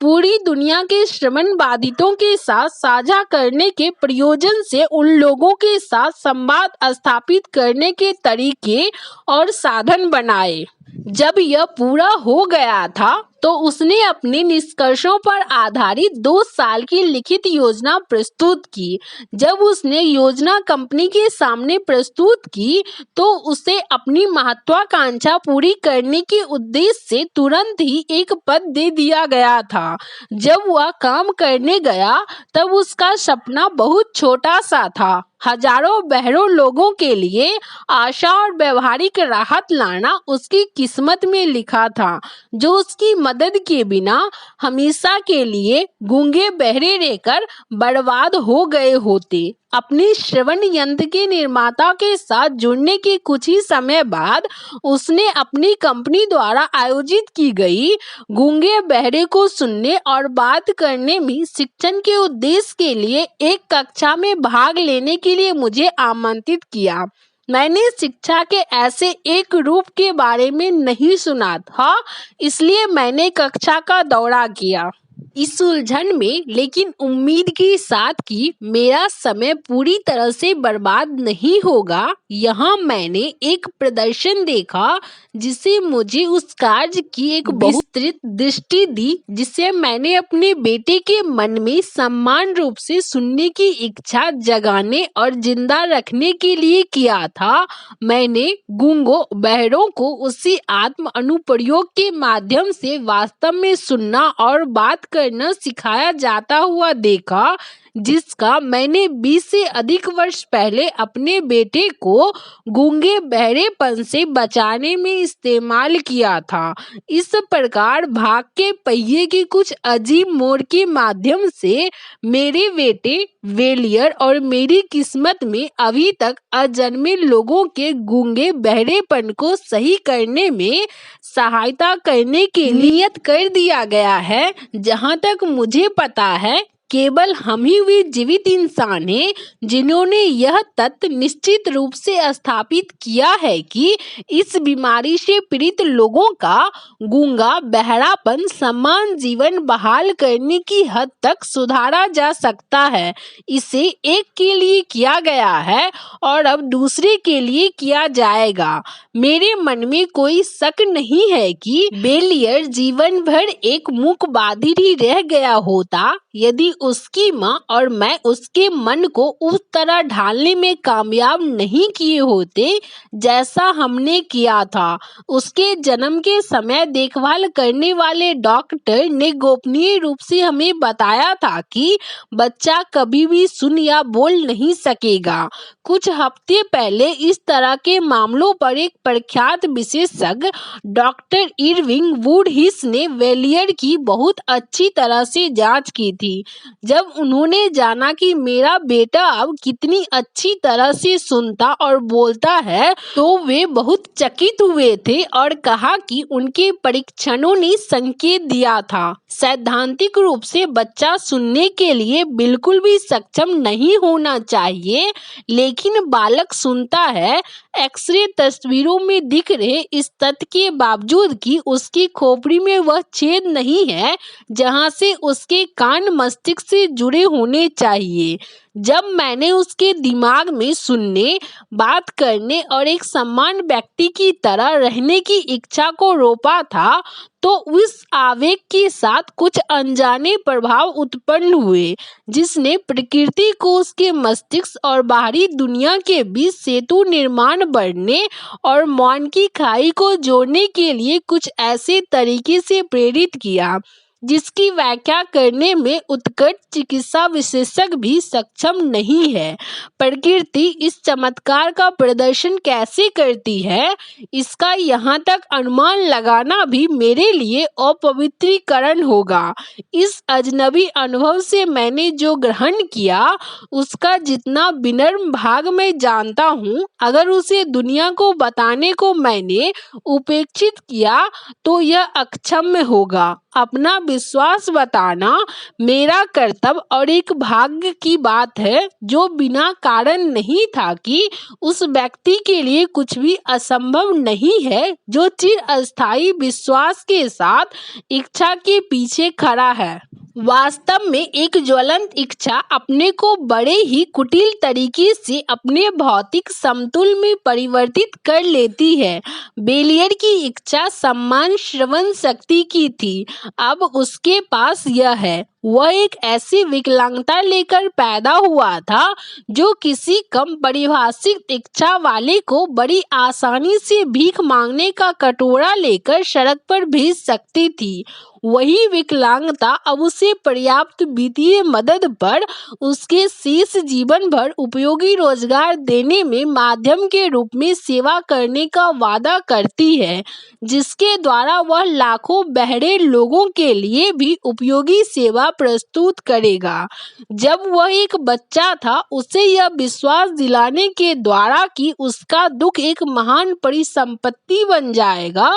पूरी दुनिया के श्रवण बाधितों के साथ साझा करने के प्रयोजन से उन लोगों के साथ संवाद स्थापित करने के तरीके और साधन बनाए। जब यह पूरा हो गया था तो उसने अपने निष्कर्षों पर आधारित 2 साल की लिखित योजना प्रस्तुत की। जब उसने योजना कंपनी के सामने प्रस्तुत की तो उसे अपनी महत्वाकांक्षा पूरी करने के उद्देश्य से तुरंत ही एक पद दे दिया गया था। जब वह काम करने गया तब उसका सपना बहुत छोटा सा था, हजारों बहरों लोगों के लिए आशा और व्यवहारिक राहत लाना उसकी किस्मत में लिखा था, जो उसकी मदद के बिना हमेशा के लिए गूंगे बहरे रहकर बर्बाद हो गए होते। अपने श्रवण यंत्र के निर्माता के साथ जुड़ने के कुछ ही समय बाद उसने अपनी कंपनी द्वारा आयोजित की गई गूंगे बहरे को सुनने और बात करने में शिक्षण के उद्देश्य के लिए एक कक्षा में भाग लेने के लिए मुझे आमंत्रित किया। मैंने शिक्षा के ऐसे एक रूप के बारे में नहीं सुना था, इसलिए मैंने कक्षा का दौरा किया। इस उलझन में लेकिन उम्मीद के साथ कि मेरा समय पूरी तरह से बर्बाद नहीं होगा, यहाँ मैंने एक प्रदर्शन देखा जिसे मुझे उस कार्य की एक विस्तृत दृष्टि दी जिसे मैंने अपने बेटे के मन में समान रूप से सुनने की इच्छा जगाने और जिंदा रखने के लिए किया था। मैंने गूंगों बहरों को उसी आत्म अनुप्रयोग के माध्यम से वास्तव में सुनना और बात करना सिखाया जाता हुआ देखा, जिसका मैंने 20 से अधिक वर्ष पहले अपने बेटे को गूंगे बहरेपन से बचाने में इस्तेमाल किया था। इस प्रकार भाग के पहिए के कुछ अजीब मोड़ के माध्यम से मेरे बेटे वेलियर और मेरी किस्मत में अभी तक अजन्मे लोगों के गूंगे बहरेपन को सही करने में सहायता करने की नियत कर दिया गया है। जहाँ तक मुझे पता है केवल हम ही वे जीवित इंसान हैं जिन्होंने यह तथ्य निश्चित रूप से स्थापित किया है कि इस बीमारी से पीड़ित लोगों का गूंगा बहरापन समान जीवन बहाल करने की हद तक सुधारा जा सकता है। इसे एक के लिए किया गया है और अब दूसरे के लिए किया जाएगा। मेरे मन में कोई शक नहीं है कि बेलियर जीवन भर एक मूक बधिर ही रह गया होता यदि उसकी माँ और मैं उसके मन को उस तरह ढालने में कामयाब नहीं किए होते जैसा हमने किया था। उसके जन्म के समय देखभाल करने वाले डॉक्टर ने गोपनीय रूप से हमें बताया था कि बच्चा कभी भी सुन या बोल नहीं सकेगा। कुछ हफ्ते पहले इस तरह के मामलों पर एक प्रख्यात विशेषज्ञ डॉक्टर इरविंग वुडहिस ने वेलियर की बहुत अच्छी तरह से जांच की थी। जब उन्होंने जाना कि मेरा बेटा अब कितनी अच्छी तरह से सुनता और बोलता है तो वे बहुत चकित हुए थे और कहा कि उनके परीक्षणों ने संकेत दिया था। सैद्धांतिक रूप से बच्चा सुनने के लिए बिल्कुल भी सक्षम नहीं होना चाहिए, लेकिन बालक सुनता है। एक्सरे तस्वीरों में दिख रहे इस तथ्य के बावजूद कि उसकी खोपड़ी में वह छेद नहीं है जहां से उसके कान मस्तिष्क से जुड़े होने चाहिए। जब मैंने उसके दिमाग में सुनने, बात करने और एक समान व्यक्ति की तरह रहने की इच्छा को रोपा था तो उस आवेग के साथ कुछ अनजाने प्रभाव उत्पन्न हुए जिसने प्रकृति को उसके मस्तिष्क और बाहरी दुनिया के बीच सेतु निर्माण बढ़ने और मौन की खाई को जोड़ने के लिए कुछ ऐसे तरीके से प्रेरित किया जिसकी व्याख्या करने में उत्कट चिकित्सा विशेषज्ञ भी सक्षम नहीं है। प्रकृति इस चमत्कार का प्रदर्शन कैसे करती है, इसका यहाँ तक अनुमान लगाना भी मेरे लिए अपवित्रीकरण होगा। इस अजनबी अनुभव से मैंने जो ग्रहण किया उसका जितना विनम्र भाग मैं जानता हूँ, अगर उसे दुनिया को बताने को मैंने उपेक्षित किया तो यह अक्षम्य होगा। अपना विश्वास बताना मेरा कर्तव्य और एक भाग्य की बात है जो बिना कारण नहीं था कि उस व्यक्ति के लिए कुछ भी असंभव नहीं है जो चिर अस्थायी विश्वास के साथ इच्छा के पीछे खड़ा है। वास्तव में एक ज्वलंत इच्छा अपने को बड़े ही कुटिल तरीके से अपने भौतिक समतुल में परिवर्तित कर लेती है। बेलियर की इच्छा सम्मान श्रवण शक्ति की थी, अब उसके पास यह है। वह एक ऐसी विकलांगता लेकर पैदा हुआ था जो किसी कम परिभाषित इच्छा वाले को बड़ी आसानी से भीख मांगने का कटोरा लेकर सड़क पर भेज सकती थी। वही विकलांगता अब उसे पर्याप्त वित्तीय मदद पर उसके शेष जीवन भर उपयोगी रोजगार देने में माध्यम के रूप में सेवा करने का वादा करती है, जिसके द्वारा वह लाखों बहरे लोगों के लिए भी उपयोगी सेवा प्रस्तुत करेगा। जब वह एक बच्चा था, उसे यह विश्वास दिलाने के द्वारा कि उसका दुख एक महान परिसंपत्ति बन जाएगा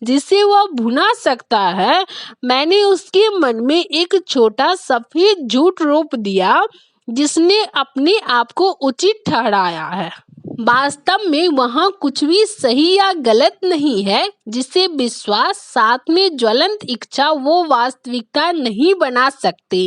जिसे वह भुना सकता है, मैंने उसके मन में एक छोटा सफेद झूठ रोप दिया जिसने अपने आप को उचित ठहराया है। वास्तव में वहाँ कुछ भी सही या गलत नहीं है जिसे विश्वास साथ में ज्वलंत इच्छा वो वास्तविकता नहीं बना सकते।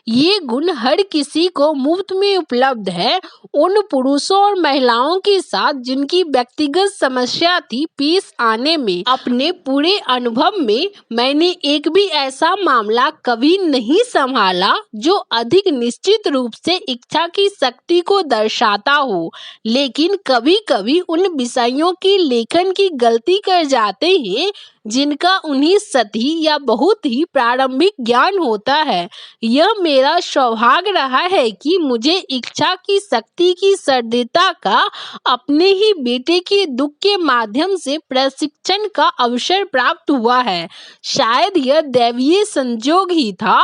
ये गुण हर किसी को मुफ्त में उपलब्ध है। उन पुरुषों और महिलाओं के साथ जिनकी व्यक्तिगत समस्या थी पेश आने में अपने पूरे अनुभव में मैंने एक भी ऐसा मामला कभी नहीं संभाला जो अधिक निश्चित रूप से इच्छा की शक्ति को दर्शाता हो। लेकिन कभी कभी उन विषयों की लेखन की गलती कर जाते हैं जिनका उन्हें सतही या बहुत ही प्रारंभिक ज्ञान होता है। यह मेरा सौभाग्य रहा है कि मुझे इच्छा की शक्ति की सर्दिता का अपने ही बेटे के दुख के माध्यम से प्रशिक्षण का अवसर प्राप्त हुआ है। शायद यह दैवीय संजोग ही था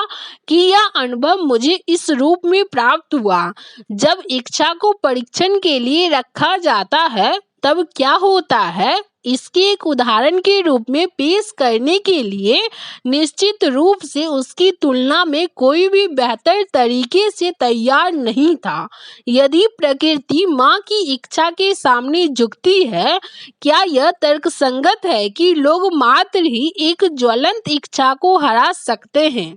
कि यह अनुभव मुझे इस रूप में प्राप्त हुआ। जब इच्छा को परीक्षण के लिए रखा जाता है तब क्या होता है, इसके एक उदाहरण के रूप में पेश करने के लिए निश्चित रूप से उसकी तुलना में कोई भी बेहतर तरीके से तैयार नहीं था। यदि प्रकृति माँ की इच्छा के सामने झुकती है, क्या यह तर्कसंगत है कि लोग मात्र ही एक ज्वलंत इच्छा को हरा सकते हैं?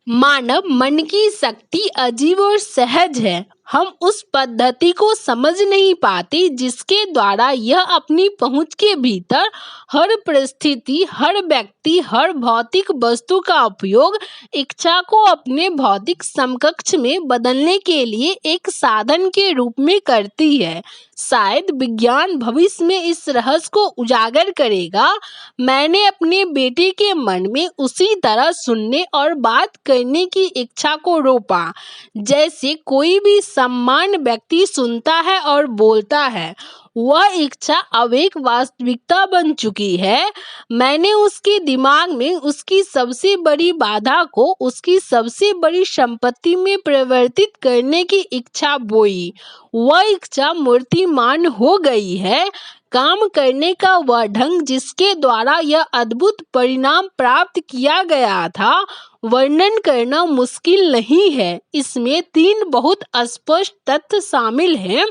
मानव मन की शक्ति अजीब और सहज है। हम उस पद्धति को समझ नहीं पाते जिसके द्वारा यह अपनी पहुंच के भीतर हर परिस्थिति, हर व्यक्ति, हर भौतिक वस्तु का उपयोग इच्छा को अपने भौतिक समकक्ष में बदलने के लिए एक साधन के रूप में करती है। शायद विज्ञान भविष्य में इस रहस्य को उजागर करेगा। मैंने अपने बेटे के मन में उसी तरह सुनने और बात करने की इच्छा को रोपा जैसे कोई भी सम्मान व्यक्ति सुनता है और बोलता है। वह इच्छा अब एक वास्तविकता बन चुकी है। मैंने उसके दिमाग में उसकी सबसे बड़ी बाधा को उसकी सबसे बड़ी संपत्ति में परिवर्तित करने की इच्छा बोई। वह इच्छा मूर्तिमान हो गई है। काम करने का वह ढंग जिसके द्वारा यह अद्भुत परिणाम प्राप्त किया गया था, वर्णन करना मुश्किल नहीं है। इसमें 3 बहुत स्पष्ट तथ्य शामिल हैं।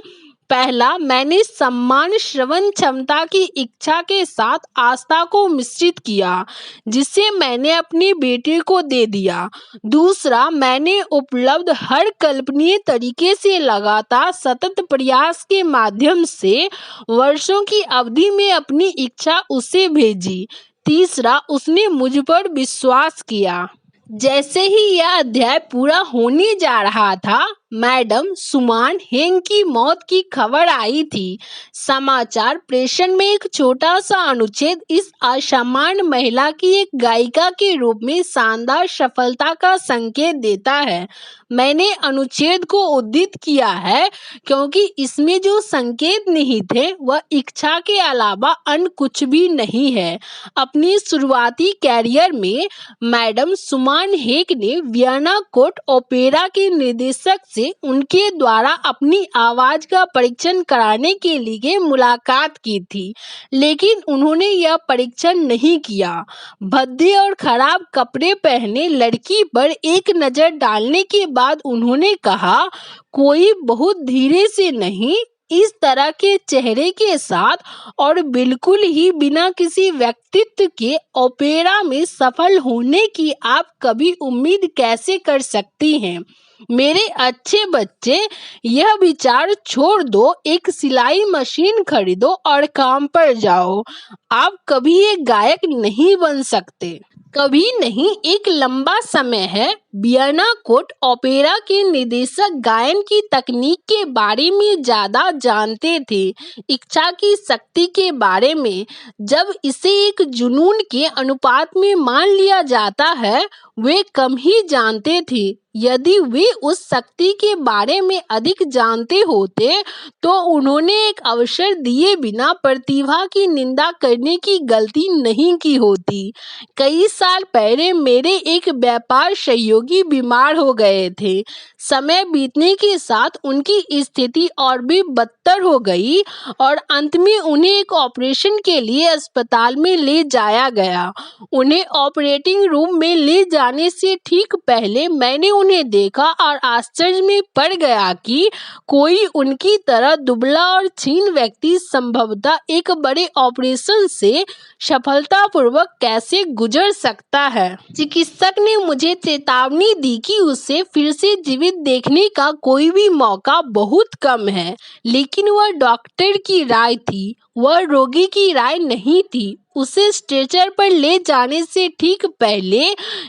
पहला, मैंने सम्मान श्रवण क्षमता की इच्छा के साथ आस्था को मिश्रित किया जिसे मैंने अपने बेटे को दे दिया। दूसरा, मैंने उपलब्ध हर कल्पनीय तरीके से लगातार सतत प्रयास के माध्यम से वर्षों की अवधि में अपनी इच्छा उसे भेजी। तीसरा, उसने मुझ पर विश्वास किया। जैसे ही यह अध्याय पूरा होने जा रहा था, मैडम सुमान हेंग की मौत की खबर आई थी। समाचार प्रेषण में एक छोटा सा अनुच्छेद इस असामान्य महिला की एक गायिका के रूप में शानदार सफलता का संकेत देता है। मैंने अनुच्छेद को उद्धृत किया है क्योंकि इसमें जो संकेत नहीं थे वह इच्छा के अलावा अन्य कुछ भी नहीं है। अपनी शुरुआती कैरियर में मैडम सुमान हेग ने वियना कोर्ट ओपेरा के निर्देशक से उनके द्वारा अपनी आवाज का परीक्षण कराने के लिए मुलाकात की थी, लेकिन उन्होंने यह परीक्षण नहीं किया। भद्दे और खराब कपड़े पहने लड़की पर एक नजर डालने के बाद उन्होंने कहा, कोई बहुत धीरे से नहीं, इस तरह के चेहरे के साथ और बिल्कुल ही बिना किसी व्यक्तित्व के ओपेरा में सफल होने की आप कभी उम्मीद कैसे कर सकती हैं? मेरे अच्छे बच्चे, यह विचार छोड़ दो, एक सिलाई मशीन खरीदो और काम पर जाओ। आप कभी एक गायक नहीं बन सकते, कभी नहीं। एक लंबा समय है वियना कोट ओपेरा के निर्देशक गायन की तकनीक के बारे में ज्यादा जानते थे, इच्छा की शक्ति के बारे में। जब इसे एक जुनून के अनुपात में मान लिया जाता है, वे कम ही जानते थे। यदि वे उस शक्ति के बारे में अधिक जानते होते तो उन्होंने एक अवसर दिए बिना प्रतिभा की निंदा करने की गलती नहीं की होती। कई साल पहले मेरे एक व्यापार सहयोगी बीमार हो गए थे। समय बीतने के साथ उनकी स्थिति और भी बदतर हो गई और अंत में उन्हें एक ऑपरेशन के लिए अस्पताल में ले जाया गया। उन्हें ऑपरेटिंग रूम में ले जाने से ठीक पहले मैंने उन्हें देखा और आश्चर्य में पड़ गया कि कोई उनकी तरह दुबला और क्षीण व्यक्ति संभवतः एक बड़े ऑपरेशन से सफलतापूर्वक कैसे गुजर सकता है। चिकित्सक ने मुझे चेतावनी दी कि उसे फिर से जीवित देखने का कोई भी मौका बहुत कम है, लेकिन वह डॉक्टर की राय थी, वह रोगी की राय नहीं थी। उसे स्ट्रेचर पर ले जाने से ठीक पहले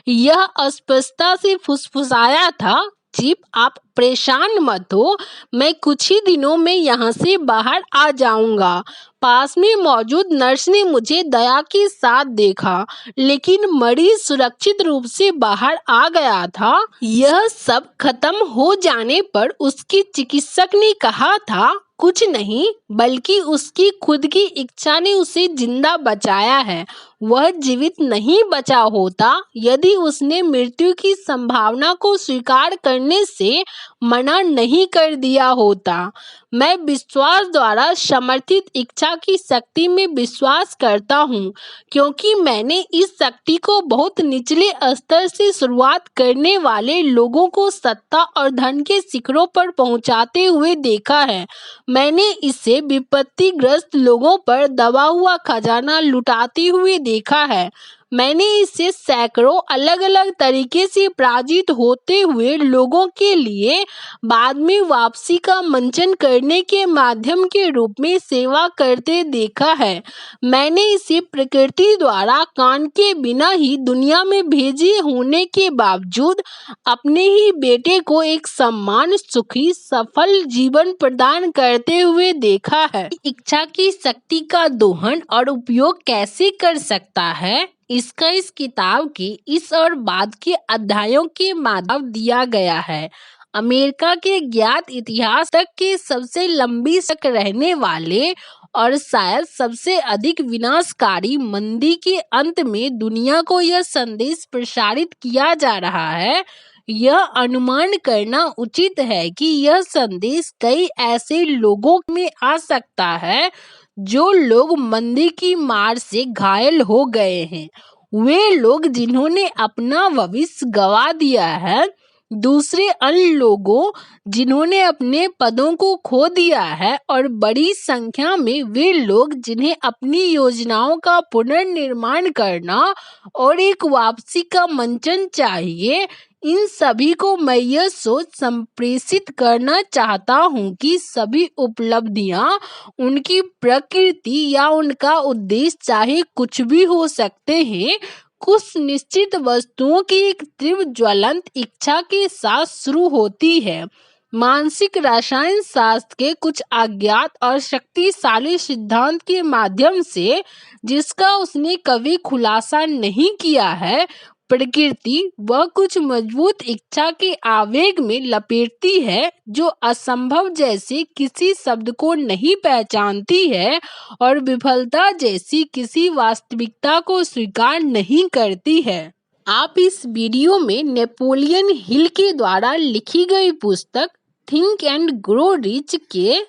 यह अस्पष्टता से फुसफुसाया था, चिप, आप परेशान मत हो, मैं कुछ ही दिनों में यहाँ से बाहर आ जाऊंगा। पास में मौजूद नर्स ने मुझे दया के साथ देखा, लेकिन मरीज सुरक्षित रूप से बाहर आ गया था। यह सब खत्म हो जाने पर उसके चिकित्सक ने कहा था, कुछ नहीं, बल्कि उसकी खुद की इच्छा ने उसे जिंदा बचाया है। वह जीवित नहीं बचा होता यदि उसने मृत्यु की संभावना को स्वीकार करने से मना नहीं कर दिया होता। मैं विश्वास द्वारा समर्थित इच्छा की शक्ति में विश्वास करता हूँ, क्योंकि मैंने इस शक्ति को बहुत निचले स्तर से शुरुआत करने वाले लोगों को सत्ता और धन के शिखरों पर पहुंचाते हुए देखा है। मैंने इसे विपत्तिग्रस्त लोगों पर दबा हुआ खजाना लुटाते हुए देखा है। मैंने इसे सैकड़ों अलग अलग तरीके से पराजित होते हुए लोगों के लिए बाद में वापसी का मंचन करने के माध्यम के रूप में सेवा करते देखा है। मैंने इसे प्रकृति द्वारा कान के बिना ही दुनिया में भेजे होने के बावजूद अपने ही बेटे को एक सम्मान, सुखी, सफल जीवन प्रदान करते हुए देखा है। इच्छा की शक्ति का दोहन और उपयोग कैसे कर सकता है, इसका इस किताब के इस और बाद के अध्यायों के माध्यम दिया गया है। अमेरिका के ज्ञात इतिहास तक के सबसे लंबी तक रहने वाले और शायद सबसे अधिक विनाशकारी मंदी के अंत में दुनिया को यह संदेश प्रसारित किया जा रहा है। यह अनुमान करना उचित है कि यह संदेश कई ऐसे लोगों में आ सकता है जो लोग मंदी की मार से घायल हो गए हैं। वे लोग जिन्होंने अपना भविष्य गंवा दिया है, दूसरे अन्य लोगों जिन्होंने अपने पदों को खो दिया है, और बड़ी संख्या में वे लोग जिन्हें अपनी योजनाओं का पुनर्निर्माण करना और एक वापसी का मंचन चाहिए। इन सभी को मैं यह सोच संप्रेषित करना चाहता हूँ कि सभी उपलब्धियाँ, उनकी प्रकृति या उनका उद्देश्य चाहे कुछ भी हो सकते हैं, कुछ निश्चित वस्तुओं की एक तीव्र ज्वलंत इच्छा के साथ शुरू होती है। मानसिक रसायन शास्त्र के कुछ अज्ञात और शक्तिशाली सिद्धांत के माध्यम से, जिसका उसने कभी खुलासा नहीं किया है, प्रकृति वह कुछ मजबूत इच्छा के आवेग में लपेटती है जो असंभव जैसे किसी शब्द को नहीं पहचानती है और विफलता जैसी किसी वास्तविकता को स्वीकार नहीं करती है। आप इस वीडियो में नेपोलियन हिल के द्वारा लिखी गई पुस्तक थिंक एंड ग्रो रिच के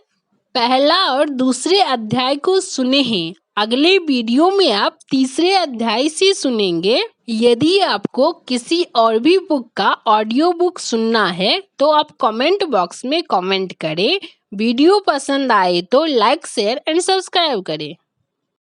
पहला और दूसरे अध्याय को सुने हैं। अगले वीडियो में आप तीसरे अध्याय से सुनेंगे। यदि आपको किसी और भी बुक का ऑडियो बुक सुनना है तो आप कमेंट बॉक्स में कमेंट करें। वीडियो पसंद आए तो लाइक शेयर एंड सब्सक्राइब करें।